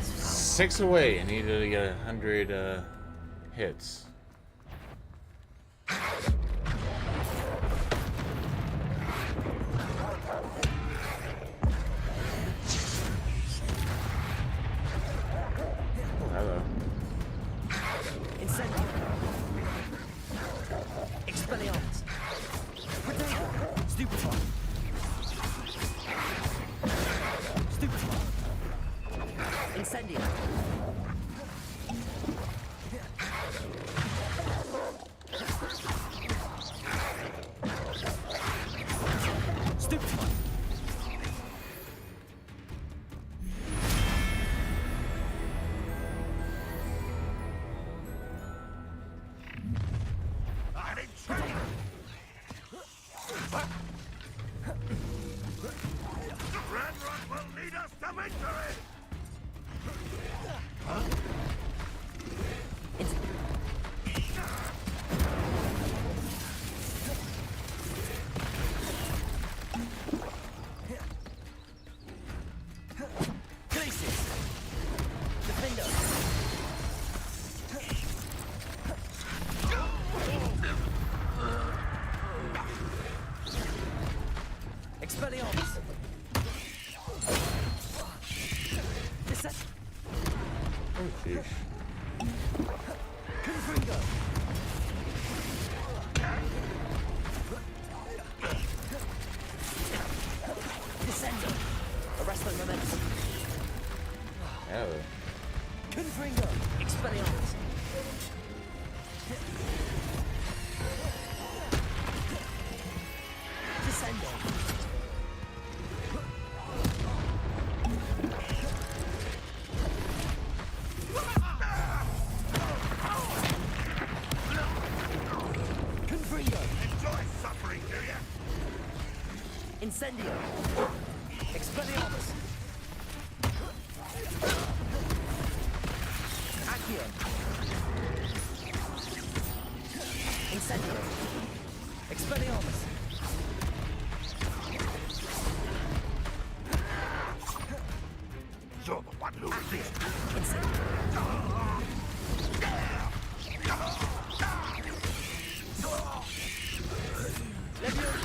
A: 6 away. I needed to get 100 hits. Hello.
N: Incendio. Expelliarmus. Potato. Stupefy. Stupefy. Incendio. Stupefy.
B: I'm in trouble. Red Rock will lead us to victory.
N: Glacius. Defender. Expelliarmus. Descent.
A: Oh, jeez.
N: Confringo. Descendo. Arresto momentum.
A: Oh.
N: Confringo. Expelliarmus. Descendo. Confringo.
B: Enjoy suffering, do ya?
N: Incendio. Expelliarmus. Accio. Incendio. Expelliarmus.
B: You're the one who resisted.
N: Leviosa.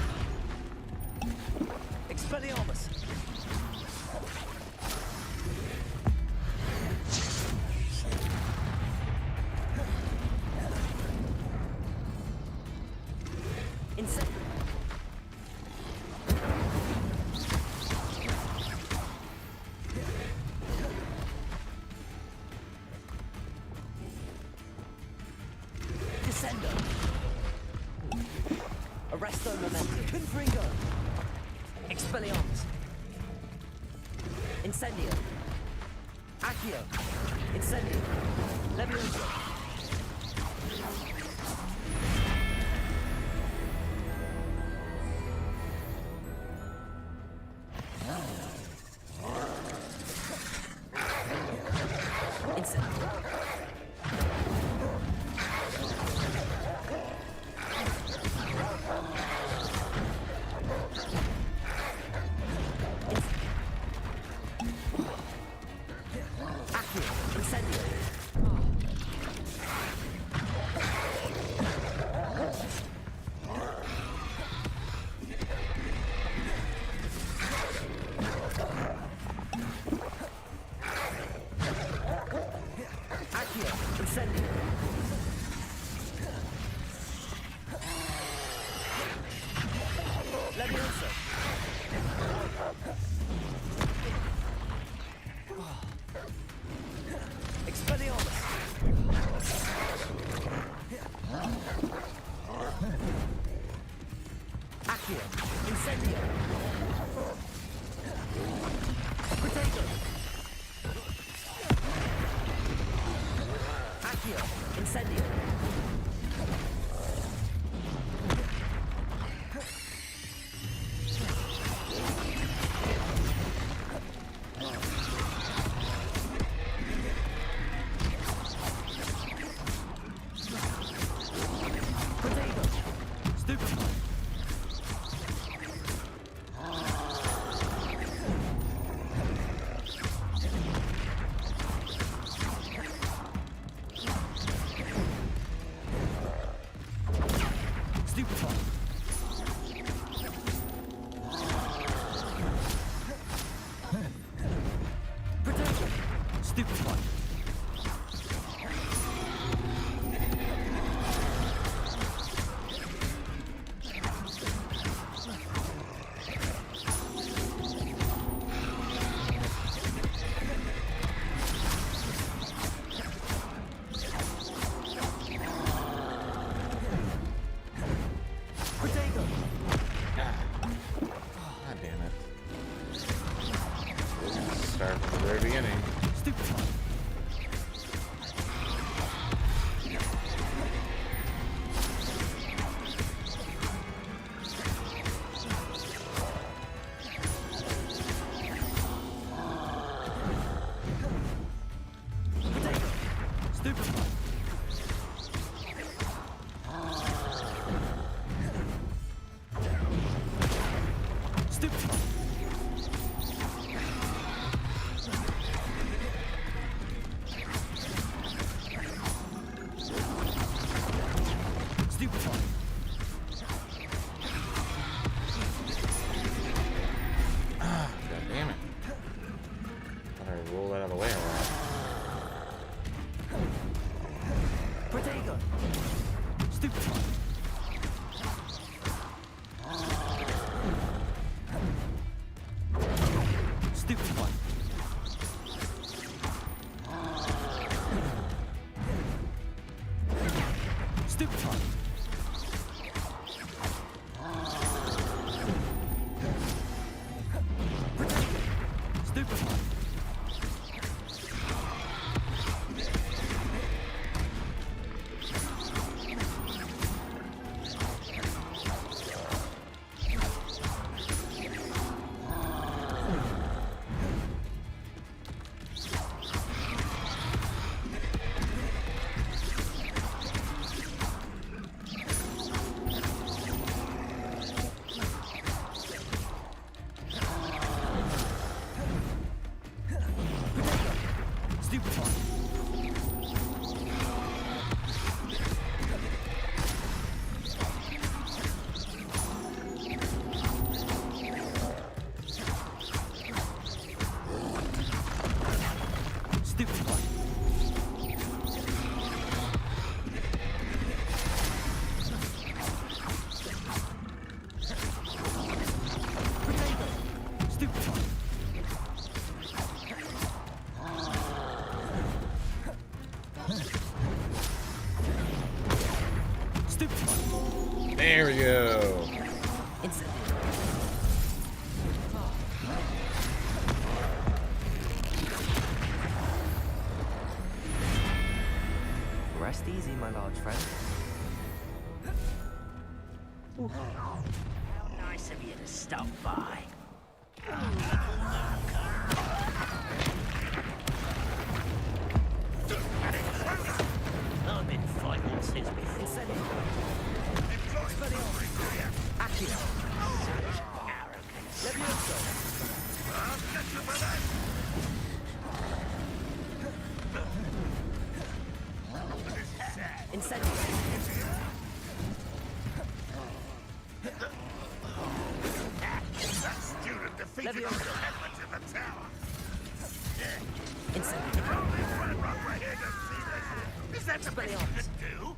N: Expelliarmus. Incendio. Descendo. Arresto momentum. Confringo. Expelliarmus. Incendio. Accio. Incendio. Leviosa. Incendio. Accio. Incendio.
A: start from the very beginning.
D: Stupefy.
A: There we go.
C: Rest easy, my large friend.
K: How nice of you to stop by. I've been fighting since before.
N: Accio.
K: Arrogance.
N: Incendio.
B: That student defeated us in the tower.
N: Incendio.
B: Is that the best you can do?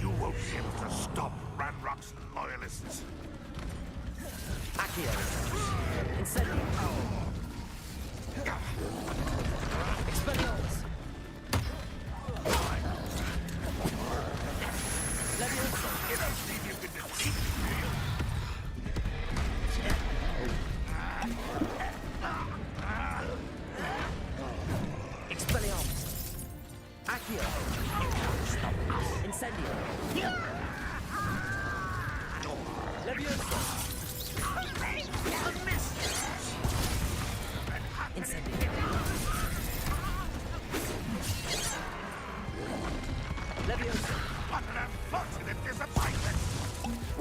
B: You won't be able to stop Ranrock's loyalists.
N: Accio. Incendio. Expelliarmus. Leviosa.
B: You don't think you can defeat me?
N: Expelliarmus. Accio. Incendio. Leviosa. Incendio. Leviosa.
B: What an unfortunate disappointment!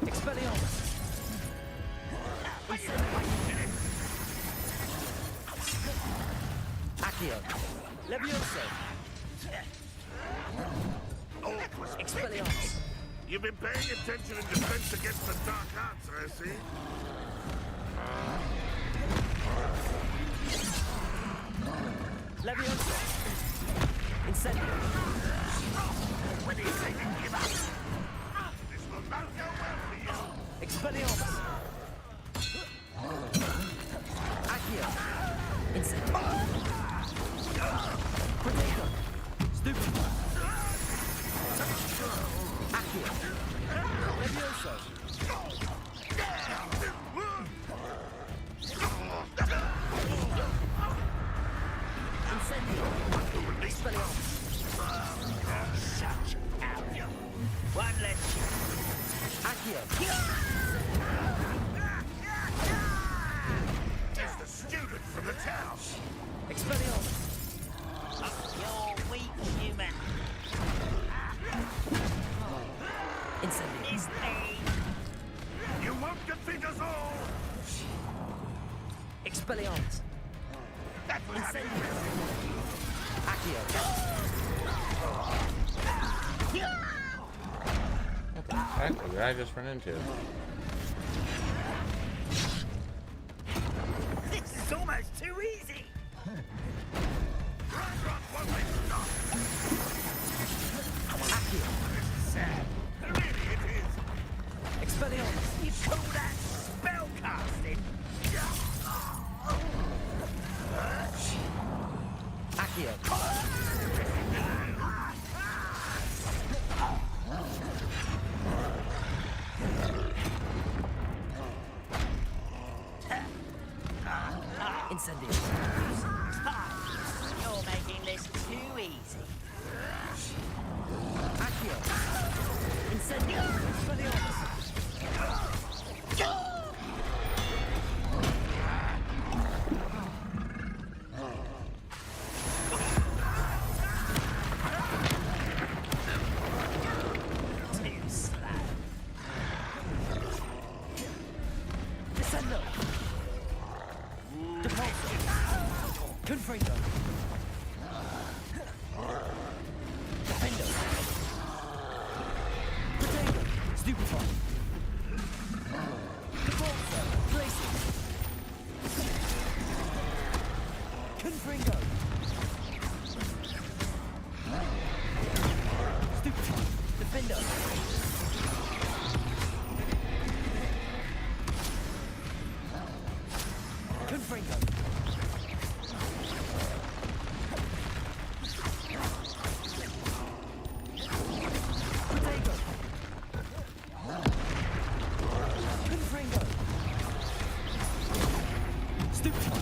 N: Expelliarmus. Incendio. Accio. Leviosa. Expelliarmus.
B: You've been paying attention in defense against the dark arts, I see.
N: Leviosa. Incendio.
B: When do you think you give up? This will not go well for you.
N: Expelliarmus. Accio. Incendio. Protego. Stupefy. Accio. Levioso. One less shot. Accio.
B: It's the student from the town.
N: Expelliarmus.
I: You're weak, human.
N: Incendio.
I: It's me.
B: You won't defeat us all.
N: Expelliarmus.
B: That will have it.
N: Accio.
A: What the heck did I just run into?
I: This is almost too easy.
N: Accio.
B: This is sad. Really, it is.
N: Expelliarmus.
I: You call that spell casting?
N: Accio. Incendio.
I: You're making this too easy.
N: Accio. Incendio. Expelliarmus.
I: Too slow.
N: Descendo. Depulso. Confringo. Defendo. Protego. Stupefy. Depulso. Glacius. Confringo. Stupefy. Defendo. Confringo. Protego. Confringo. Stupefy.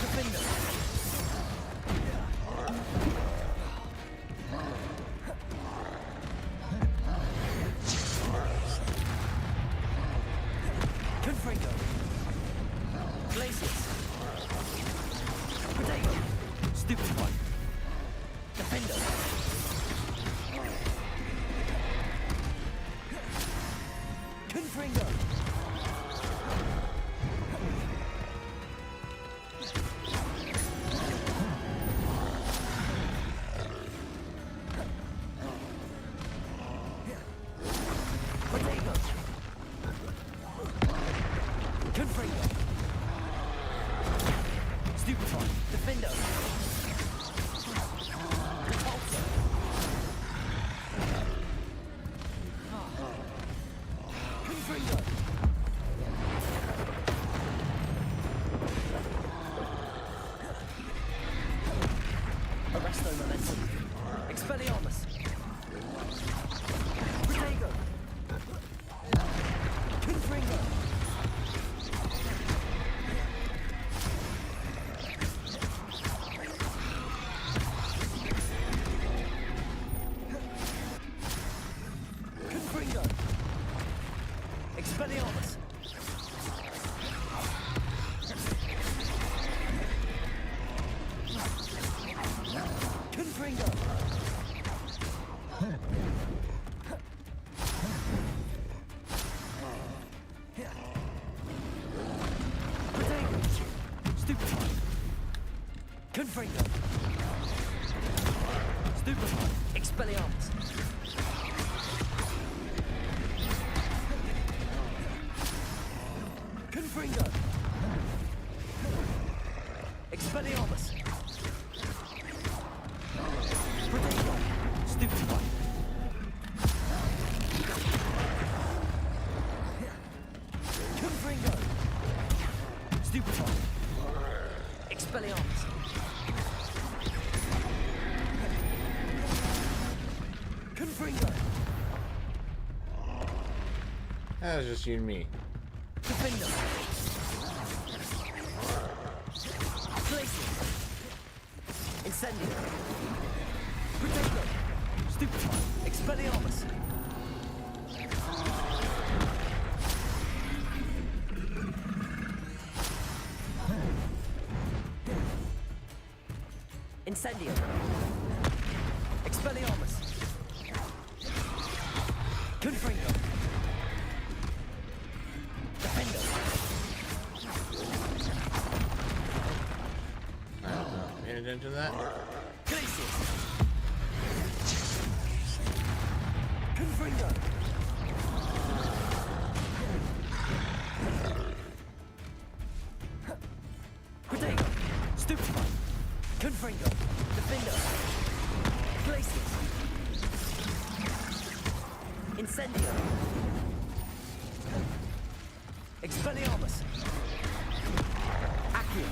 N: Defendo. Confringo. Glacius. Protego. Stupefy. Defendo. Confringo. Protego. Confringo. Stupefy. Defendo. Repulsor. Confringo. Arresto momentum. Expelliarmus. Protego. Confringo. Confringo. Expelliarmus. Confringo. Protego. Stupefy. Confringo. Stupefy. Expelliarmus. Confringo. Expelliarmus. Protego. Stupefy. Confringo. Stupefy. Expelliarmus. Confringo.
A: That was just you and me.
N: Defendo. Glacius. Incendio. Protego. Stupefy. Expelliarmus. Incendio. Expelliarmus. Confringo. Defendo.
A: Paying attention to that?
N: Glacius. Confringo. Protego. Stupefy. Confringo. Defendo. Glacius. Incendio. Expelliarmus. Accio.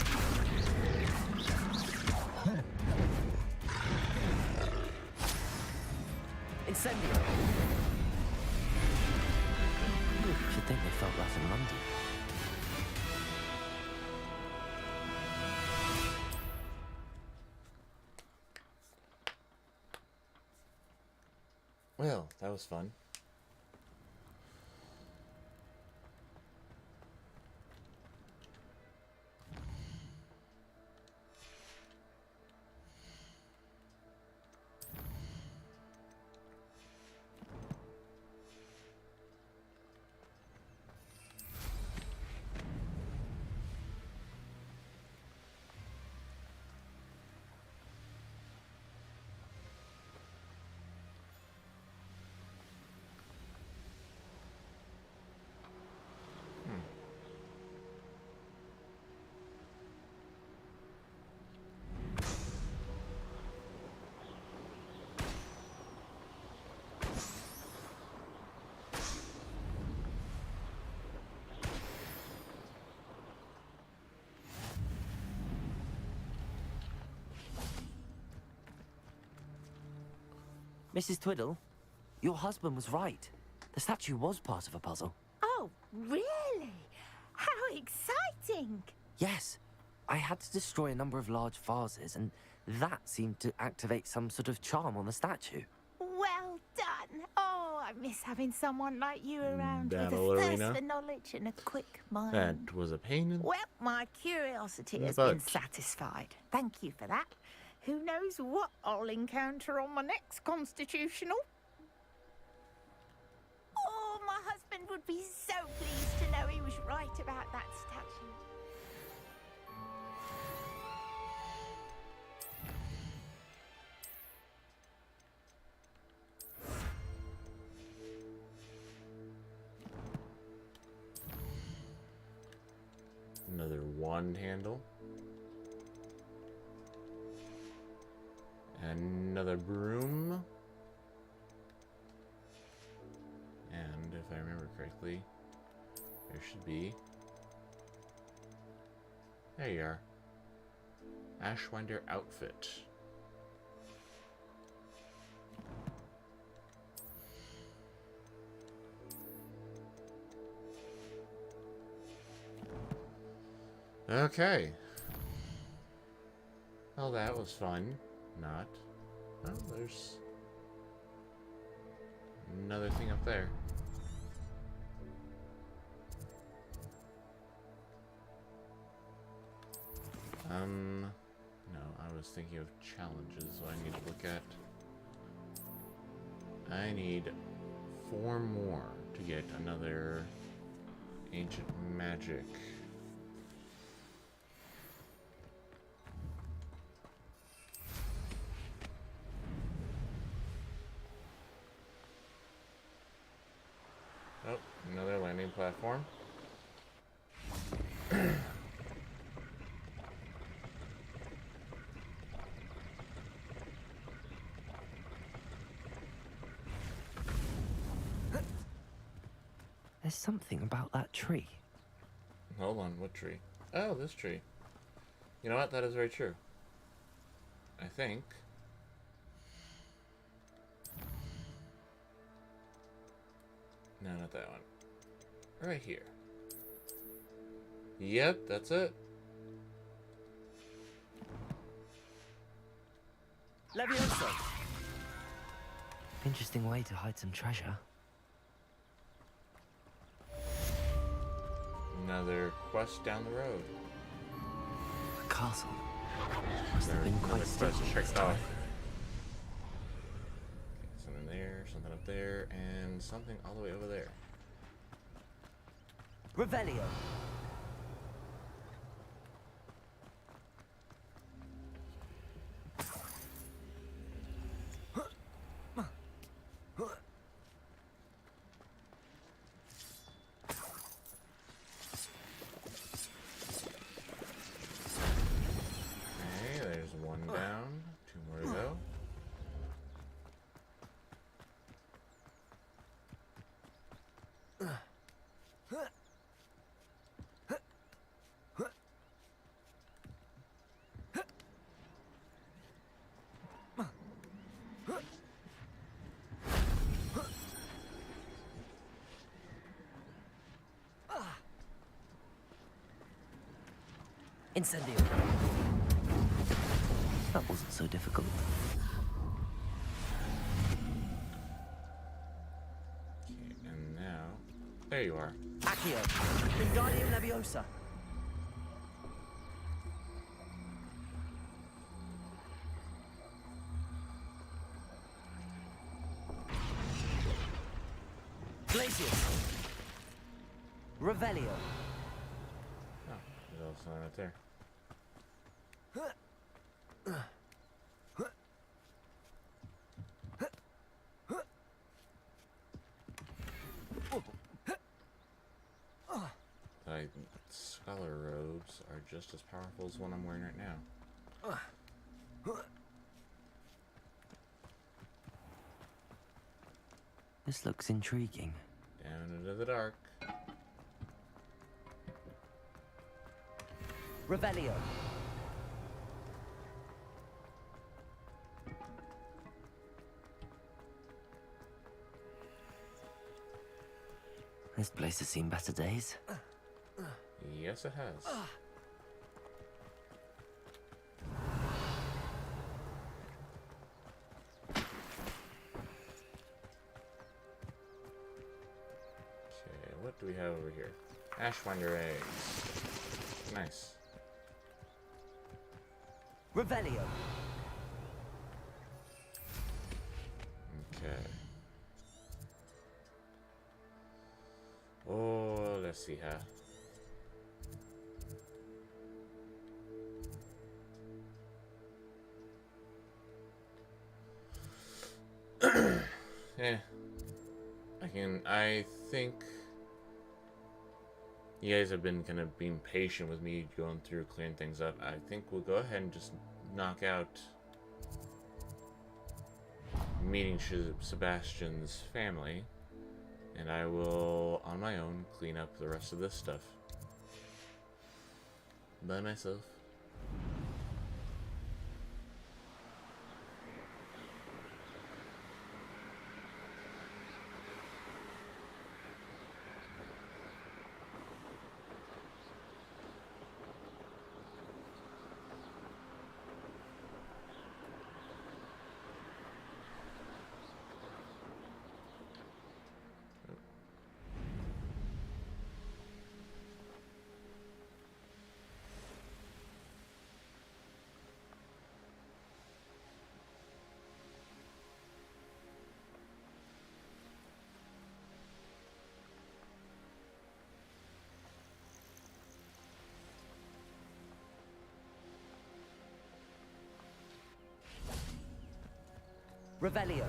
N: Incendio.
C: Should think they felt that in London.
A: Well, that was fun.
C: Mrs. Twiddle, your husband was right. The statue was part of a puzzle.
P: Oh, really? How exciting!
C: Yes, I had to destroy a number of large vases, and that seemed to activate some sort of charm on the statue.
P: Well done. Oh, I miss having someone like you around with
A: Battle
P: a thirst
A: arena.
P: for knowledge and a quick mind.
A: That was a pain in...
P: Well, my curiosity
A: in the
P: has been
A: butt.
P: satisfied. Thank you for that. Who knows what I'll encounter on my next constitutional? Oh, my husband would be so pleased to know he was right about that statue.
A: Another wand handle. Another broom. And if I remember correctly, there should be... There you are. Ashwinder outfit. Okay. Well, that was fun. Not. Oh, there's another thing up there. No, I was thinking of challenges, so I need to look at. I need 4 more to get another ancient magic. Oh, another landing platform.
C: There's something about that tree.
A: Hold on, what tree? Oh, this tree. You know what? That is very true. I think. No, not that one. Right here. Yep, that's it.
N: Leviosa!
C: Interesting way to hide some treasure.
A: Another quest down the road.
C: The castle must have been quite still.
A: Checked off. Something there, something up there, and something all the way over there.
N: Revelio!
A: Okay, there's one down, two more to go.
N: Incendio.
C: That wasn't so difficult.
A: Okay, and now, there you are.
N: Accio. Wingardium Leviosa. Glacius. Revelio.
A: Oh, there's also one right there. My scholar robes are just as powerful as one I'm wearing right now.
C: This looks intriguing.
A: Down into the dark.
N: Revelio.
C: This place has seen better days.
A: Yes, it has. Okay, what do we have over here? Ashwinder eggs. Nice.
N: Revelio.
A: Okay. Oh, let's see how. Yeah. I think you guys have been kind of being patient with me going through clearing things up. I think we'll go ahead and just knock out meeting Sebastian's family, and I will, on my own, clean up the rest of this stuff by myself.
N: Revelio.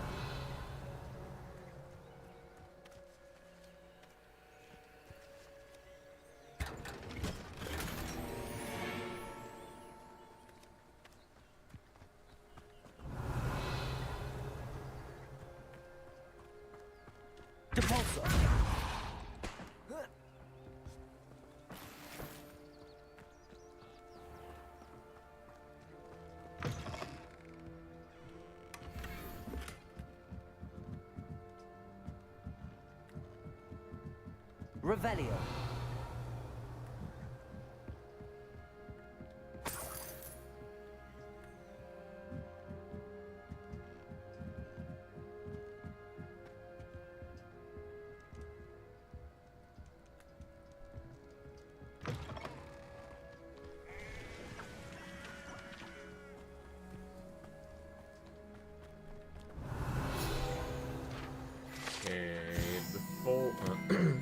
N: Depulso. Revelio.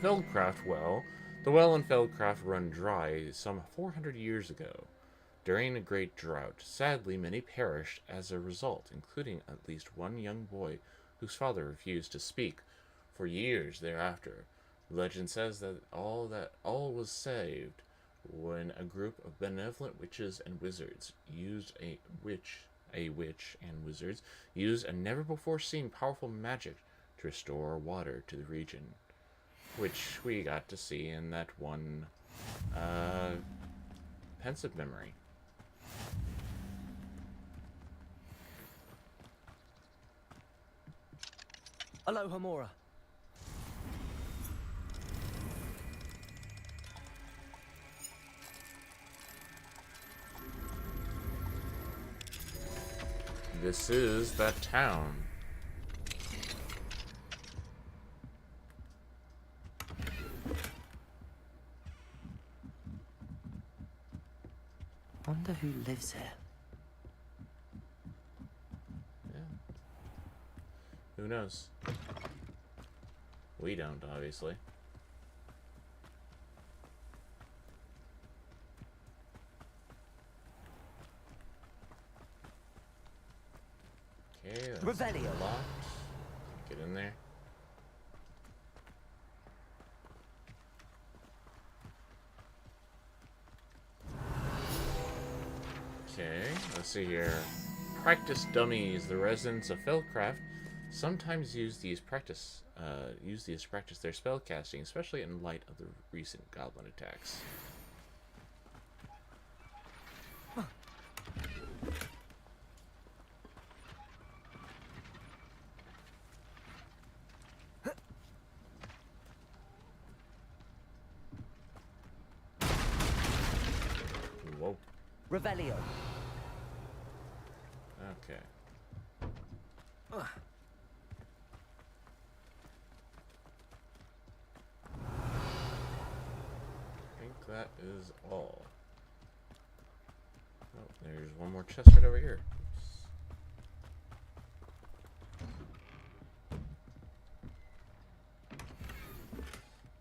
A: Feldcraft well. The well in Feldcraft run dry some 400 years ago, during a great drought. Sadly, many perished as a result, including at least one young boy whose father refused to speak for years thereafter. Legend says that all was saved when a group of benevolent witches and wizards used a witch and wizards used a never before seen powerful magic to restore water to the region, which we got to see in that one pensive memory.
N: Aloha Mora.
A: This is that town.
C: Wonder who lives here.
A: Yeah. Who knows? We don't, obviously. Okay, that's
N: Revelio.
A: locked. Get in there. Okay, let's see here. Practice dummies. The residents of Feldcraft sometimes use these to practice their spell casting, especially in light of the recent goblin attacks. Whoa.
N: Revelio.
A: Okay. I think that is all. Oh, there's one more chest right over here.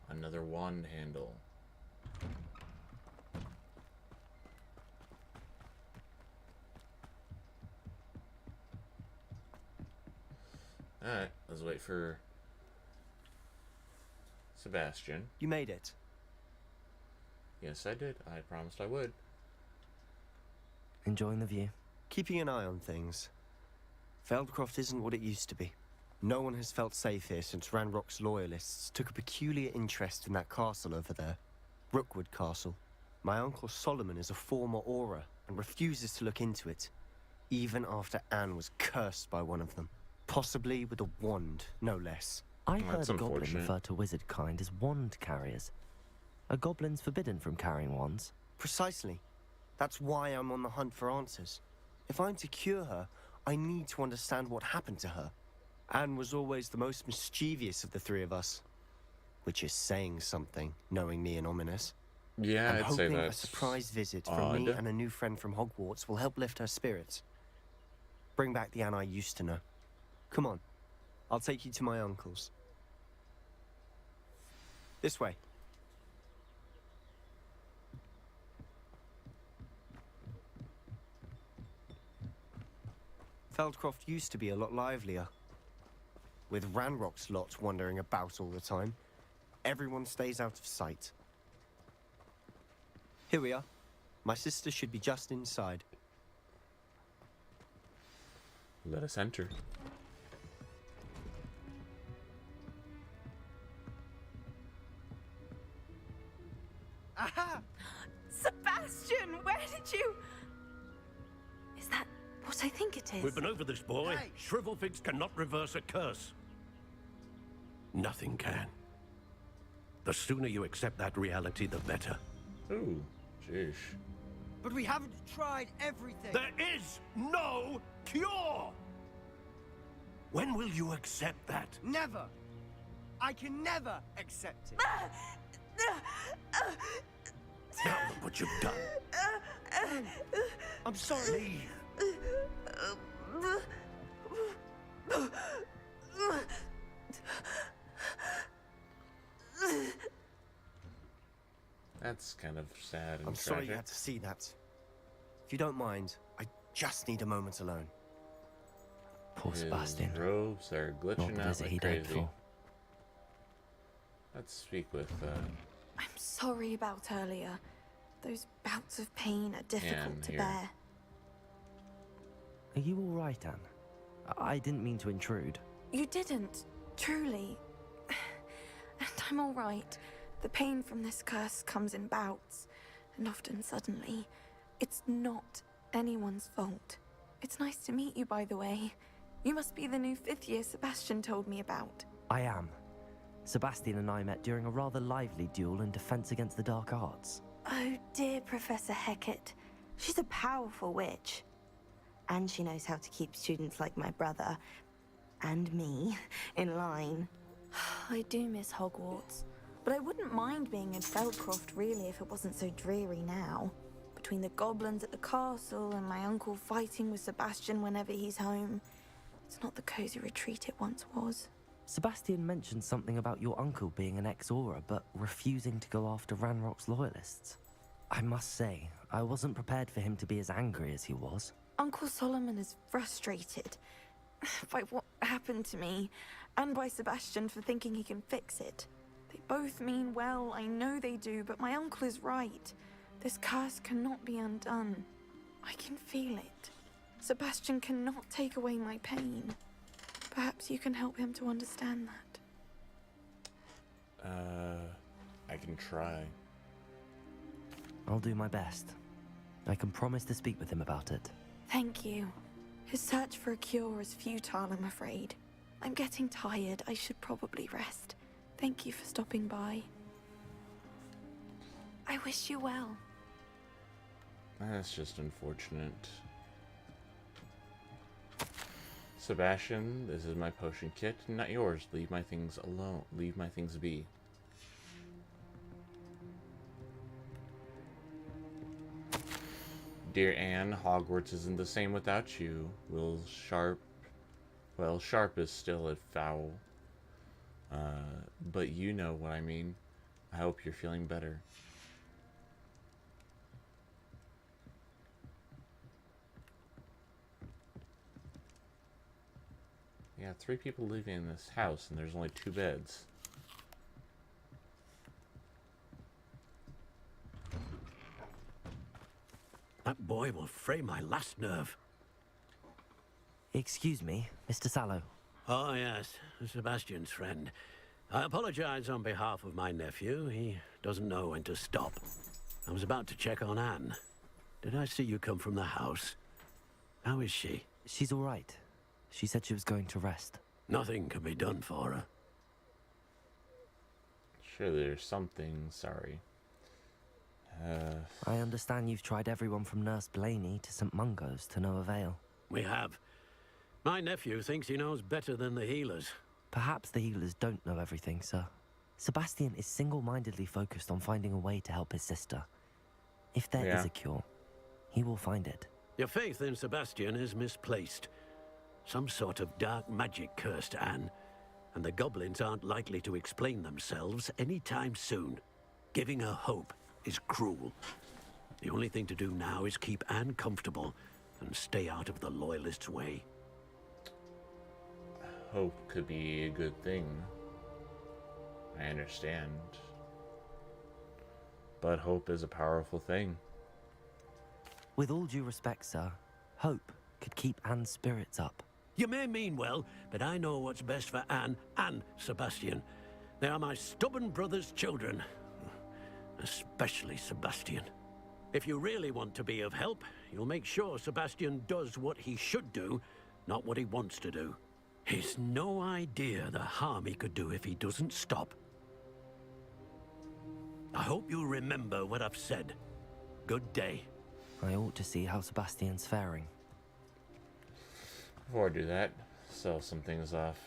A: Another wand handle. Alright, let's wait for Sebastian.
Q: You made it.
A: Yes, I did. I promised I would.
C: Enjoying the view?
Q: Keeping an eye on things. Feldcroft isn't what it used to be. No one has felt safe here since Ranrock's loyalists took a peculiar interest in that castle over there. Rookwood Castle. My uncle Solomon is a former Auror and refuses to look into it, even after Anne was cursed by one of them. Possibly with a wand, no less.
C: I heard a goblin refer to wizard kind as wand carriers. Are goblins forbidden from carrying wands?
Q: Precisely. That's why I'm on the hunt for answers. If I'm to cure her, I need to understand what happened to her. Anne was always the most mischievous of the three of us. Which is saying something, knowing me and Ominous.
A: Yeah,
Q: I'm
A: I'd say
Q: hoping
A: that's
Q: a surprise visit from
A: odd.
Q: me and a new friend from Hogwarts will help lift her spirits. Bring back the Anne I used to know. Come on. I'll take you to my uncle's. This way. Feldcroft used to be a lot livelier. With Ranrock's lot wandering about all the time, everyone stays out of sight. Here we are. My sister should be just inside.
A: Let us enter.
R: Aha! Sebastian, where did you... Is that what I think it is?
S: We've been over this, boy. Hey. Shrivelfigs cannot reverse a curse. Nothing can. The sooner you accept that reality, the better.
A: Ooh, jeez.
T: But we haven't tried everything.
S: There is no cure! When will you accept that?
T: Never. I can never accept it.
S: Now look what you've done.
T: I'm sorry.
A: That's kind of sad and
Q: I'm sorry you
A: tragic.
Q: had to see that. If you don't mind, I just need a moment alone.
C: Poor
A: His
C: Sebastian.
A: robes are
C: Not
A: glitching
C: the
A: out
C: visit
A: like
C: he'd hoped
A: crazy.
C: for.
A: Let's speak with,
L: I'm sorry about earlier. Those bouts of pain are difficult
A: Anne
L: to
A: here.
L: bear.
C: Are you all right, Anne? I didn't mean to intrude.
L: You didn't, truly. And I'm all right. The pain from this curse comes in bouts, and often suddenly. It's not anyone's fault. It's nice to meet you, by the way. You must be the new 5th year Sebastian told me about.
C: I am. Sebastian and I met during a rather lively duel in defense against the dark arts.
L: Oh, dear Professor Hecat. She's a powerful witch. And she knows how to keep students like my brother, and me, in line. I do miss Hogwarts, but I wouldn't mind being in Feldcroft, really, if it wasn't so dreary now. Between the goblins at the castle and my uncle fighting with Sebastian whenever he's home, it's not the cozy retreat it once was.
C: Sebastian mentioned something about your uncle being an ex-Auror, but refusing to go after Ranrock's loyalists. I must say, I wasn't prepared for him to be as angry as he was.
L: Uncle Solomon is frustrated by what happened to me, and by Sebastian for thinking he can fix it. They both mean well, I know they do, but my uncle is right. This curse cannot be undone. I can feel it. Sebastian cannot take away my pain. Perhaps you can help him to understand that.
A: I can try.
C: I'll do my best. I can promise to speak with him about it.
L: Thank you. His search for a cure is futile, I'm afraid. I'm getting tired. I should probably rest. Thank you for stopping by. I wish you well.
A: That's just unfortunate. Sebastian, this is my potion kit, not yours. Leave my things alone. Leave my things be. Dear Anne, Hogwarts isn't the same without you. Sharp is still a foul. But you know what I mean. I hope you're feeling better. Yeah, 3 people living in this house, and there's only 2 beds.
S: That boy will fray my last nerve.
C: Excuse me, Mr. Sallow.
S: Oh, yes, Sebastian's friend. I apologize on behalf of my nephew. He doesn't know when to stop. I was about to check on Anne. Did I see you come from the house? How is she?
C: She's all right. She said she was going to rest.
S: Nothing can be done for her.
A: Sure, there's something. Sorry.
C: I understand you've tried everyone from Nurse Blaney to St. Mungo's to no avail.
S: We have. My nephew thinks he knows better than the healers.
C: Perhaps the healers don't know everything, sir. Sebastian is single-mindedly focused on finding a way to help his sister. If there is a cure, he will find it.
S: Your faith in Sebastian is misplaced. Some sort of dark magic cursed Anne, and the goblins aren't likely to explain themselves anytime soon. Giving her hope is cruel. The only thing to do now is keep Anne comfortable and stay out of the Loyalists' way.
A: Hope could be a good thing. I understand. But hope is a powerful thing.
C: With all due respect, sir, hope could keep Anne's spirits up.
S: You may mean well, but I know what's best for Anne and Sebastian. They are my stubborn brother's children. Especially Sebastian. If you really want to be of help, you'll make sure Sebastian does what he should do, not what he wants to do. He's no idea the harm he could do if he doesn't stop. I hope you remember what I've said. Good day.
C: I ought to see how Sebastian's faring.
A: Before I do that, sell some things off.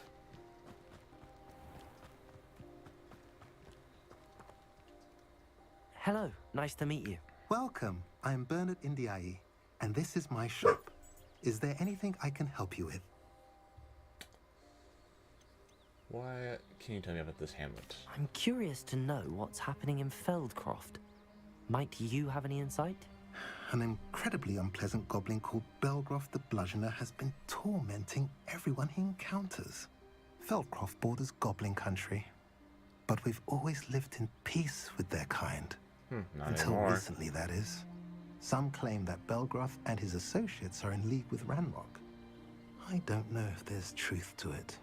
C: Hello, nice to meet you.
M: Welcome. I'm Bernard Indiaye, and this is my shop. Is there anything I can help you with?
A: Why can you tell me about this hamlet?
C: I'm curious to know what's happening in Feldcroft. Might you have any insight?
M: An incredibly unpleasant goblin called Belgroth the Bludgeoner has been tormenting everyone he encounters. Feldcroft borders goblin country, but we've always lived in peace with their kind.
A: Not
M: Until
A: anymore.
M: recently, that is. Some claim that Belgroth and his associates are in league with Ranrock. I don't know if there's truth to it.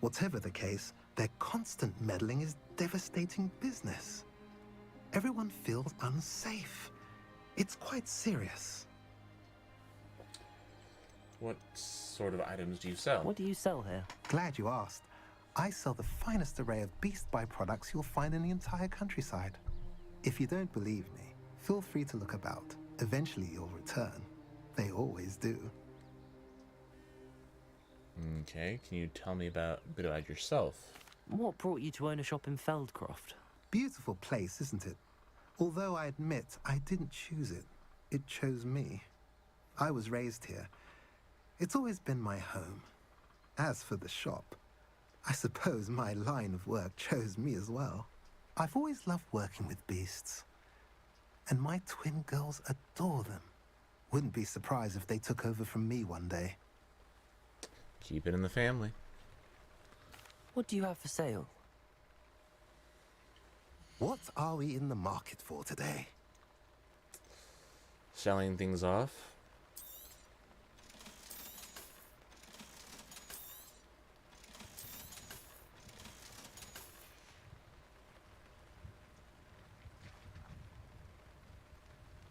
M: Whatever the case, their constant meddling is devastating business. Everyone feels unsafe. It's quite serious.
A: What sort of items do you sell?
C: What do you sell here?
M: Glad you asked. I sell the finest array of beast byproducts you'll find in the entire countryside. If you don't believe me, feel free to look about. Eventually you'll return. They always do.
A: Okay, can you tell me a bit about yourself?
C: What brought you to own a shop in Feldcroft?
M: Beautiful place, isn't it? Although I admit I didn't choose it. It chose me. I was raised here. It's always been my home. As for the shop, I suppose my line of work chose me as well. I've always loved working with beasts. And my twin girls adore them. Wouldn't be surprised if they took over from me one day.
A: Keep it in the family.
C: What do you have for sale?
M: What are we in the market for today?
A: Selling things off.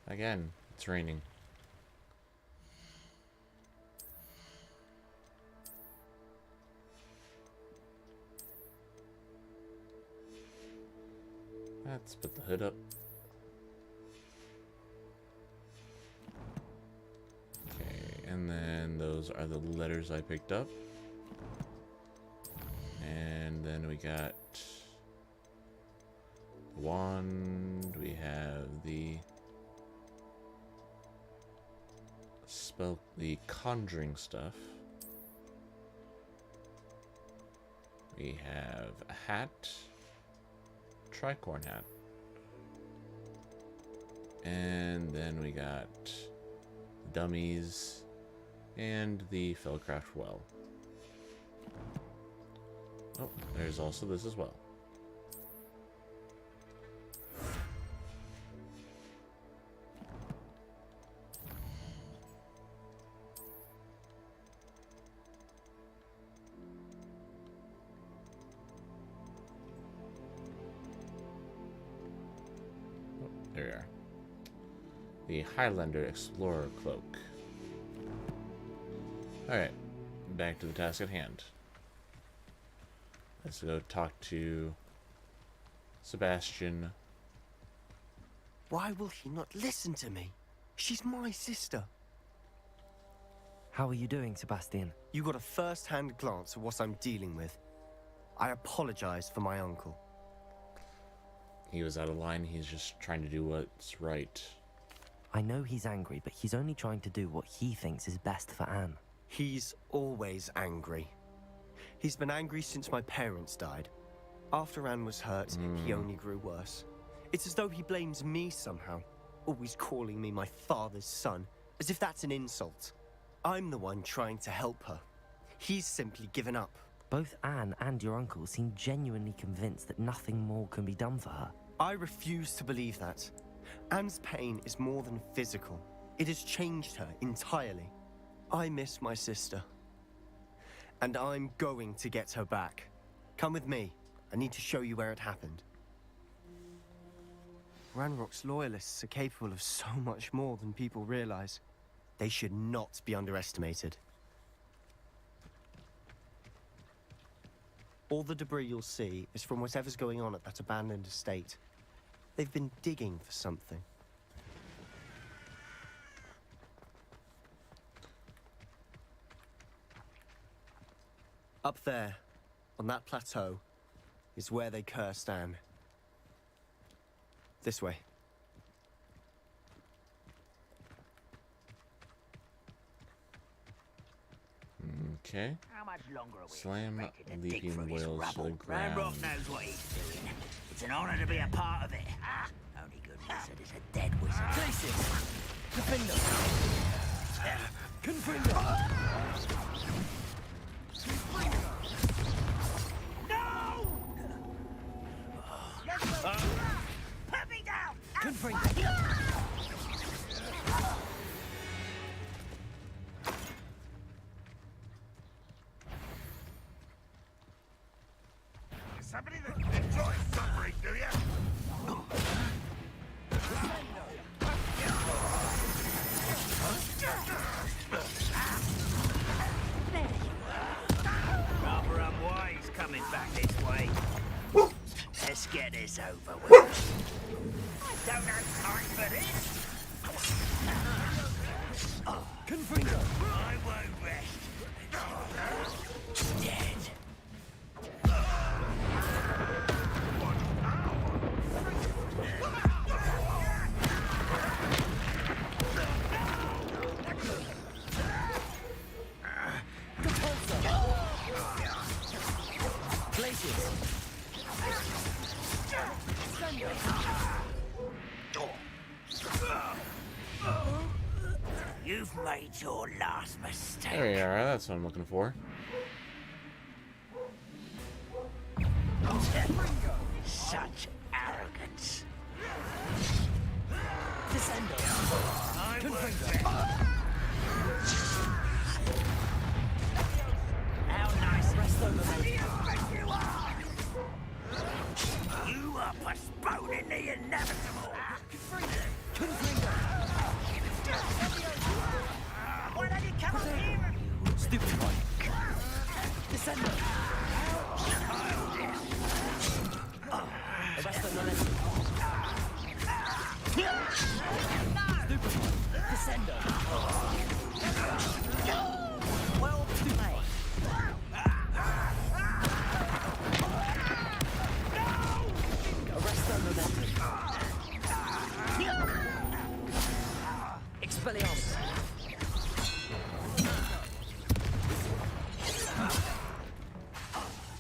A: Again, it's raining. Let's put the hood up. Okay, and then those are the letters I picked up. And then we got the wand, we have the the conjuring stuff. We have a hat, tricorn hat, and then we got dummies and the Feldcraft well. Oh, there's also this as well. There we are. The Highlander Explorer Cloak. Alright, back to the task at hand. Let's go talk to Sebastian.
Q: Why will he not listen to me? She's my sister.
C: How are you doing, Sebastian?
Q: You got a first-hand glance at what I'm dealing with. I apologize for my uncle.
A: He was out of line. He's just trying to do what's right.
C: I know he's angry, but he's only trying to do what he thinks is best for Anne.
Q: He's always angry. He's been angry since my parents died. After Anne was hurt, he only grew worse. It's as though he blames me somehow, always calling me my father's son, as if that's an insult. I'm the one trying to help her. He's simply given up.
C: Both Anne and your uncle seem genuinely convinced that nothing more can be done for her.
Q: I refuse to believe that. Anne's pain is more than physical. It has changed her entirely. I miss my sister. And I'm going to get her back. Come with me. I need to show you where it happened. Ranrock's loyalists are capable of so much more than people realize. They should not be underestimated. All the debris you'll see is from whatever's going on at that abandoned estate. They've been digging for something. Up there, on that plateau, is where they cursed Anne. This way.
A: Okay.
I: How much longer are we
A: Slam
I: expected to dig
A: leaping
I: through this
A: whales to the
I: rubble?
A: ground.
I: Ranrock knows what he's doing. It's an honor to be a part of it. Only good wizard is a dead wizard.
N: Places! Defender! Confringo!
I: No! Put me down!
N: Confringo!
B: Somebody that enjoys suffering, do you?
I: Rather unwise coming back this way. Let's get this over with. I don't have time for this.
N: Confringo!
I: I won't rest. Dead. You've made your last mistake.
A: There we are. That's what I'm looking for.
I: Such arrogance.
N: Descendo!
I: I
N: Confringo!
I: How nice
N: Resto
I: do
N: momentum.
I: you think you are? You are postponing the inevitable.
N: Confringo!
I: Why don't you come up here?
N: Stupid one! Descendo! Resto momentum. Stupid one! Descendo! Well, stupid one! Arresto momentum. Expelliarmus.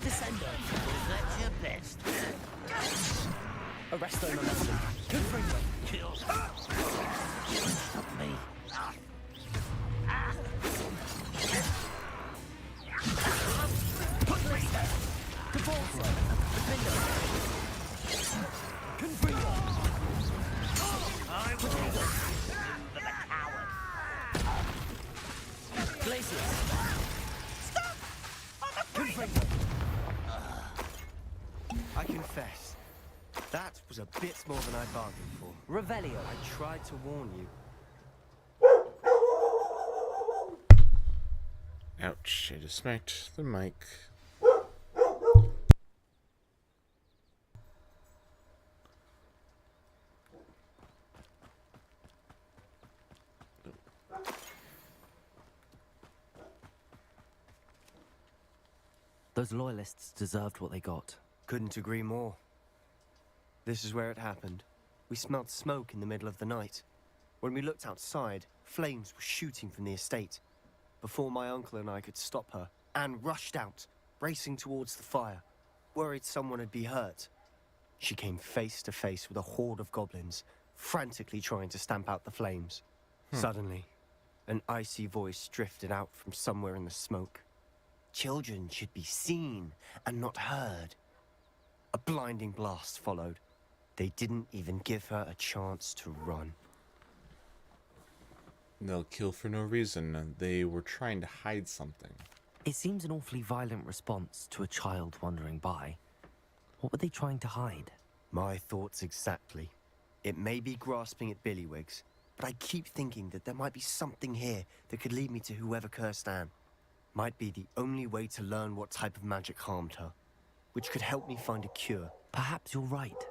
N: Descendo.
I: That's your best.
N: Arresto momentum. Confringo.
I: Kill. Not me.
N: Cavalso. Defendo. Confringo.
I: I will for the coward.
N: Glacius. Confringo.
Q: I confess, that was a bit more than I bargained for.
N: Revelio.
Q: I tried to warn you.
A: Ouch, I just smacked the mic.
C: Those loyalists deserved what they got.
Q: Couldn't agree more. This is where it happened. We smelled smoke in the middle of the night. When we looked outside, flames were shooting from the estate. Before my uncle and I could stop her, Anne rushed out, racing towards the fire, worried someone had been hurt. She came face to face with a horde of goblins, frantically trying to stamp out the flames. Suddenly, an icy voice drifted out from somewhere in the smoke. Children should be seen and not heard. A blinding blast followed. They didn't even give her a chance to run.
A: They'll kill for no reason, and they were trying to hide something.
C: It seems an awfully violent response to a child wandering by. What were they trying to hide?
Q: My thoughts exactly. It may be grasping at Billywigs, but I keep thinking that there might be something here that could lead me to whoever cursed Anne. Might be the only way to learn what type of magic harmed her, which could help me find a cure.
C: Perhaps you're right.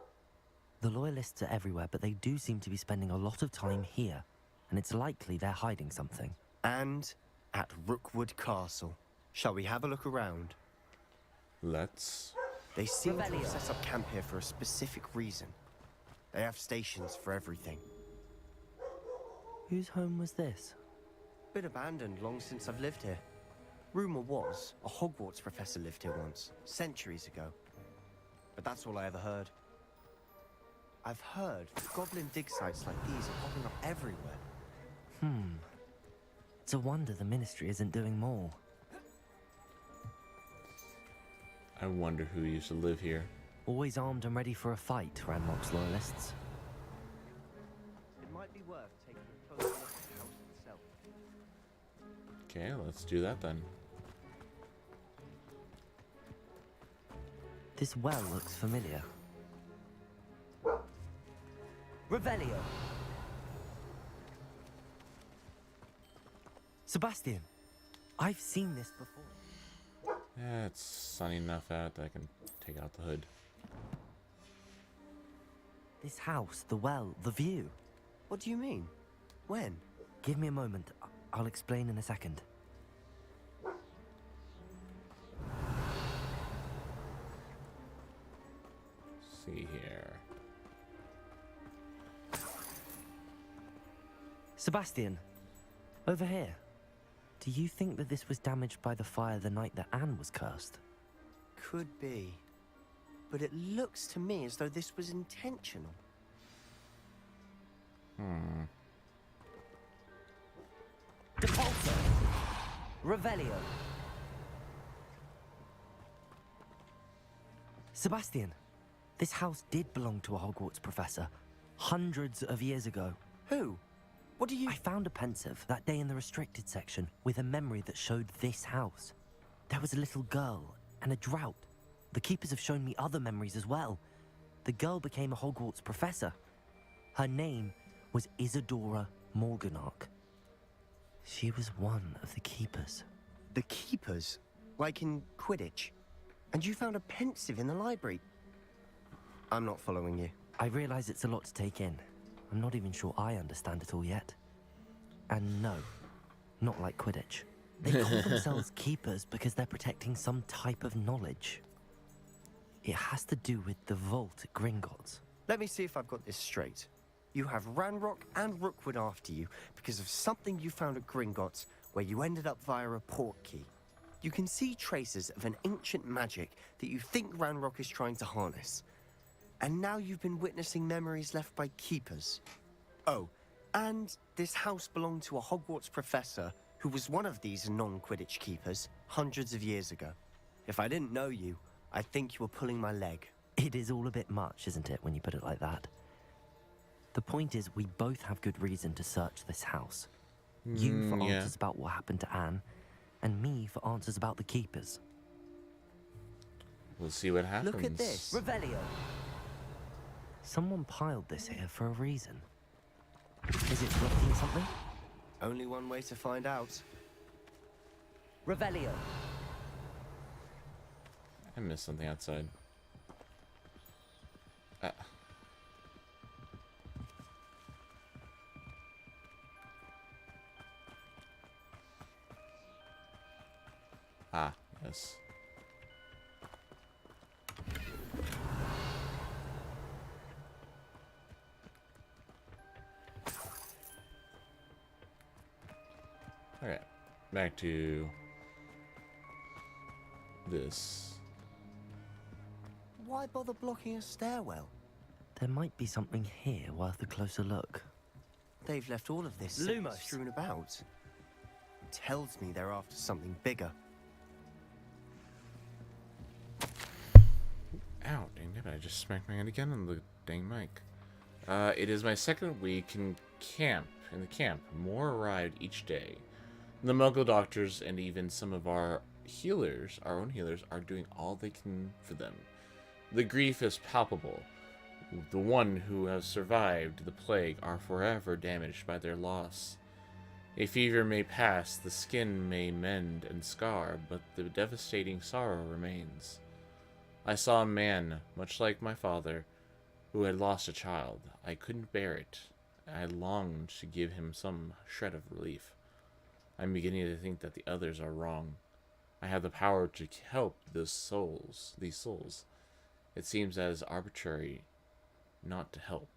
C: The loyalists are everywhere, but they do seem to be spending a lot of time here, and it's likely they're hiding something.
Q: And at Rookwood Castle. Shall we have a look around?
A: Let's.
Q: They seem to
N: Revelio.
Q: have set up camp here for a specific reason. They have stations for everything.
C: Whose home was this?
Q: Been abandoned long since I've lived here. Rumor was a Hogwarts professor lived here once, centuries ago. But that's all I ever heard. I've heard goblin dig sites like these are popping up everywhere.
C: It's a wonder the Ministry isn't doing more.
A: I wonder who used to live here.
C: Always armed and ready for a fight, Ranrock's loyalists.
Q: It might be worth taking a closer look at the house itself.
A: Okay, let's do that then.
C: This well looks familiar.
N: Revelio.
C: Sebastian, I've seen this before.
A: Yeah, it's sunny enough out that I can take out the hood.
C: This house, the well, the view.
Q: What do you mean? When?
C: Give me a moment. I'll explain in a second.
A: See here.
C: Sebastian, over here. Do you think that this was damaged by the fire the night that Anne was cursed?
Q: Could be. But it looks to me as though this was intentional.
N: Depulso. Revelio.
C: Sebastian, this house did belong to a Hogwarts professor hundreds of years ago.
Q: Who? What do you...
C: I found a pensive that day in the restricted section with a memory that showed this house. There was a little girl and a drought. The keepers have shown me other memories as well. The girl became a Hogwarts professor. Her name was Isadora Morganach. She was one of the keepers.
Q: The keepers? Like in Quidditch? And you found a pensive in the library? I'm not following you.
C: I realize it's a lot to take in. I'm not even sure I understand it all yet. And no, not like Quidditch. They call themselves keepers because they're protecting some type of knowledge. It has to do with the vault at Gringotts.
Q: Let me see if I've got this straight. You have Ranrock and Rookwood after you because of something you found at Gringotts where you ended up via a port key. You can see traces of an ancient magic that you think Ranrock is trying to harness. And now you've been witnessing memories left by keepers. Oh, and this house belonged to a Hogwarts professor who was one of these non-Quidditch keepers hundreds of years ago. If I didn't know you, I think you were pulling my leg.
C: It is all a bit much, isn't it, when you put it like that? The point is, we both have good reason to search this house. You for answers about what happened to Anne, and me for answers about the keepers.
A: We'll see what happens.
C: Look at this.
N: Revelio.
C: Someone piled this here for a reason. Is it blocking something?
Q: Only one way to find out.
N: Revelio.
A: I missed something outside. Yes. Okay, back to this.
Q: Why bother blocking a stairwell?
C: There might be something here worth a closer look.
Q: They've left all of this
C: Lumos.
Q: strewn about. Tells me they're after something bigger.
A: Ow, dang it, I just smacked my hand again on the dang mic. It is my second week in the camp. More arrived each day. The Muggle doctors and even some of our healers, our own healers, are doing all they can for them. The grief is palpable. The one who has survived the plague are forever damaged by their loss. A fever may pass, the skin may mend and scar, but the devastating sorrow remains. I saw a man, much like my father, who had lost a child. I couldn't bear it. I longed to give him some shred of relief. I'm beginning to think that the others are wrong. I have the power to help these souls. It seems as arbitrary not to help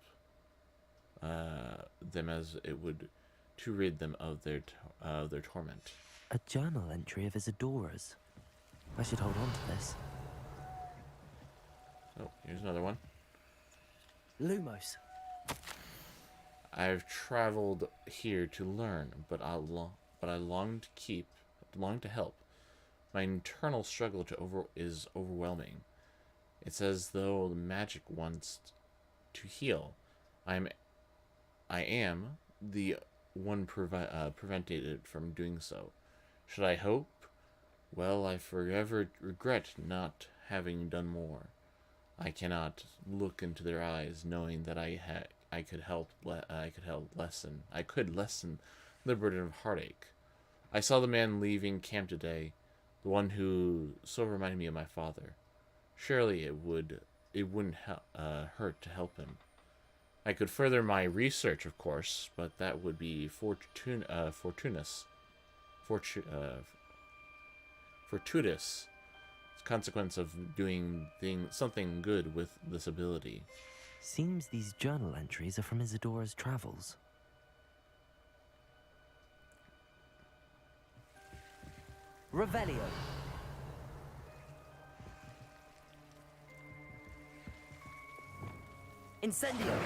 A: them as it would to rid them of their torment.
C: A journal entry of Isadora's. I should hold on to this.
A: Oh, here's another one.
C: Lumos.
A: I've traveled here to learn, but I long to help. My internal struggle is overwhelming. It's as though the magic wants to heal. I am the one prevented it from doing so. Should I hope? Well, I forever regret not having done more. I cannot look into their eyes, knowing that I could lessen the burden of heartache. I saw the man leaving camp today, the one who so reminded me of my father. Surely it wouldn't hurt to help him. I could further my research, of course, but that would be fortuitous consequence of doing something good with this ability.
C: Seems these journal entries are from Isadora's travels. Revelio. Incendio.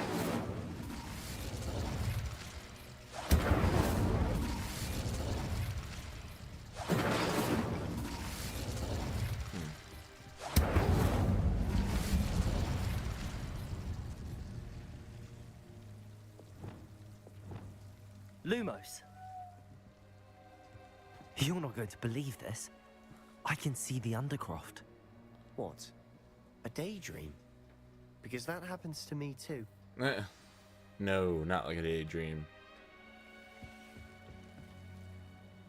C: Lumos. You're not going to believe this. I can see the Undercroft.
Q: What? A daydream? Because that happens to me too.
A: No, not like a daydream.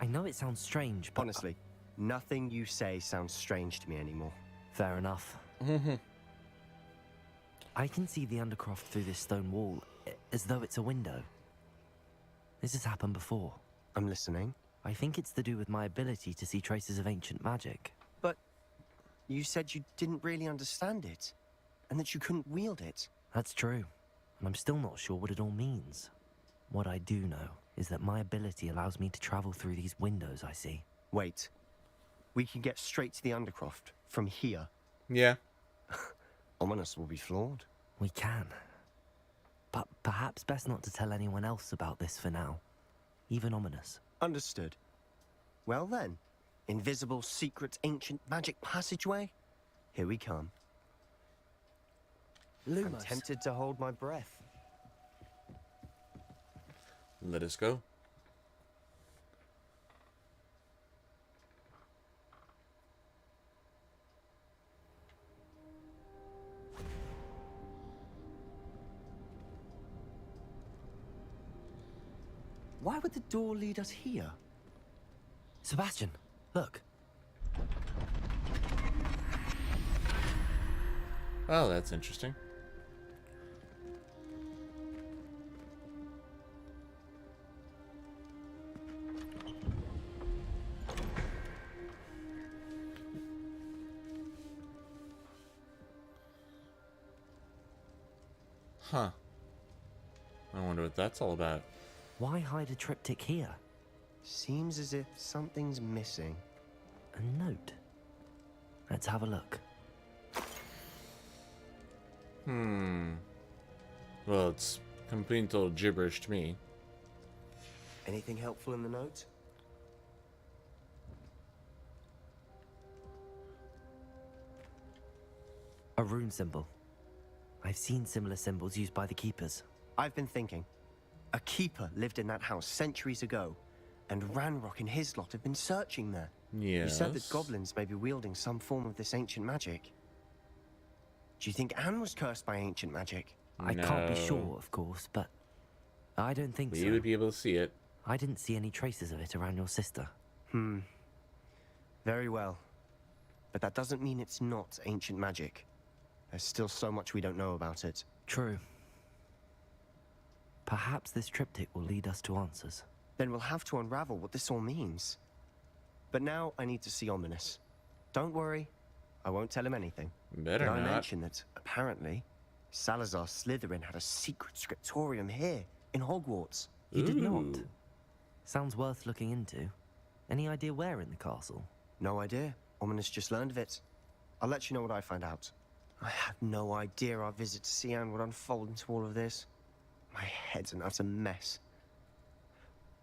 C: I know it sounds strange, but...
Q: Honestly, nothing you say sounds strange to me anymore.
C: Fair enough. I can see the Undercroft through this stone wall, as though it's a window. This has happened before.
Q: I'm listening.
C: I think it's to do with my ability to see traces of ancient magic.
Q: But you said you didn't really understand it, and that you couldn't wield it.
C: That's true, and I'm still not sure what it all means. What I do know is that my ability allows me to travel through these windows I see.
Q: Wait. We can get straight to the Undercroft from here.
A: Yeah.
Q: Ominous will be flawed.
C: We can. But perhaps best not to tell anyone else about this for now. Even Ominous.
Q: Understood. Well then, invisible, secret, ancient magic passageway? Here we come.
C: Lumos.
Q: I'm tempted to hold my breath.
A: Let us go.
Q: Why would the door lead us here?
C: Sebastian, look.
A: Oh, that's interesting. Huh. I wonder what that's all about.
C: Why hide a triptych here?
Q: Seems as if something's missing.
C: A note. Let's have a look.
A: Well, it's complete total gibberish to me.
Q: Anything helpful in the note?
C: A rune symbol. I've seen similar symbols used by the keepers.
Q: I've been thinking. A keeper lived in that house centuries ago, and Ranrock and his lot have been searching there.
A: Yes.
Q: You said that goblins may be wielding some form of this ancient magic. Do you think Anne was cursed by ancient magic?
C: I can't be sure, of course, but I don't think so.
A: You would be able to see it.
C: I didn't see any traces of it around your sister.
Q: Very well. But that doesn't mean it's not ancient magic. There's still so much we don't know about it.
C: True. Perhaps this triptych will lead us to answers.
Q: Then we'll have to unravel what this all means. But now I need to see Ominous. Don't worry, I won't tell him anything.
A: Better
Q: but
A: not.
Q: I mentioned that, apparently, Salazar Slytherin had a secret scriptorium here, in Hogwarts.
C: He did not. Sounds worth looking into. Any idea where in the castle?
Q: No idea. Ominous just learned of it. I'll let you know what I find out. I had no idea our visit to Sian would unfold into all of this. My head's an utter mess.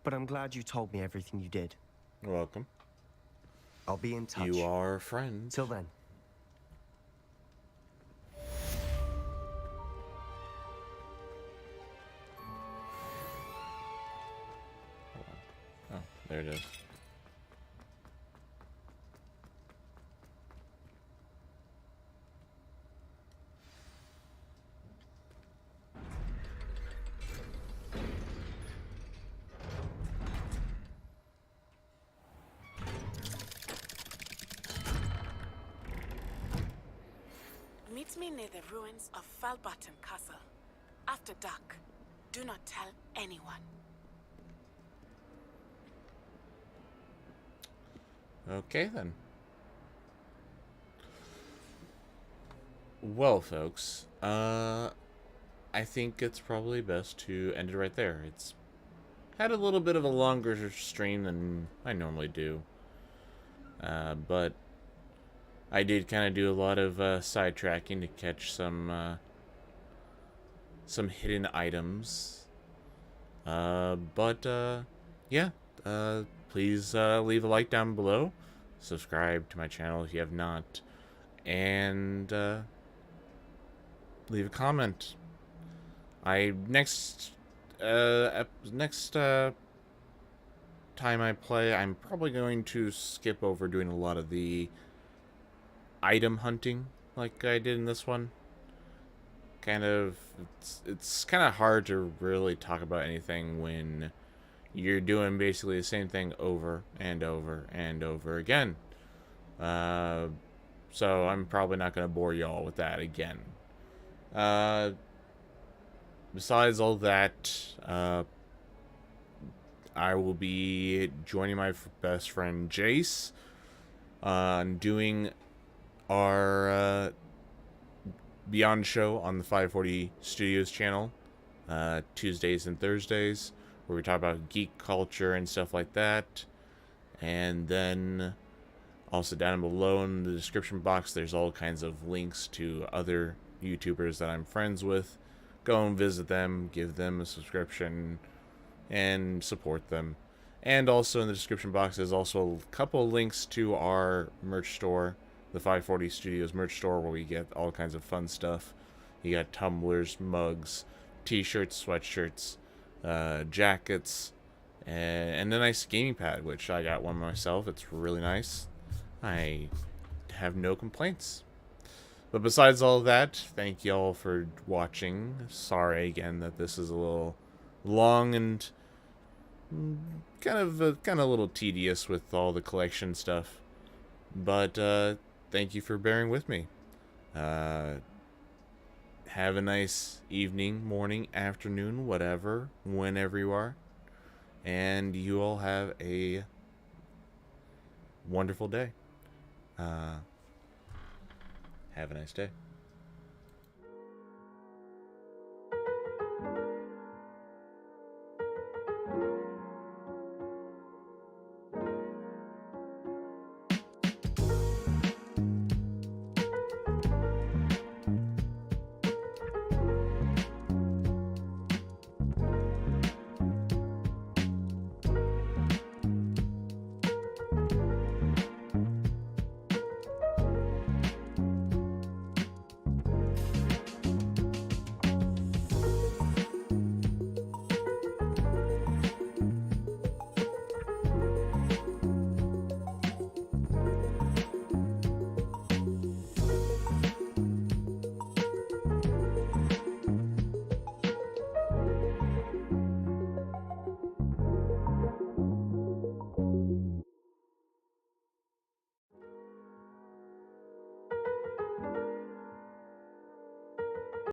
Q: But I'm glad you told me everything you did.
A: You're welcome.
Q: I'll be in touch.
A: You are friends.
Q: Till then.
A: Oh, there it is.
U: Meet me near the ruins of Falbottom Castle. After dark. Do not tell anyone.
A: Okay, then. Well, folks, I think it's probably best to end it right there. It's had a little bit of a longer stream than I normally do. But I did kind of do a lot of sidetracking to catch some hidden items. Yeah, please leave a like down below. Subscribe to my channel if you have not. And leave a comment. Next time I play, I'm probably going to skip over doing a lot of the item hunting like I did in this one. It's kind of hard to really talk about anything when you're doing basically the same thing over and over and over again. So I'm probably not going to bore y'all with that again. Besides all that, I will be joining my best friend Jace on doing our Beyond show on the 540 Studios channel, Tuesdays and Thursdays, where we talk about geek culture and stuff like that. And then also down below in the description box, there's all kinds of links to other YouTubers that I'm friends with. Go and visit them, give them a subscription, and support them. And also in the description box, there's also a couple links to our merch store, the 540 Studios merch store, where we get all kinds of fun stuff. You got tumblers, mugs, t-shirts, sweatshirts, jackets, and a nice gaming pad, which I got one myself. It's really nice. I have no complaints. But besides all that, thank y'all for watching. Sorry again that this is a little long and kind of a little tedious with all the collection stuff. But thank you for bearing with me. Have a nice evening, morning, afternoon, whatever, whenever you are. And you all have a wonderful day. Have a nice day.